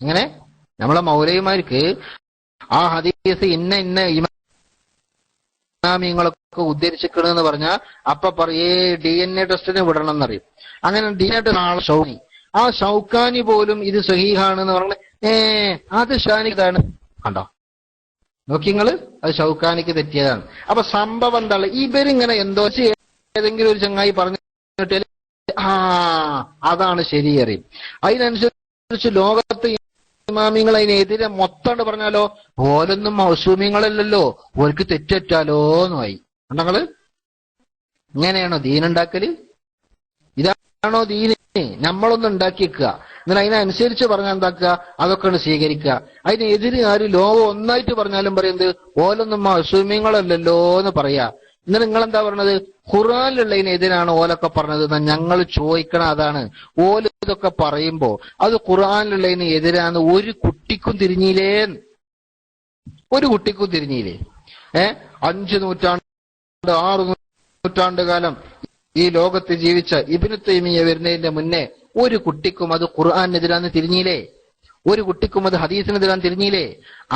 അങ്ങനെ നമ്മളെ മൗലവിമാർക്ക് ആ ഹദീസ് ഇന്ന ഇന്ന ഇമാമിയങ്ങളൊക്കെ ഉദ്ധരിച്ചിക്കണെന്ന് പറഞ്ഞാൽ അപ്പൊ പറയേ DNA ടെസ്റ്റിന് വിടണം എന്നറിയും. അങ്ങനെ DNA ടെസ്റ്റ് ഷൗനി, ആ ഷൗക്കാനി പോലും ഇത് സഹീഹാണെന്ന് പറഞ്ഞ അത് ഷാനിതാണ്. കണ്ടോ നോക്കിങ്ങള്, അത് ഷൗക്കാനിക്ക് തെറ്റിയതാണ്. അപ്പൊ സംഭവം എന്താണ്, ഇവരിങ്ങനെ എന്തോ ഏതെങ്കിലും ഒരു ചങ്ങായി പറഞ്ഞിട്ട് അതാണ് ശരി അറിയും. അതിനനുസരിച്ച് ലോകത്ത് ഇമാമിങ്ങൾ അതിനെതിരെ മൊത്തം പറഞ്ഞാലോ ഓലൊന്നും മൗസൂമിങ്ങളല്ലല്ലോ, ഓർക്ക് തെറ്ററ്റാലോ എന്നുമായി. കണ്ടങ്ങള് ഇങ്ങനെയാണോ ദീനുണ്ടാക്കല്? ഇതാണോ ദീന്? നമ്മളൊന്നും ഉണ്ടാക്കിയേക്കുക, എന്നാൽ അതിനനുസരിച്ച് പറഞ്ഞാൽ എന്താക്കുക, അതൊക്കെയാണ് സ്വീകരിക്കുക. അതിനെതിരെ ആര് ലോകം ഒന്നായിട്ട് പറഞ്ഞാലും പറയുന്നത് ഓലൊന്നും മൗസൂമിങ്ങളല്ലല്ലോ എന്ന് പറയാ. ഇന്നലെ നിങ്ങളെന്താ പറഞ്ഞത്? ഖുർആനിലുള്ളതിനെതിരാണ് ഓലൊക്കെ പറഞ്ഞത് എന്നാ ഞങ്ങൾ ചോദിക്കണ അതാണ്. ഓല് ഇതൊക്കെ പറയുമ്പോ അത് ഖുർആനിലുള്ളതിന് എതിരാന്ന് ഒരു കുട്ടിക്കും തിരിഞ്ഞില്ലേ? ഒരു കുട്ടിക്കും തിരിഞ്ഞില്ലേ? 5 നൂറ്റാണ്ട് 6 നൂറ്റാണ്ട് കാലം ഈ ലോകത്ത് ജീവിച്ച ഇബ്നു തൈമിയ്യ വരുന്നതിന്റെ മുന്നേ ഒരു കുട്ടിക്കും അത് ഖുർആനെതിരാന്ന് തിരിഞ്ഞില്ലേ? ഒരു കുട്ടിക്കും അത് ഹദീസിനെതിരാന്ന് തിരിഞ്ഞില്ലേ?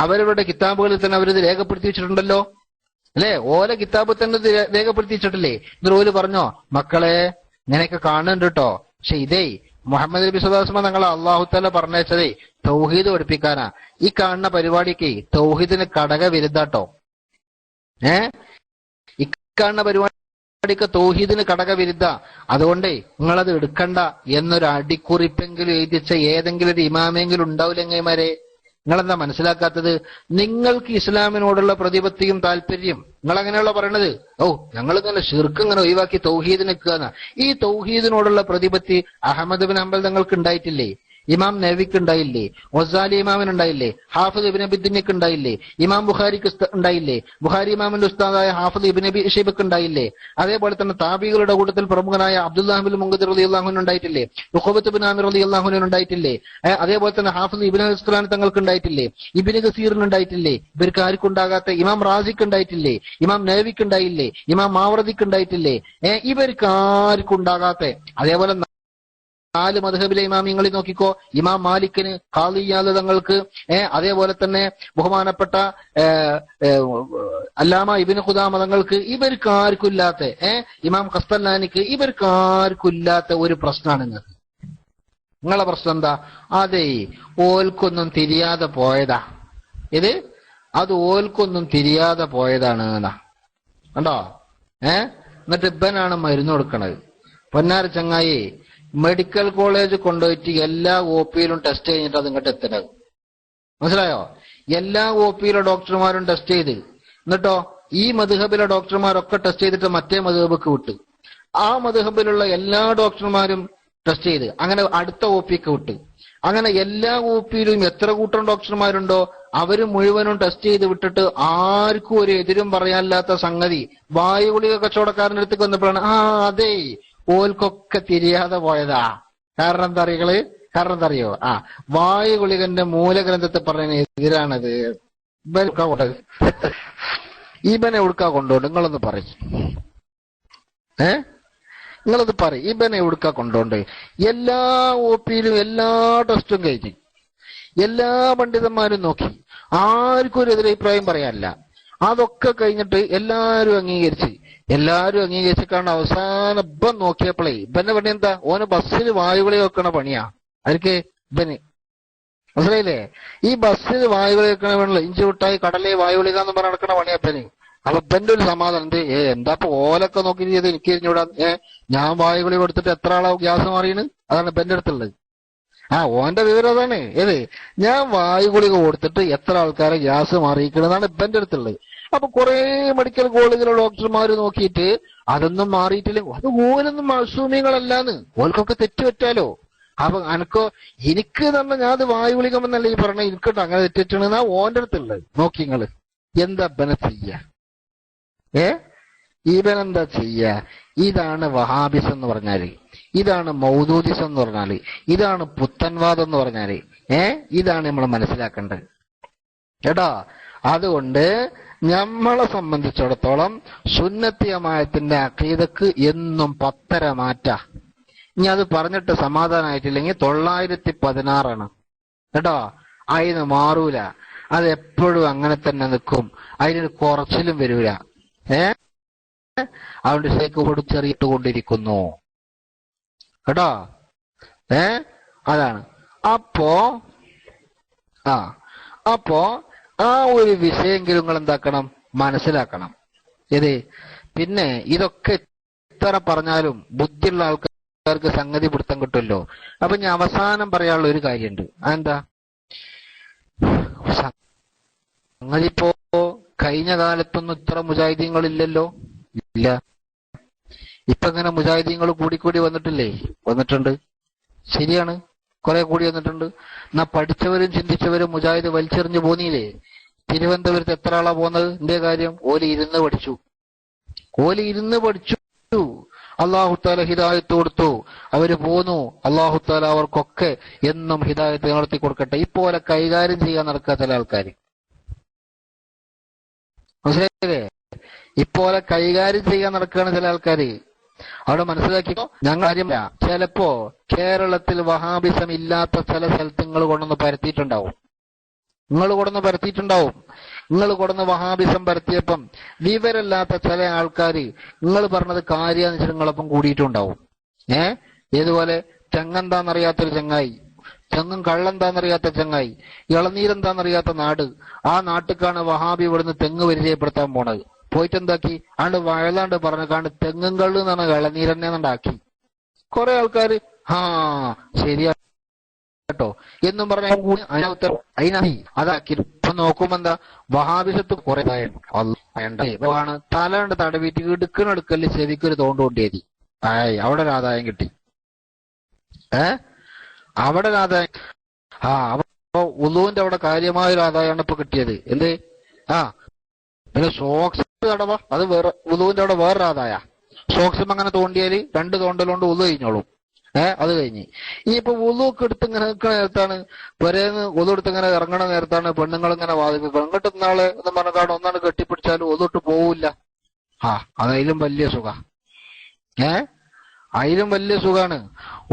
അവരവരുടെ കിതാബുകളിൽ തന്നെ അവരിത് രേഖപ്പെടുത്തി വെച്ചിട്ടുണ്ടല്ലോ, അല്ലെ? ഓല കിതാബ് തന്നെ രേഖപ്പെടുത്തി വെച്ചിട്ടില്ലേ? എന്നിട്ട് ഓല് പറഞ്ഞോ മക്കളെ ഇങ്ങനെയൊക്കെ കാണുന്നുണ്ട് കേട്ടോ, പക്ഷെ ഇതേ മുഹമ്മദ് നബി സ്വല്ലല്ലാഹു അലൈഹി വസല്ലം തങ്ങളെ അല്ലാഹു തആല പറഞ്ഞയച്ചതേ തൗഹീദ് പഠിപ്പിക്കാനാ. ഈ കാണുന്ന പരിപാടിക്ക് തൗഹീദിന് കടക വിരുദ്ധാട്ടോ. ഈ കാണുന്ന പരിപാടിക്ക് തൗഹീദിന് കടക വിരുദ്ധ. അതുകൊണ്ടേ നിങ്ങളത് എടുക്കണ്ട എന്നൊരു അടിക്കുറിപ്പെങ്കിലും എഴുതിച്ച ഏതെങ്കിലും ഒരു ഇമാമെങ്കിലും ഉണ്ടാവില്ല എങ്ങന്മാരെ? നിങ്ങളെന്താ മനസ്സിലാക്കാത്തത്? നിങ്ങൾക്ക് ഇസ്ലാമിനോടുള്ള പ്രതിപത്തിയും താല്പര്യം നിങ്ങൾ അങ്ങനെയുള്ള പറയണത്. ഞങ്ങൾ ഇങ്ങനെ ഷിർക്ക് ഇങ്ങനെ ഒഴിവാക്കി തൗഹീദ് നിൽക്കുക. ഈ തൗഹീദിനോടുള്ള പ്രതിപത്തി അഹമ്മദ് ബിൻ ഹംബൽ തങ്ങൾക്ക് ഉണ്ടായിട്ടില്ലേ? ഇമാം നബിക്ക് ഉണ്ടായില്ലേ? ഗസാലി ഇമാമിന് ഉണ്ടായില്ലേ? ഹാഫിദ് ഇബ്നു അബി ദുനിയക്ക് ഉണ്ടായില്ലേ? ഇമാം ബുഖാരിക്ക് ഉണ്ടായില്ലേ? ബുഖാരി ഇമാമിന്റെ ഉസ്താദായ ഹാഫിദ് ഇബ്നു അബി ഷൈബക്ക് ഉണ്ടായില്ലേ? അതേപോലെ തന്നെ താബികളുടെ കൂട്ടത്തിൽ പ്രമുഖനായ അബ്ദുല്ലാഹ് ബിൻ മുൻഖിർ റളിയല്ലാഹു അൻഹു ഉണ്ടായിട്ടില്ലേ? ഉഖബത്ത് ബിൻ ആമിർ റളിയല്ലാഹു അൻഹു ഉണ്ടായിട്ടില്ലേ? അതേപോലെ തന്നെ ഹാഫിദ് ഇബ്നു അസ്ഖലാനി തങ്ങൾക്ക് ഉണ്ടായിട്ടില്ലേ? ഇബ്നു കസീറിന് ഉണ്ടായിട്ടില്ലേ? ഇവർക്ക് ആർക്കും ഉണ്ടാകാത്ത ഇമാം റാസിക്ക് ഉണ്ടായിട്ടില്ലേ? ഇമാം നബിക്ക് ഉണ്ടായില്ലേ? ഇമാം മാവർദിക്ക് ഉണ്ടായിട്ടില്ലേ? ഇവർക്ക് ആർക്കും ഉണ്ടാകാത്ത അതേപോലെ 4 മദ്ഹബിലെ ഇമാമിങ്ങളിൽ നോക്കിക്കോ. ഇമാം മാലിക്കിന്, ഖാദി ഇയാദ് തങ്ങൾക്ക്, അതേപോലെ തന്നെ ബഹുമാനപ്പെട്ട അല്ലാമ ഇബ്നു ഖുദാമ തങ്ങൾക്ക്, ഇവർക്ക് ആർക്കും ഇല്ലാത്ത ഇമാം ഖസ്തലാനിക്ക്, ഇവർക്ക് ആർക്കും ഇല്ലാത്ത ഒരു പ്രശ്നമാണ് നിങ്ങൾക്ക്. നിങ്ങളെ പ്രശ്നം എന്താ? അതെ ഓൽക്കൊന്നും തിരിയാതെ പോയതാ ഇത്. അത് ഓൽക്കൊന്നും തിരിയാതെ പോയതാണ് എന്നാ. കണ്ടോ? എന്നിട്ട് ഇബ്ബനാണ് മരുന്ന് കൊടുക്കണത്. പൊന്നാര ചങ്ങായി, മെഡിക്കൽ കോളേജ് കൊണ്ടുപോയിട്ട് എല്ലാ OPയിലും ടെസ്റ്റ് കഴിഞ്ഞിട്ട് അത് ഇങ്ങോട്ട് എത്തുന്നത്. മനസ്സിലായോ? എല്ലാ OPയിലെ ഡോക്ടർമാരും ടെസ്റ്റ് ചെയ്ത്, എന്നിട്ടോ ഈ മദ്ഹബിലെ ഡോക്ടർമാരൊക്കെ ടെസ്റ്റ് ചെയ്തിട്ട് മറ്റേ മദ്ഹബിക്ക് വിട്ടു. ആ മദ്ഹബിലുള്ള എല്ലാ ഡോക്ടർമാരും ടെസ്റ്റ് ചെയ്ത് അങ്ങനെ അടുത്ത OPക്ക് വിട്ടു. അങ്ങനെ എല്ലാ OPയിലും എത്ര കൂട്ടം ഡോക്ടർമാരുണ്ടോ അവര് മുഴുവനും ടെസ്റ്റ് ചെയ്ത് വിട്ടിട്ട് ആർക്കും ഒരു എതിരും പറയാനില്ലാത്ത സംഗതി വായുഗുളിക കച്ചവടക്കാരന്റെ അടുത്തേക്ക് വന്നപ്പോഴാണ് അതെ ഓൽക്കൊക്കെ തിരിയാതെ പോയതാ. കാരണം എന്താ അറിയങ്ങള്? കാരണം എന്താ അറിയോ? വായുഗുളികന്റെ മൂലഗ്രന്ഥത്തെ പറഞ്ഞതിന് എതിരാണത്. ഇബനെ എവിടുക്കാ കൊണ്ടുപോണ്ട്? നിങ്ങളൊന്ന് പറയും. നിങ്ങളത് പറയും. ഇബനെ എവിടുക്കാ കൊണ്ടുപോണ്ട്? എല്ലാ OPയിലും എല്ലാ ടെസ്റ്റും കഴിഞ്ഞ് എല്ലാ പണ്ഡിതന്മാരും നോക്കി, ആർക്കും ഒരു എതിരഭിപ്രായം പറയാനില്ല. അതൊക്കെ കഴിഞ്ഞിട്ട് എല്ലാരും അംഗീകരിച്ച് കാരണം അവസാനം ഇബൻ നോക്കിയപ്പോഴേ ഇബന്റെ പണി എന്താ? ഓന് ബസ്സിൽ വായുകളി വെക്കണ പണിയാ. അതിലേക്ക് ഇബന് മനസ്സിലായില്ലേ? ഈ ബസ്സിൽ വായുകളി വെക്കണ പണില്ല, ഇഞ്ചി വിട്ടായി കടലേ വായുകളിക എന്ന് പറഞ്ഞ് നടക്കണ പണിയാ ഇബന്. അപ്പൊ ഇബന്റെ ഒരു സമാധാനം എന്ത്? എന്താ ഓലൊക്കെ നോക്കി ചെയ്ത് എനിക്ക് കഴിഞ്ഞൂടാ? ഞാൻ വായുകളി കൊടുത്തിട്ട് എത്ര ആളാ ഗ്യാസ് മാറിയാണ്? അതാണ് ഇബന്റെ അടുത്തുള്ളത്. ഓന്റെ വിവരം അതാണ്. ഞാൻ വായുഗുളിക കൊടുത്തിട്ട് എത്ര ആൾക്കാരെ ഗ്യാസ് മാറിയിരിക്കണെന്നാണ് ഇബന്റെ അടുത്തുള്ളത്. അപ്പൊ കുറെ മെഡിക്കൽ കോളേജിലെ ഡോക്ടർമാര് നോക്കിയിട്ട് അതൊന്നും മാറിയിട്ടില്ല. അത് ഓലൊന്നും മൗസൂമികളല്ലാന്ന്, ഓൽക്കൊക്കെ തെറ്റുപറ്റാലോ. അപ്പൊ എനിക്ക് തന്നെ ഞാൻ അത് വായുഗുളികമെന്നല്ല ഈ പറഞ്ഞ, എനിക്കുണ്ട് അങ്ങനെ തെറ്റിട്ടാണ് ഓന്റെ അടുത്തുള്ളത്. നോക്കി നിങ്ങള് എന്താ ഇബനെ ചെയ്യ? ഇവനെന്താ ചെയ്യ? ഇതാണ് വഹാബിസം എന്ന് പറഞ്ഞാല്. ഇതാണ് മൗദൂദിസം എന്ന് പറഞ്ഞാല്, ഇതാണ് പുത്തൻവാദം എന്ന് പറഞ്ഞാല്. ഇതാണ് നമ്മൾ മനസ്സിലാക്കേണ്ടത് കേട്ടോ. അതുകൊണ്ട് നമ്മളെ സംബന്ധിച്ചിടത്തോളം സുന്നത്തി ജമാഅത്തിന്റെ അഖീദക്ക് എന്നും 10 മാറ്റാ. ഇനി അത് പറഞ്ഞിട്ട് സമാധാനമായിട്ടില്ലെങ്കിൽ 916 കേട്ടോ. അതിന് മാറൂല, അത് എപ്പോഴും അങ്ങനെ തന്നെ നിൽക്കും, അതിനൊരു കുറച്ചിലും വരൂല. അതുകൊണ്ട് ശേഖ് കൊടുച്ചെറിയിട്ട് കൊണ്ടിരിക്കുന്നു കേട്ടോ. അതാണ്. അപ്പോ ആ ഒരു വിഷയെങ്കിലും നിങ്ങൾ എന്താക്കണം, മനസ്സിലാക്കണം. പിന്നെ ഇതൊക്കെ എത്ര പറഞ്ഞാലും ബുദ്ധിയുള്ള ആൾക്കാർക്ക് സംഗതി പിടുത്തം കിട്ടുമല്ലോ. അപ്പൊ ഞാൻ അവസാനം പറയാനുള്ള ഒരു കാര്യമുണ്ട്. അതെന്താ? സംഗതി ഇപ്പോ കഴിഞ്ഞ കാലത്തൊന്നും ഇത്ര മുജാഹിദീങ്ങളില്ലല്ലോ. ഇല്ല. ഇപ്പൊ ഇങ്ങനെ മുജാഹിദീങ്ങൾ കൂടിക്കൂടി വന്നിട്ടുണ്ട്. ശരിയാണ്, കുറെ കൂടി വന്നിട്ടുണ്ട്. എന്നാ പഠിച്ചവരും ചിന്തിച്ചവരും മുജാഹിദ് വലിച്ചെറിഞ്ഞു പോന്നില്ലേ? തിരുവനന്തപുരത്ത് എത്ര ആളാ പോകുന്നത്? എന്തേ കാര്യം? ഓല് ഇരുന്ന് പഠിച്ചു. അല്ലാഹു തആല ഹിദായത്ത് കൊടുത്തു, അവര് പോന്നു. അല്ലാഹു തആല അവർക്കൊക്കെ എന്നും ഹിദായത്ത് നടത്തി കൊടുക്കട്ടെ. ഇപ്പോലെ കൈകാര്യം ചെയ്യാൻ നടക്കുക ചില ആൾക്കാർ. മനസ്സിലായില്ലേ? ഇപ്പോലെ കൈകാര്യം ചെയ്യാൻ നടക്കുകയാണ് ചില ആൾക്കാര്. അവിടെ മനസ്സിലാക്കിക്കോ. ഞങ്ങൾ കാര്യമില്ല. ചിലപ്പോ കേരളത്തിൽ വഹാബിസം ഇല്ലാത്ത ചില സ്ഥലത്ത് നിങ്ങൾ കൊണ്ടൊന്ന് പരത്തിയിട്ടുണ്ടാവും. നിങ്ങൾ കൊടുന്ന് വഹാബിസം പരത്തിയപ്പം വിവരമില്ലാത്ത ചില ആൾക്കാര് നിങ്ങൾ പറഞ്ഞത് കാര്യാന്ന് വെച്ചിട്ട് നിങ്ങളൊപ്പം കൂടിയിട്ടുണ്ടാവും. ഏതുപോലെ തെങ്ങെന്താന്നറിയാത്തൊരു ചങ്ങായി, തെങ്ങും കള്ളെന്താന്നറിയാത്ത ചങ്ങായി, ഇളനീരെന്താന്നറിയാത്ത നാട്, ആ നാട്ടിക്കാണ് വഹാബി ഇവിടുന്ന് തെങ്ങ് പരിചയപ്പെടുത്താൻ പോണത്. പോയിട്ടെന്താക്കി ആണ്ട് വയലാണ്ട് പറഞ്ഞാണ്ട് തെങ്ങും കള്ള് എന്നാണ് ഇളനീരെന്നെ ഉണ്ടാക്കി. കുറെ ആൾക്കാര് ശരിയാ കേട്ടോ എന്നും പറഞ്ഞ അതിനായി അതാക്കി. ഇപ്പൊ നോക്കുമ്പോ എന്താ, വഹാബിസത്ത് കുറെ ആണ്. തലണ്ട് തടവിട്ട് ഇടുക്കല് ചെവിക്കൊരു തോണ്ടുകൊണ്ടേതി. അവിടെ ഒരു ആദായം കിട്ടി. അവിടെ ഒരു ആദായം. അപ്പൊ ഉളുവിന്റെ അവിടെ കാര്യമായൊരു ആദായമാണ് ഇപ്പൊ കിട്ടിയത്. പിന്നെ സോക്സ് തടവ, അത് വേറെ. ഉളുവിന്റെ അവിടെ വേറൊരു ആദായ. സോക്സും അങ്ങനെ തോണ്ടിയാല് 2 തോണ്ടലുകൊണ്ട് ഉളു കഴിഞ്ഞോളും. അത് കഴിഞ്ഞ് ഇനിയിപ്പോ ഉളുവൊക്കെ എടുത്ത് ഇങ്ങനെ നിൽക്കുന്ന നേരത്താണ്, പെരേന്ന് ഉളു എടുത്ത് ഇങ്ങനെ ഇറങ്ങണ നേരത്താണ് പെണ്ണുങ്ങൾ ഇങ്ങനെ വാദിക്കും. പെൺകെട്ട് നാളെ എന്ന് പറഞ്ഞാൽ ഒന്നാണ് കെട്ടിപ്പിടിച്ചാലും ഉളുട്ട് പോവില്ല. അതതിലും വലിയ സുഖ. അതിലും വലിയ സുഖാണ്.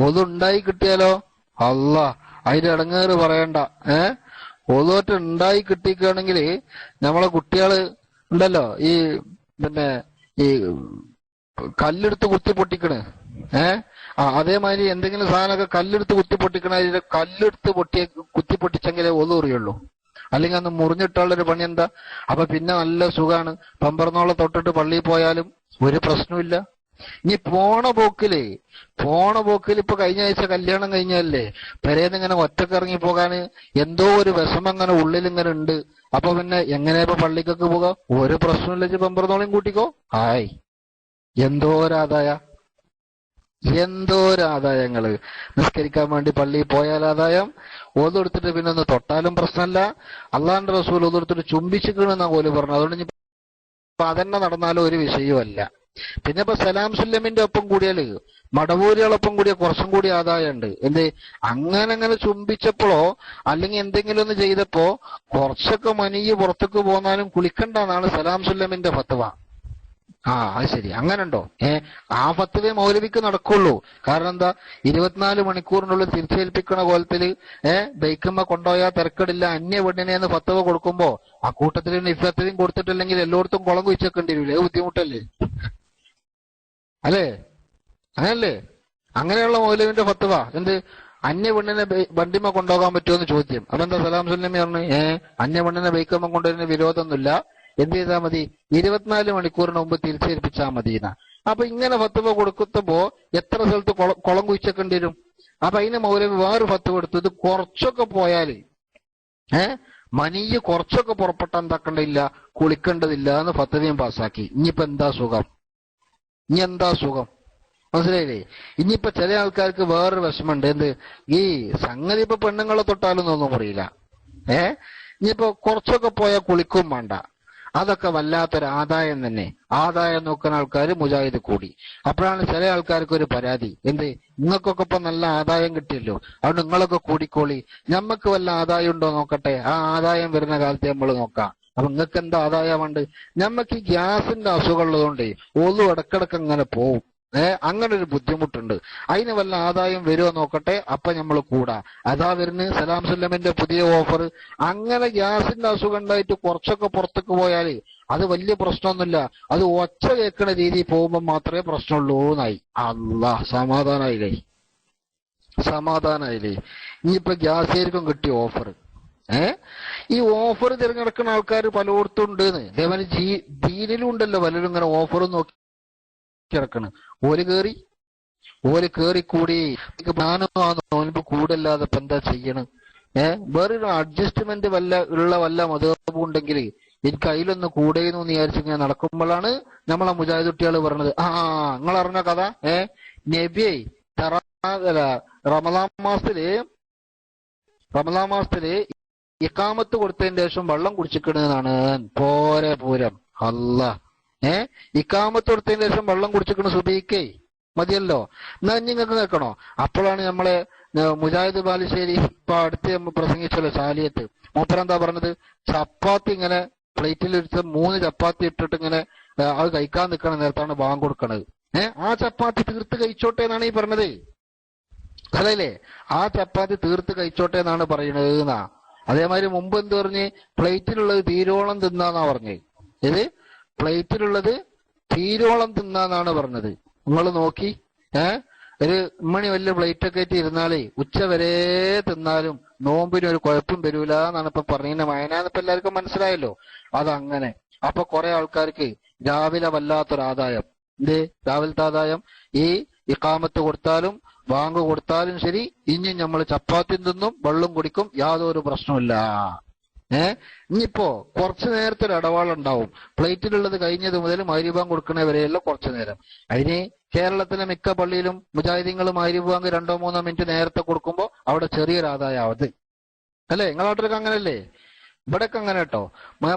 ഒതു ഉണ്ടായി കിട്ടിയാലോ അല്ലാ, അതിന്റെ ഇടങ്ങേറ് പറയണ്ട. ഒതുവറ്റ് ഉണ്ടായി കിട്ടിക്കുകയാണെങ്കിൽ നമ്മളെ കുട്ടികള് ഉണ്ടല്ലോ, ഈ പിന്നെ ഈ കല്ലെടുത്ത് കുത്തി പൊട്ടിക്കണ്. അതേമാതിരി എന്തെങ്കിലും സാധനമൊക്കെ കല്ലെടുത്ത് കുത്തി പൊട്ടിക്കണ, കല്ലെടുത്ത് കുത്തി പൊട്ടിച്ചെങ്കിലേ ഒതു അറിയുള്ളൂ. അല്ലെങ്കിൽ അന്ന് മുറിഞ്ഞിട്ടുള്ളൊരു പണി എന്താ? അപ്പൊ പിന്നെ നല്ല സുഖാണ്. പമ്പറന്നോളം തൊട്ടിട്ട് പള്ളിയിൽ പോയാലും ഒരു പ്രശ്നമില്ല. ഇനി പോണ പോക്കില് ഇപ്പൊ കഴിഞ്ഞ ആഴ്ച കല്യാണം കഴിഞ്ഞല്ലേ, പെരേന്ന് ഇങ്ങനെ ഒറ്റക്കിറങ്ങി പോകാന് എന്തോ ഒരു വിഷമം അങ്ങനെ ഉള്ളിലിങ്ങനെ ഉണ്ട്. അപ്പൊ പിന്നെ എങ്ങനെ ഇപ്പൊ പള്ളിക്കൊക്കെ പോകാം? ഒരു പ്രശ്നമില്ല. പമ്പറന്നോളം കൂട്ടിക്കോ. എന്തോരാദായങ്ങള്. നിസ്കരിക്കാൻ വേണ്ടി പള്ളിയിൽ പോയാൽ ആദായം, ഓതെടുത്തിട്ട് പിന്നെ ഒന്ന് തൊട്ടാലും പ്രശ്നമല്ല. അള്ളാന്റെ റസൂൽ ഓതെടുത്തിട്ട് ചുംബിച്ചിക്കണെന്നാ പോലും പറഞ്ഞു. അതുകൊണ്ട് ഇപ്പൊ അതന്നെ നടന്നാലും ഒരു വിഷയമല്ല. പിന്നെ ഇപ്പൊ സലാം സുല്ലമിന്റെ ഒപ്പം കൂടിയാല്, മടവൂരികളൊപ്പം കൂടിയ കുറച്ചും കൂടി ആദായമുണ്ട്. അങ്ങനെ ചുംബിച്ചപ്പോഴോ അല്ലെങ്കിൽ എന്തെങ്കിലും ഒന്ന് ചെയ്തപ്പോ കുറച്ചൊക്കെ മനീയ് പുറത്തേക്ക് പോന്നാലും കുളിക്കണ്ടെന്നാണ് സലാം സുല്ലമിന്റെ ഫത്വ. അത് ശരി, അങ്ങനുണ്ടോ? ആ ഫത്വേ മൗലവിക്ക് നടക്കുള്ളൂ. കാരണം എന്താ, 24 മണിക്കൂറിനുള്ളിൽ തിരിച്ചേൽപ്പിക്കണ കോലത്തില് ബൈക്കുമ്പോ കൊണ്ടുപോയാൽ തിരക്കടില്ല, അന്യ പെണ്ണിനെന്ന് ഫത്വ കൊടുക്കുമ്പോ ആ കൂട്ടത്തിൽ ഇഫത്തിലും കൊടുത്തിട്ടില്ലെങ്കിൽ എല്ലായിടത്തും കുളം കുഴിച്ചേക്കേണ്ടി വരില്ലേ? ബുദ്ധിമുട്ടല്ലേ? അല്ലേ? അങ്ങനല്ലേ? അങ്ങനെയുള്ള മൗലവിന്റെ ഫത്വ അന്യ പെണ്ണിനെ വണ്ടിമ കൊണ്ടുപോകാൻ പറ്റുമെന്ന് ചോദ്യം. അതെന്താ സലാം സുല്ലമി പറഞ്ഞു, അന്യ പെണ്ണിനെ ബൈക്കുമ്പോ കൊണ്ടുവരുന്ന വിരോധമൊന്നുമില്ല, എന്ത് ചെയ്താൽ മതി, 24 മണിക്കൂറിന് മുമ്പ് തിരിച്ചേൽപ്പിച്ചാൽ മതിയെന്ന. അപ്പൊ ഇങ്ങനെ ഫത്വ കൊടുക്കുമ്പോ എത്ര സ്ഥലത്ത് കുളം കുഴിച്ചേക്കേണ്ടി വരും? അപ്പൊ അതിന് മൗലവി വേറെ ഫത്വ കൊടുത്തു, ഇത് കുറച്ചൊക്കെ പോയാല് മനീയ് കുറച്ചൊക്കെ പുറപ്പെട്ട എന്താക്കണ്ടില്ല, കുളിക്കേണ്ടതില്ല എന്ന് ഫത്വയും പാസ്സാക്കി. ഇനിയിപ്പോ എന്താ സുഖം? മനസ്സിലായില്ലേ? ഇനിയിപ്പോ ചില ആൾക്കാർക്ക് വേറൊരു വിഷമുണ്ട്. ഈ സംഗതി ഇപ്പൊ പെണ്ണുങ്ങളെ തൊട്ടാലും ഒന്നും പറയില്ല. ഇനിയിപ്പോ കുറച്ചൊക്കെ പോയാൽ കുളിക്കും വേണ്ട. അതൊക്കെ വല്ലാത്തൊരു ആദായം തന്നെ. ആദായം നോക്കുന്ന ആൾക്കാർ മുജാഹിദ് കൂടി. അപ്പോഴാണ് ചില ആൾക്കാർക്ക് ഒരു പരാതി, എന്ത് നിങ്ങൾക്കൊക്കെ ഇപ്പൊ നല്ല ആദായം കിട്ടിയല്ലോ, അതുകൊണ്ട് നിങ്ങളൊക്കെ കൂടിക്കോളി, ഞമ്മക്ക് വല്ല ആദായം ഉണ്ടോ നോക്കട്ടെ, ആ ആദായം വരുന്ന കാലത്ത് നമ്മൾ നോക്കാം. അപ്പൊ നിങ്ങൾക്ക് എന്താ ആദായമുണ്ട്? ഞമ്മക്ക് ഈ ഗ്യാസിന്റെ അസുഖം ഉള്ളതുകൊണ്ട് ഒന്നും ഇടക്കിടക്ക് അങ്ങനെ പോവും. അങ്ങനെ ഒരു ബുദ്ധിമുട്ടുണ്ട്. അതിന് വല്ല ആദായം വരുമോ നോക്കട്ടെ, അപ്പൊ നമ്മൾ കൂടാ. അതാ വരുന്നത് സലാം സുല്ലമിന്റെ പുതിയ ഓഫർ. അങ്ങനെ ഗ്യാസിന്റെ അസുഖം ഉണ്ടായിട്ട് കുറച്ചൊക്കെ പുറത്തേക്ക് പോയാല് അത് വലിയ പ്രശ്നമൊന്നുമില്ല. അത് ഒച്ച കേൾക്കുന്ന രീതിയിൽ പോകുമ്പോൾ മാത്രമേ പ്രശ്നമുള്ളൂ എന്നായി. അല്ലാ, സമാധാനായില്ലേ? സമാധാനായില്ലേ? ഇനിയിപ്പോ ഗ്യാസുകാർക്കും കിട്ടിയ ഓഫർ. ഈ ഓഫർ തിരഞ്ഞെടുക്കുന്ന ആൾക്കാർ പലയിടത്തും ഉണ്ട്. ഇതേപോലെ ദീനിലും ഉണ്ടല്ലോ പലരും ഇങ്ങനെ ഓഫറും നോക്കി കിടക്കണ്. ഓല് കേറിക്കൂടി ഞാനും ആ നോൻപ് കൂടല്ലാതെ ഇപ്പൊ എന്താ ചെയ്യണ്? വേറൊരു അഡ്ജസ്റ്റ്മെന്റ് വല്ല മതവും ഉണ്ടെങ്കിൽ എനിക്ക് അതിലൊന്ന് കൂടെയെന്ന് വിചാരിച്ച് ഇങ്ങനെ നടക്കുമ്പോഴാണ് നമ്മളെ മുജാഹിദ് കുട്ടികൾ പറഞ്ഞത്, നിങ്ങൾ അറിഞ്ഞ കഥ, നബിയെ റമദാൻ മാസത്തില് ഇഖാമത്ത് കൊടുത്തതിന് ശേഷം വെള്ളം കുടിച്ചിക്കണെന്നാണ്. പോരെ പൂരം. അല്ലാ, ഇഖാമത്ത് കൊടുത്തതിന് ശേഷം വെള്ളം കുടിച്ചിക്കണ സുബഹിക്കേ മതിയല്ലോ. എന്നാ നിങ്ങൾക്ക് കേൾക്കണോ? അപ്പോഴാണ് നമ്മളെ മുജാഹിദ് ബാലുശ്ശേരി ഇപ്പൊ അടുത്ത് പ്രസംഗിച്ചല്ലോ ചാലിയത്ത്, മൂപ്പരെന്താ പറഞ്ഞത്? ചപ്പാത്തി ഇങ്ങനെ പ്ലേറ്റിൽ എടുത്ത് 3 ചപ്പാത്തി ഇട്ടിട്ട് ഇങ്ങനെ അത് കഴിക്കാൻ നിൽക്കണ നേരത്താണ് ബാങ്ക് കൊടുക്കണത്. ആ ചപ്പാത്തി തീർത്ത് കഴിച്ചോട്ടെ എന്നാണ് ഈ പറഞ്ഞത്. അതല്ലേ, ആ ചപ്പാത്തി തീർത്ത് കഴിച്ചോട്ടെ എന്നാണ് പറയണത് എന്നാ. അതേമാതിരി മുമ്പ് എന്ത് പറഞ്ഞ്? പ്ലേറ്റിലുള്ളത് തീരോളം തിന്നാന്നാ പറഞ്ഞത്. ഇത് പ്ലേറ്റിലുള്ളത് തീരോളം തിന്നാന്നാണ് പറഞ്ഞത്. നിങ്ങൾ നോക്കി, ഒരു മണി വലിയ പ്ലേറ്റൊക്കെ ആയിട്ട് ഇരുന്നാലേ ഉച്ച വരെ തിന്നാലും നോമ്പിന് ഒരു കുഴപ്പം വരൂല എന്നാണ് ഇപ്പൊ പറഞ്ഞ മയനാന്നിപ്പോ എല്ലാവർക്കും മനസ്സിലായല്ലോ. അതങ്ങനെ. അപ്പൊ കുറെ ആൾക്കാർക്ക് രാവിലെ വല്ലാത്തൊരാദായം. രാവിലത്തെ ആദായം ഈ ഇഖാമത്ത് കൊടുത്താലും ബാങ്ക് കൊടുത്താലും ശരി, ഇനി നമ്മൾ ചപ്പാത്തി തിന്നും വെള്ളം കുടിക്കും, യാതൊരു പ്രശ്നമില്ല. ഇനിയിപ്പോ കുറച്ചു നേരത്തെ ഒരു ഇടപാടുണ്ടാവും. പ്ലേറ്റിലുള്ളത് കഴിഞ്ഞത് മുതൽ മഗ്‌രിബ് ബാങ്ക് കൊടുക്കണ വരെയുള്ള കുറച്ചു നേരം. അതിന് കേരളത്തിലെ മിക്ക പള്ളിയിലും മുജാഹിദീങ്ങൾ മഗ്‌രിബ് ബാങ്ക് 2-3 മിനിറ്റ് നേരത്തെ കൊടുക്കുമ്പോ അവിടെ ചെറിയൊരു ആദായാവത് അല്ലേ? നിങ്ങളാട്ടിലൊക്കെ അങ്ങനല്ലേ? ഇവിടെയൊക്കെ അങ്ങനെ കേട്ടോ.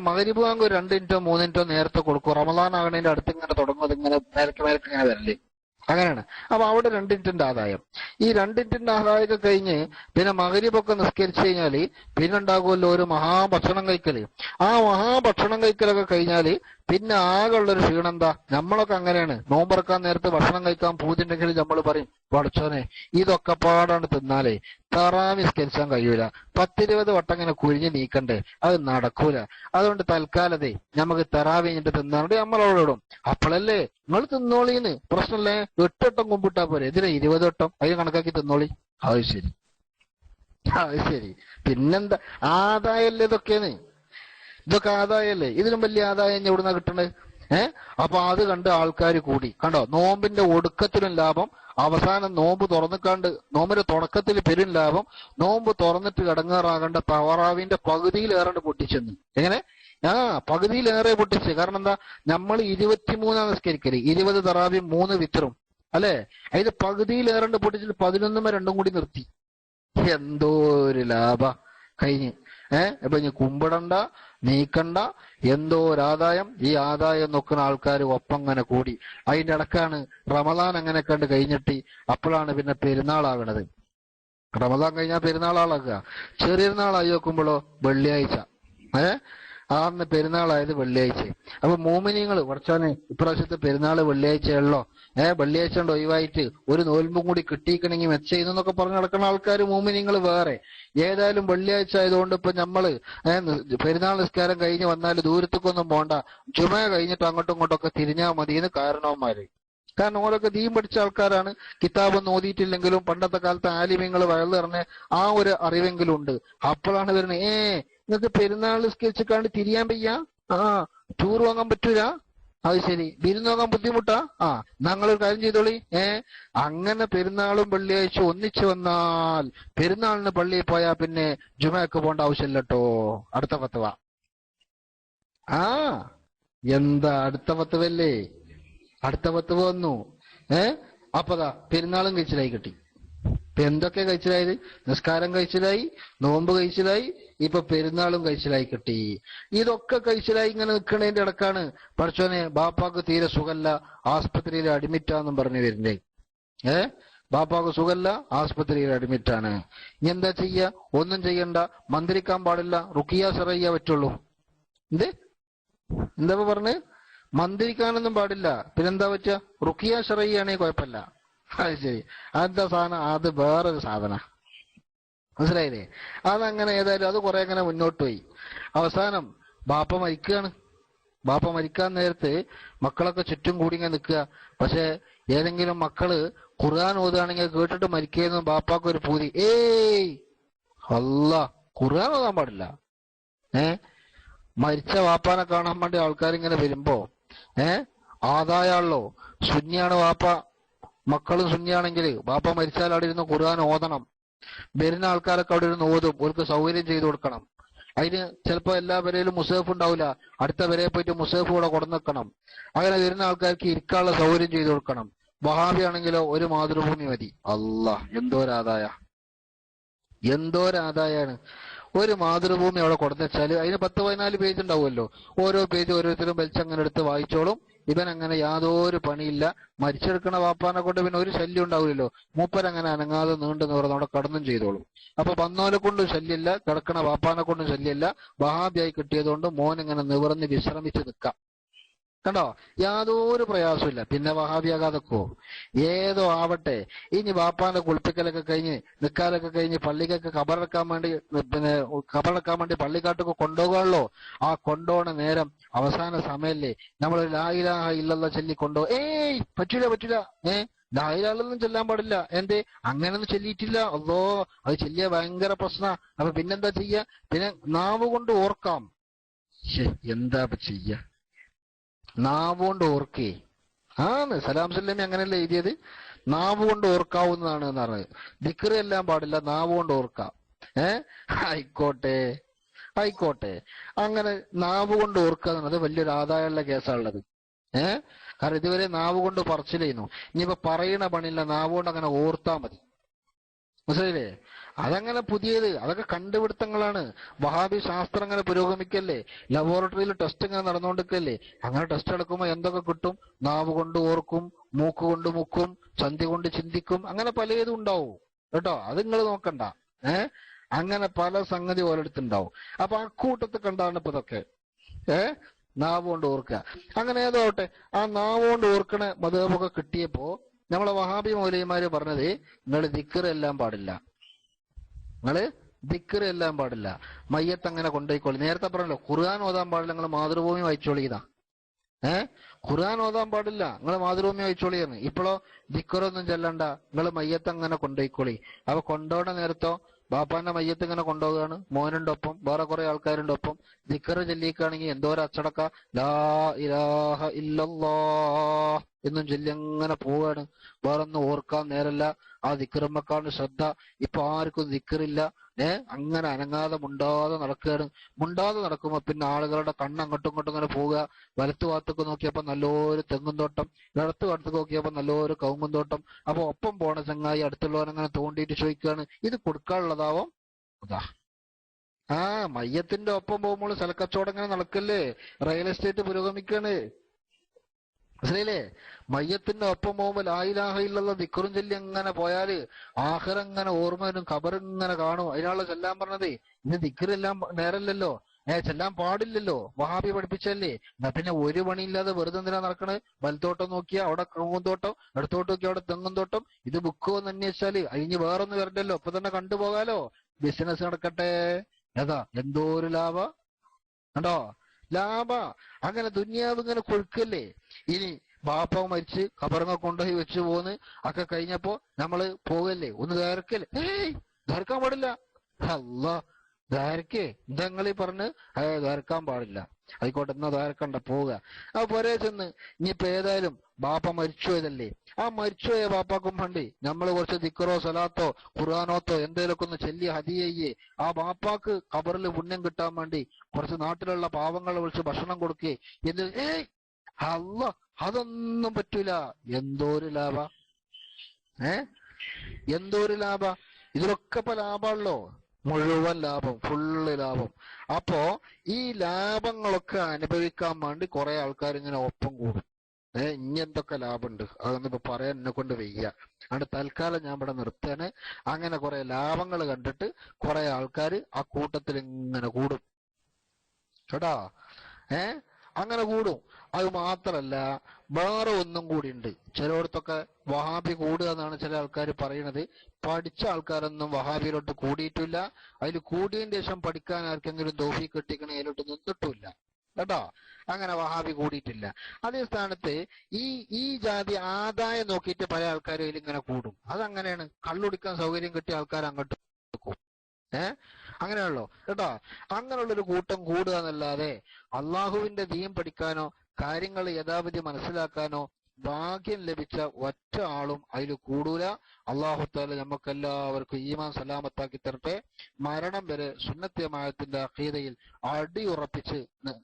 മഗ്‌രിബ് ബാങ്ക് 2 മിനിറ്റോ 3 മിനിറ്റോ നേരത്തെ കൊടുക്കും. റമദാൻ ആകണേന്റെ അടുത്ത് ഇങ്ങനെ തുടങ്ങുന്നത് ഇങ്ങനെ മേലക്ക് ഇങ്ങനെ വരല്ലേ, അങ്ങനെയാണ്. അപ്പൊ അവിടെ 2 മിനിറ്റിന്റെ ആദായം. ഈ 2 മിനിറ്റിന്റെ ആദായമൊക്കെ കഴിഞ്ഞ് പിന്നെ മഗ്‌രിബൊക്കെ നിസ്കരിച്ചു കഴിഞ്ഞാല് പിന്നെ ഉണ്ടാകുമല്ലോ ഒരു മഹാഭക്ഷണം കഴിക്കല്. ആ മഹാഭക്ഷണം കഴിക്കലൊക്കെ കഴിഞ്ഞാല് പിന്നെ ആകെ ഉള്ളൊരു ക്ഷീണം എന്താ? നമ്മളൊക്കെ അങ്ങനെയാണ്. നോമ്പറക്കാൻ നേരത്ത് ഭക്ഷണം കഴിക്കാൻ പൂതിണ്ടെങ്കിൽ നമ്മൾ പറയും, പഠിച്ചോനെ ഇതൊക്കെ പാടാണ് തിന്നാലേ തറാവി നിസ്കരിച്ചാൻ കഴിയൂല, 10-20 വട്ടം ഇങ്ങനെ കുഴിഞ്ഞ് നീക്കണ്ടേ, അത് നടക്കൂല. അതുകൊണ്ട് തൽക്കാലതേ നമുക്ക് തറാവി കഴിഞ്ഞിട്ട് തിന്നാണ്ട് നമ്മളോടും. അപ്പോഴല്ലേ നിങ്ങൾ തിന്നോളിന്ന് പ്രശ്നമല്ലേ, 8 വട്ടം കുമ്പിട്ടാ പോരെ, ഇതിലെ 20 വട്ടം അതിന് കണക്കാക്കി തിന്നോളി. അത് ശരി. പിന്നെന്താ ആദായല്ലേ ഇതൊക്കെ ആദായല്ലേ? ഇതിലും വലിയ ആദായം എവിടുന്നാ കിട്ടണത്? അപ്പൊ അത് കണ്ട് ആൾക്കാർ കൂടി. കണ്ടോ, നോമ്പിന്റെ ഒടുക്കത്തിലും ലാഭം, അവസാനം നോമ്പ് തുറന്നിക്കാണ്ട് നോമ്പിന്റെ തുടക്കത്തിൽ പെരും ലാഭം, നോമ്പ് തുറന്നിട്ട് കിടങ്ങാറാകേണ്ട തവറാവിന്റെ പകുതിയിലേറെ പൊട്ടിച്ചെന്ന്. എങ്ങനെ? പകുതിയിലേറെ പൊട്ടിച്ച്. കാരണം എന്താ? നമ്മൾ 23 നിസ്കരിക്കല്, 20 തറാവിയും 3 വിത്തറും അല്ലെ? അതിന് പകുതിയിലേറെ പൊട്ടിച്ചിട്ട് 11 2 കൂടി നിർത്തി. എന്തോ ഒരു ലാഭ കഴിഞ്ഞ്. ഇപ്പൊ ഇനി കുമ്പിടണ്ട, നീക്കണ്ട, എന്തോ ഒരാദായം. ഈ ആദായം നോക്കുന്ന ആൾക്കാർ ഒപ്പം അങ്ങനെ കൂടി. അതിന്റെ ഇടക്കാണ് റമദാൻ അങ്ങനെ കണ്ട് കഴിഞ്ഞിട്ട് അപ്പോഴാണ് പിന്നെ പെരുന്നാളാകണത്. റമദാൻ കഴിഞ്ഞാൽ പെരുന്നാളാകുക. ചെറിയൊരുനാളായി നോക്കുമ്പോഴോ വെള്ളിയാഴ്ച. അന്ന് പെരുന്നാളായത് വെള്ളിയാഴ്ച. അപ്പൊ മോമിനിയങ്ങൾ കുറച്ചാണ് ഇപ്രാവശ്യത്തെ പെരുന്നാള് വെള്ളിയാഴ്ചയുള്ളോ, വെള്ളിയാഴ്ച കൊണ്ട് ഒഴിവായിട്ട് ഒരു നോൽമ്പും കൂടി കിട്ടിയിക്കണമെങ്കിൽ മെച്ചെയ്യുന്നൊക്കെ പറഞ്ഞ് നടക്കുന്ന ആൾക്കാർ മോമിനിയങ്ങൾ വേറെ. ഏതായാലും വെള്ളിയാഴ്ച ആയതുകൊണ്ട് ഇപ്പൊ നമ്മള് പെരുന്നാൾ നിസ്കാരം കഴിഞ്ഞ് വന്നാൽ ദൂരത്തേക്കൊന്നും പോണ്ട, ജുമ കഴിഞ്ഞിട്ട് അങ്ങോട്ടും ഇങ്ങോട്ടൊക്കെ തിരിഞ്ഞാൽ മതിയെന്ന് കാരണവന്മാര്. കാരണം ഓരൊക്കെ ദീൻ പഠിച്ച ആൾക്കാരാണ്. കിതാബൊന്നും ഓതിയിട്ടില്ലെങ്കിലും പണ്ടത്തെ കാലത്ത് ആലിമ്യങ്ങൾ വയലു പറഞ്ഞ ആ ഒരു അറിവെങ്കിലും ഉണ്ട്. അപ്പോഴാണ് വരുന്നത്, നിങ്ങൾക്ക് പെരുന്നാൾ നിസ്കരിച്ചിക്കാണ്ട് തിരിയാൻ വയ്യ, ടൂർ വാങ്ങാൻ പറ്റൂല, അത് ശരി, വിരുന്ന് വാങ്ങാൻ ബുദ്ധിമുട്ടാ, ഞങ്ങളൊരു കാര്യം ചെയ്തോളി. അങ്ങനെ പെരുന്നാളും വെള്ളിയാഴ്ച ഒന്നിച്ചു വന്നാൽ പെരുന്നാളിന് പള്ളിയിൽ പോയാ പിന്നെ ജുമയ്ക്ക് പോകേണ്ട ആവശ്യമില്ല കേട്ടോ. അടുത്ത ഫത്വ. എന്താ അടുത്ത ഫത്വല്ലേ? അടുത്ത ഫത്വ വന്നു. അപ്പതാ പെരുന്നാളും കഴിച്ചിലായി കിട്ടി. എന്തൊക്കെ കഴിച്ചിലായത്? നിസ്കാരം കഴിച്ചിലായി, നോമ്പ് കഴിച്ചിലായി, ഇപ്പൊ പെരുന്നാളും കഴിച്ചിലായി കിട്ടി. ഇതൊക്കെ കഴിച്ചിലായി ഇങ്ങനെ നിൽക്കണതിന്റെ ഇടക്കാണ് പഠിച്ചോനെ ബാപ്പാക്ക് തീരെ സുഖല്ല, ആസ്പത്രിയിൽ അഡ്മിറ്റാന്നും പറഞ്ഞു വരുന്നേ. ബാപ്പാക്ക് സുഖല്ല, ആസ്പത്രിയിൽ അഡ്മിറ്റാണ്. ഇനി എന്താ ചെയ്യ? ഒന്നും ചെയ്യണ്ട, മന്ത്രിക്കാൻ പാടില്ല, റുക്കിയ സെറയ്യ പറ്റുള്ളൂ. എന്താ പറഞ്ഞ്? മന്ത്രിക്കാനൊന്നും പാടില്ല, പിന്നെന്താ പറ്റുക? റുക്കിയ സെറയ്യാണെങ്കിൽ കുഴപ്പമില്ല. അത് ശരി, അതെന്താ സാധനം? അത് വേറൊരു സാധന, മനസ്സിലായില്ലേ? അതങ്ങനെ ഏതായാലും അത് കുറെ അങ്ങനെ മുന്നോട്ട് പോയി. അവസാനം ബാപ്പ മരിക്കുകയാണ്. ബാപ്പ മരിക്കാൻ നേരത്ത് മക്കളൊക്കെ ചുറ്റും കൂടി ഇങ്ങനെ നിൽക്കുക. പക്ഷെ ഏതെങ്കിലും മക്കള് ഖുർആൻ ഓതുകയാണെങ്കിൽ കേട്ടിട്ട് മരിക്കുന്നു ബാപ്പാക്കൊരു പൂതി. അല്ലാ, ഖുർആൻ ഓതാൻ പാടില്ല. മരിച്ച വാപ്പാനെ കാണാൻ വേണ്ടി ആൾക്കാരിങ്ങനെ വരുമ്പോ ആദായാണല്ലോ. സുന്നിയാണ് വാപ്പ, മക്കളും സുന്നിയാണെങ്കിൽ വാപ്പ മരിച്ചാൽ അവിടെ ഇരുന്ന് ഖുർആൻ ഓതണം. വരുന്ന ആൾക്കാരൊക്കെ അവിടെ ഇരുന്ന് ഓതും, അവർക്ക് സൗകര്യം ചെയ്തു കൊടുക്കണം. അതിന് ചിലപ്പോ എല്ലാ വരയിലും മുസേഫ് ഉണ്ടാവില്ല, അടുത്ത വരയെ പോയിട്ട് മുസേഫ് കൂടെ കൊടുന്നെക്കണം. അങ്ങനെ വരുന്ന ആൾക്കാർക്ക് ഇരിക്കാനുള്ള സൗകര്യം ചെയ്തു കൊടുക്കണം. വഹാബി ആണെങ്കിലോ ഒരു മാതൃഭൂമി മതി. അല്ലാ, എന്തോരാദായാണ്. ഒരു മാതൃഭൂമി അവിടെ കൊടുന്നെച്ചാല് അതിന് 10-14 പേജ് ഉണ്ടാവുമല്ലോ. ഓരോ പേജ് ഓരോരുത്തരും വലിച്ചങ്ങനെ എടുത്ത് വായിച്ചോളും. ഇവൻ അങ്ങനെ യാതൊരു പണിയില്ല. മരിച്ചെടുക്കണ വാപ്പാനെ കൊണ്ട് പിന്നെ ഒരു ശല്യം ഉണ്ടാവില്ലല്ലോ. മൂപ്പരങ്ങനെ അനങ്ങാതെ നീണ്ടു നിവർന്ന് അവിടെ കടന്നും ചെയ്തോളും. അപ്പൊ വന്നോനെ കൊണ്ടും ശല്യമില്ല, കിടക്കണ വാപ്പാനെ കൊണ്ടും ശല്യമില്ല. വഹാബിയായി കിട്ടിയതുകൊണ്ട് മോൻ ഇങ്ങനെ നിവർന്ന് വിശ്രമിച്ച് നിൽക്കാം. കണ്ടോ, യാതൊരു പ്രയാസമില്ല. പിന്നെ വഹാബിയാകാതെക്കോ? ഏതോ ആവട്ടെ. ഇനി വാപ്പാന്റെ കുളിപ്പിക്കലൊക്കെ കഴിഞ്ഞ് നിക്കാലൊക്കെ കഴിഞ്ഞ് പള്ളിക്കൊക്കെ കബറടക്കാൻ വേണ്ടി പള്ളിക്കാട്ടൊക്കെ കൊണ്ടുപോകാണല്ലോ. ആ കൊണ്ടുപോണ നേരം അവസാന സമയല്ലേ നമ്മൾ ലാ ഇലാഹ ഇല്ലല്ലാഹ് ചൊല്ലി പറ്റൂല. ലാ ഇലാഹ ഇല്ലല്ലാഹ് ചെല്ലാൻ പാടില്ല. എന്തേ? അങ്ങനൊന്നും ചൊല്ലിയിട്ടില്ല. അല്ലോ, അത് ചെല്ലിയ ഭയങ്കര പ്രശ്ന. അപ്പൊ പിന്നെന്താ ചെയ്യ? പിന്നെ നാവ് കൊണ്ട് ഓർക്കാം. എന്താ ചെയ്യ? നാവുകൊണ്ട് ഓർക്കേ ആണ്. സലാം സല്ലമി അങ്ങനെയല്ലേ എഴുതിയത്? നാവ് കൊണ്ട് ഓർക്കാവുന്നതാണ് എന്ന് പറഞ്ഞത്. ദിക്ർ എല്ലാം പാടില്ല, നാവ് കൊണ്ട് ഓർക്കാം. ആയിക്കോട്ടെ. അങ്ങനെ നാവ് കൊണ്ട് ഓർക്കുക എന്നുള്ളത് വലിയൊരു ആദായമുള്ള കേസാണുള്ളത്. കാരണം ഇതുവരെ നാവ് കൊണ്ട് പറച്ചിലായിരുന്നു. ഇനിയിപ്പോ പറയണ പണിയില്ല, നാവ് കൊണ്ട് അങ്ങനെ ഓർത്താ മതി. മനസ്സിലായില്ലേ? അതങ്ങനെ പുതിയത്, അതൊക്കെ കണ്ടുപിടുത്തങ്ങളാണ്. വഹാബി ശാസ്ത്രം അങ്ങനെ പുരോഗമിക്കല്ലേ, ലബോറട്ടറിയിൽ ടെസ്റ്റ് ഇങ്ങനെ നടന്നുകൊണ്ടിരിക്കല്ലേ. അങ്ങനെ ടെസ്റ്റ് എടുക്കുമ്പോ എന്തൊക്കെ കിട്ടും? നാവ് കൊണ്ട് ഓർക്കും, മൂക്ക് കൊണ്ട് മുക്കും, ചന്തി കൊണ്ട് ചിന്തിക്കും, അങ്ങനെ പലതും ഉണ്ടാവും കേട്ടോ. അത് നിങ്ങൾ നോക്കണ്ട. അങ്ങനെ പല സംഗതി ഓരോരുത്തുണ്ടാവും. അപ്പൊ അക്കൂട്ടത്തിൽ കണ്ടാണ് ഇപ്പൊ ഇതൊക്കെ നാവ് കൊണ്ട് ഓർക്കുക. അങ്ങനെ ഏതോട്ടെ, ആ നാവ് കൊണ്ട് ഓർക്കണ മദ്ഹബൊക്കെ കിട്ടിയപ്പോ നമ്മളെ വഹാബി മൗലവിമാര് പറഞ്ഞത്, നിങ്ങൾ ദിക്ർ എല്ലാം പാടില്ല, മയ്യത്ത് അങ്ങനെ കൊണ്ടുപോയിക്കോളി. നേരത്തെ പറഞ്ഞല്ലോ ഖുർആൻ ഓതാൻ പാടില്ല, നിങ്ങൾ മാതൃഭൂമി വായിച്ചോളിയതാ. ഖുർആൻ ഓതാൻ പാടില്ല, നിങ്ങൾ മാതൃഭൂമി വായിച്ചോളിയെന്ന്. ഇപ്പോഴോ ദിക്റൊന്നും ചെല്ലണ്ട, നിങ്ങൾ മയ്യത്ത് അങ്ങനെ കൊണ്ടുപോയിക്കോളി. അപ്പൊ കൊണ്ടുപോകണ നേരത്തോ ബാപ്പാന്റെ മയ്യത്ത് ഇങ്ങനെ കൊണ്ടുപോവുകയാണ്, മോനുണ്ട് ഒപ്പം, വേറെ കുറെ ആൾക്കാരുണ്ട് ഒപ്പം. ദിക്ർ ചൊല്ലിക്കാണെങ്കിൽ എന്തോരം അച്ചടക്ക, ലാ ഇലാഹ ഇല്ലല്ലാഹ് എന്നും ചൊല്ലി അങ്ങനെ പോവാണ്. വേറൊന്നും ഓർക്കാൻ നേരല്ല. ആ ദിക്റുമ്മക്കാണ് ശ്രദ്ധ. ഇപ്പൊ ആർക്കും ദിക്റില്ല. അങ്ങനെ അനങ്ങാതെ മുണ്ടാതെ നടക്കുകയാണ്. മുണ്ടാതെ നടക്കുമ്പോ പിന്നെ ആളുകളുടെ കണ്ണ് അങ്ങോട്ടും ഇങ്ങോട്ടും ഇങ്ങനെ പോവുക. വലത്തു ഭാഗത്തേക്ക് നോക്കിയപ്പോ നല്ലൊരു തെങ്ങും തോട്ടം, ഇടത്ത് ഭാഗത്തേക്ക് നോക്കിയപ്പോ നല്ലൊരു കവുങ്ങും തോട്ടം. അപ്പൊ ഒപ്പം പോണ ചങ്ങായി അടുത്തുള്ളവരങ്ങനെ തോണ്ടിയിട്ട് ചോദിക്കുകയാണ്, ഇത് കൊടുക്കാനുള്ളതാവോ? അതാ മയ്യത്തിന്റെ ഒപ്പം പോകുമ്പോൾ സ്ഥലക്കച്ചവടം ഇങ്ങനെ നടക്കല്ലേ, റിയൽ എസ്റ്റേറ്റ് പുരോഗമിക്കാണ്. മനസ്സിലായില്ലേ? മയ്യത്തിന്റെ ഒപ്പം പോകുമ്പോൾ ലാ ഇലാഹ ഇല്ലല്ലാഹ് ദിക്റും ചൊല്ലി അങ്ങനെ പോയാല് ആഖിറ ഇങ്ങനെ ഓർമ്മ വരും, ഖബർ ഇങ്ങനെ കാണും. അതിനാളെ ചെല്ലാൻ പറഞ്ഞത്. ഇന്ന് ദിക്റെല്ലാം നേരല്ലല്ലോ, ചെല്ലാൻ പാടില്ലല്ലോ, വഹാബി പഠിപ്പിച്ചല്ലേ. എന്നാ പിന്നെ ഒരു പണിയില്ലാതെ വെറുതെ എന്തിനാ നടക്കണേ? വലത്തോട്ടം നോക്കിയാ അവിടെ കവുങ്ങുന്തോട്ടം, ഇടത്തോട്ട് നോക്കിയാ അവിടെ തെങ്ങും തോട്ടം. ഇത് ബുക്ക് എന്ന് അന്വേഷിച്ചാല് അതിന് വേറൊന്നും വരണ്ടല്ലോ, ഇപ്പൊ തന്നെ കണ്ടുപോകാലോ. ബിസിനസ് നടക്കട്ടെ. എന്തോ ഒരു ലാഭ കണ്ടോ, ലാഭ. അങ്ങനെ ദുനിയാവ് ഇങ്ങനെ കൊഴുക്കല്ലേ. ഇനി ബാപ്പ മരിച്ച് ഖബറങ്ങ കൊണ്ടുപോയി വെച്ച് പോന്ന് ഒക്കെ കഴിഞ്ഞപ്പോ നമ്മള് പോകല്ലേ, ഒന്ന് ദ്വാരക്കല്ലേ? ദ്വാരക്കാൻ പാടില്ല. അല്ലാ, ദ്വാരക്കേ എന്താ നിങ്ങളീ പറഞ്ഞ്? ദ്വാരക്കാൻ പാടില്ല. ആയിക്കോട്ടെ, എന്നാ ദ്വാരക്കണ്ട, പോവുക. ആ പൊരേ ചെന്ന് ഇനിയിപ്പോ ഏതായാലും ബാപ്പ മരിച്ചുപോയതല്ലേ, ആ മരിച്ചുപോയ ബാപ്പാക്കും വേണ്ടി നമ്മൾ കുറച്ച് ദിക്റോ സലാത്തോ ഖുർആനോത്തോ എന്തേലൊക്കെ ഒന്ന് ചെല്ലി ഹദിയയ്യേ. ആ ബാപ്പാക്ക് ഖബറിൽ പുണ്യം കിട്ടാൻ വേണ്ടി കുറച്ച് നാട്ടിലുള്ള പാവങ്ങളെ വിളിച്ച് ഭക്ഷണം കൊടുക്കേ എന്ന്. അല്ല, അതൊന്നും പറ്റൂല. എന്തോ ഒരു ലാഭ. എന്തോരു ലാഭ, ഇതിലൊക്കെ ഇപ്പൊ ലാഭമുള്ളോ, മുഴുവൻ ലാഭം, ഫുള്ള് ലാഭം. അപ്പോ ഈ ലാഭങ്ങളൊക്കെ അനുഭവിക്കാൻ വേണ്ടി കുറെ ആൾക്കാർ ഇങ്ങനെ ഒപ്പം കൂടും. ഇനി എന്തൊക്കെ ലാഭമുണ്ട് അതൊന്നും ഇപ്പൊ പറയാൻ എന്നെ കൊണ്ട് വയ്യ, അതുകൊണ്ട് തൽക്കാലം ഞാൻ ഇവിടെ നിർത്താന്. അങ്ങനെ കുറെ ലാഭങ്ങൾ കണ്ടിട്ട് കുറെ ആൾക്കാർ ആ കൂട്ടത്തിൽ ഇങ്ങനെ കൂടും കേട്ടാ. അങ്ങനെ കൂടും. അത് മാത്രല്ല വേറെ ഒന്നും കൂടി ഉണ്ട്. ചിലയിടത്തൊക്കെ വഹാബി കൂടുക എന്നാണ് ചില ആൾക്കാർ പറയണത്. പഠിച്ച ആൾക്കാരൊന്നും വഹാബിയിലോട്ട് കൂടിയിട്ടില്ല. അതിൽ കൂടിയതിന് ശേഷം പഠിക്കാൻ ആർക്കെങ്കിലും തൗഫീഖ് കിട്ടിക്കണേ അതിലോട്ട് നിന്നിട്ടുമില്ല കേട്ടോ. അങ്ങനെ വഹാബി കൂടിയിട്ടില്ല. അതേ സ്ഥാനത്ത് ഈ ജാതി ആദായം നോക്കിയിട്ട് പല ആൾക്കാരും ഇതിലിങ്ങനെ കൂടും. അതങ്ങനെയാണ്. കള്ളുടിക്കാൻ സൗകര്യം കിട്ടിയ ആൾക്കാർ അങ്ങോട്ട് വെക്കും. അങ്ങനെയുള്ളോ കേട്ടോ. അങ്ങനെയുള്ളൊരു കൂട്ടം കൂടുക എന്നല്ലാതെ അള്ളാഹുവിന്റെ ദീൻ പഠിക്കാനോ കാര്യങ്ങൾ യഥാവിധി മനസ്സിലാക്കാനോ ഭാഗ്യം ലഭിച്ച ഒറ്റ ആളും അതിൽ കൂടൂല. അള്ളാഹു തആല നമുക്കെല്ലാവർക്കും ഈമാൻ സലാമത്താക്കി തരട്ടെ. മരണം വരെ സുന്നത്ത് ജമാഅത്തിന്റെ അഖീദയിൽ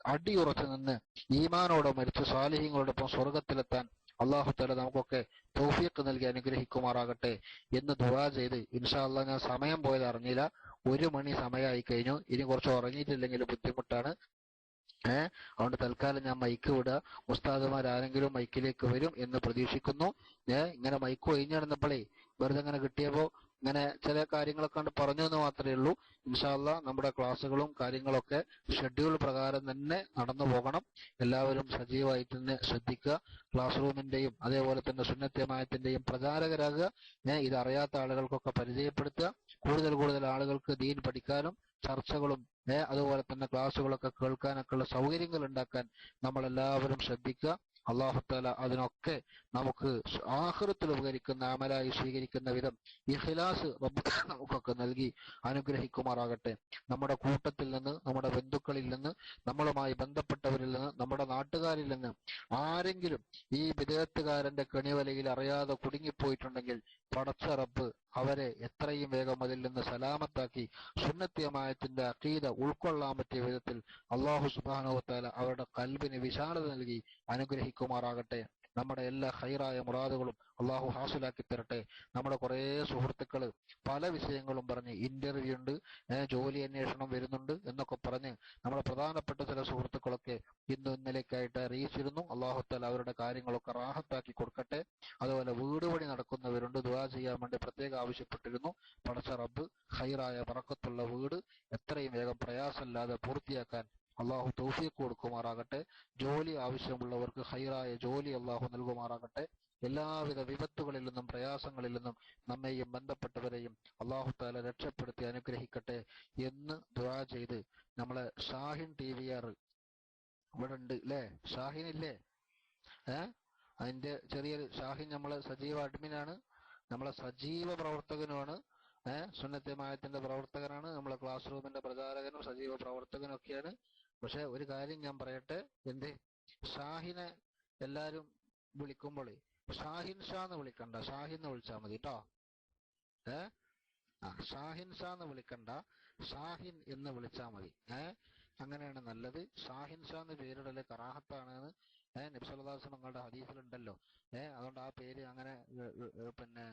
അടിയുറച്ചു നിന്ന് ഈമാനോടെ മരിച്ച് സാലിഹീങ്ങളോടൊപ്പം സ്വർഗത്തിലെത്താൻ അള്ളാഹു തആല നമുക്കൊക്കെ തൗഫീഖ് നൽകി അനുഗ്രഹിക്കുമാറാകട്ടെ എന്ന് ദുആ ചെയ്ത് ഇൻഷാ അല്ലാഹ്. ഞാൻ സമയം പോയത് അറിഞ്ഞില്ല. 1 മണി സമയമായി കഴിഞ്ഞു. ഇനി കുറച്ച് ഉറങ്ങിയിട്ടില്ലെങ്കിൽ ബുദ്ധിമുട്ടാണ്. അതുകൊണ്ട് തൽക്കാലം ഞാൻ മൈക്ക് വിടുക. ഉസ്താദുമാരാരെങ്കിലും മൈക്കിലേക്ക് വരും എന്ന് പ്രതീക്ഷിക്കുന്നു. ഇങ്ങനെ മൈക്ക് ഒഴിഞ്ഞു നടന്നപ്പോഴേ വെറുതെ ഇങ്ങനെ കിട്ടിയപ്പോ ഇങ്ങനെ ചില കാര്യങ്ങളൊക്കെ കണ്ട് പറഞ്ഞു എന്ന് മാത്രമേ ഉള്ളൂ. ഇൻഷാ അല്ലാഹ് നമ്മുടെ ക്ലാസ്സുകളും കാര്യങ്ങളൊക്കെ ഷെഡ്യൂൾ പ്രകാരം തന്നെ നടന്നു പോകണം. എല്ലാവരും സജീവമായിട്ട് തന്നെ ശ്രദ്ധിക്കുക. ക്ലാസ് റൂമിന്റെയും അതേപോലെ തന്നെ സുന്നത്ത് ജമാഅത്തിന്റെയും പ്രചാരകരാകുക. ഇതറിയാത്ത ആളുകൾക്കൊക്കെ പരിചയപ്പെടുത്തുക. കൂടുതൽ ആളുകൾക്ക് ദീൻ പഠിക്കാനും ചർച്ചകളും അതുപോലെ തന്നെ ക്ലാസ്സുകളൊക്കെ കേൾക്കാനൊക്കെ ഉള്ള സൗകര്യങ്ങൾ ഉണ്ടാക്കാൻ നമ്മളെല്ലാവരും ശ്രദ്ധിക്കുക. അല്ലാഹു തആല അതിനൊക്കെ നമുക്ക് ആഖിറത്തിൽ ഉപകരിക്കുന്ന അമലായി സ്വീകരിക്കുന്ന വിധം ഇഖ്ലാസ് റബ്ബ് നമുക്കൊക്കെ നൽകി അനുഗ്രഹിക്കുമാറാകട്ടെ. നമ്മുടെ കൂട്ടത്തിൽ നിന്ന്, നമ്മുടെ ബന്ധുക്കളിൽ നിന്ന്, നമ്മളുമായി ബന്ധപ്പെട്ടവരിൽ നിന്ന്, നമ്മുടെ നാട്ടുകാരിൽ നിന്ന് ആരെങ്കിലും ഈ വിദേഹത്തുകാരന്റെ കെണിവലയിൽ അറിയാതെ കുടുങ്ങിപ്പോയിട്ടുണ്ടെങ്കിൽ പടച്ച റബ്ബ് അവരെ എത്രയും വേഗം അതിൽ നിന്ന് സലാമത്താക്കി സുന്നത്ത് ജമാഅത്തിന്റെ അഖീദ ഉൾക്കൊള്ളാൻ പറ്റിയ വിധത്തിൽ അല്ലാഹു സുബ്ഹാനഹു വ തആല അവരുടെ ഖൽബിന് വിശാലത നൽകി അനുഗ്രഹിക്കുമാറാകട്ടെ. നമ്മുടെ എല്ലാ ഖൈറായ മുറാദുകളും അള്ളാഹു ഹാസിലാക്കി തരട്ടെ. നമ്മുടെ കുറേ സുഹൃത്തുക്കള് പല വിഷയങ്ങളും പറഞ്ഞ് ഇന്റർവ്യൂ ഉണ്ട്, ജോലി അന്വേഷണം വരുന്നുണ്ട് എന്നൊക്കെ പറഞ്ഞ് നമ്മുടെ പ്രധാനപ്പെട്ട ചില സുഹൃത്തുക്കളൊക്കെ ഇന്നലേക്കായിട്ട് അറിയിച്ചിരുന്നു. അള്ളാഹു തആല അവരുടെ കാര്യങ്ങളൊക്കെ റാഹത്താക്കി കൊടുക്കട്ടെ. അതുപോലെ വീട് പണി നടക്കുന്നവരുണ്ട്, ദുആ ചെയ്യാൻ വേണ്ടി പ്രത്യേകം ആവശ്യപ്പെട്ടിരുന്നു. പടച്ച റബ്ബ് ഖൈറായ ബറക്കത്തുള്ള വീട് എത്രയും വേഗം പ്രയാസമില്ലാതെ പൂർത്തിയാക്കാൻ അള്ളാഹു തൗഫീഖ് കൊടുക്കുമാറാകട്ടെ. ജോലി ആവശ്യമുള്ളവർക്ക് ഖൈറായ ജോലി അള്ളാഹു നൽകുമാറാകട്ടെ. എല്ലാവിധ വിപത്തുകളിൽ നിന്നും പ്രയാസങ്ങളിൽ നിന്നും നമ്മെയും ബന്ധപ്പെട്ടവരെയും അള്ളാഹു തആല രക്ഷപ്പെടുത്തി അനുഗ്രഹിക്കട്ടെ എന്ന് ദുആ ചെയ്ത് നമ്മളെ ഷാഹിൻ TVR ഇവിടെ ഉണ്ട് അല്ലേ? ഷാഹിൻ ഇല്ലേ? അതിന്റെ ചെറിയൊരു ഷാഹിൻ നമ്മളെ സജീവ അഡ്മിനാണ്, നമ്മളെ സജീവ പ്രവർത്തകനുമാണ്. സുന്നത്ത് ജമാഅത്തിന്റെ പ്രവർത്തകനാണ്, നമ്മളെ ക്ലാസ് റൂമിന്റെ പ്രചാരകനും സജീവ പ്രവർത്തകനും ഒക്കെയാണ്. പക്ഷെ ഒരു കാര്യം ഞാൻ പറയട്ടെ, ഷാഹിനെ എല്ലാരും വിളിക്കുമ്പോൾ ഷാഹിൻ ഷാ എന്ന് വിളിക്കണ്ട, ഷാഹിൻ എന്ന് വിളിച്ചാൽ മതി കേട്ടോ. ഷാഹിൻ ഷാ എന്ന് വിളിക്കണ്ട, ഷാഹിൻ എന്ന് വിളിച്ചാൽ മതി. അങ്ങനെയാണ് നല്ലത്. ഷാഹിൻ ഷാ എന്ന് പേരിടല് കറാഹത്താണെന്ന് നബി സല്ലല്ലാഹു അലൈഹി വസല്ലം നിങ്ങളുടെ ഹദീസിലുണ്ടല്ലോ. അതുകൊണ്ട് ആ പേര് അങ്ങനെ പിന്നെ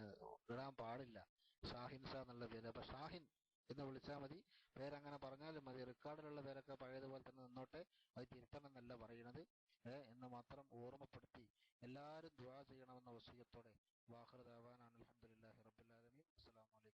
ഇടാൻ പാടില്ല. ഷാഹിൻ ഷാ എന്നുള്ള പേര്. അപ്പൊ ഷാഹിൻ എന്ന് വിളിച്ചാൽ മതി. പേരങ്ങനെ പറഞ്ഞാലും മതി. റെക്കോർഡിലുള്ള പേരൊക്കെ പഴയതുപോലെ തന്നെ നിന്നോട്ടെ, അത് തിരുത്തണം എന്നല്ല പറയുന്നത് എന്ന് മാത്രം ഓർമ്മപ്പെടുത്തി എല്ലാവരും ദുആ ചെയ്യണമെന്ന വസിയത്തോടെ വാഖിറു ദഅവാനാ അൽഹംദുലില്ലാഹി റബ്ബിൽ ആലമീൻ. അസ്സലാമു അലൈക്കും.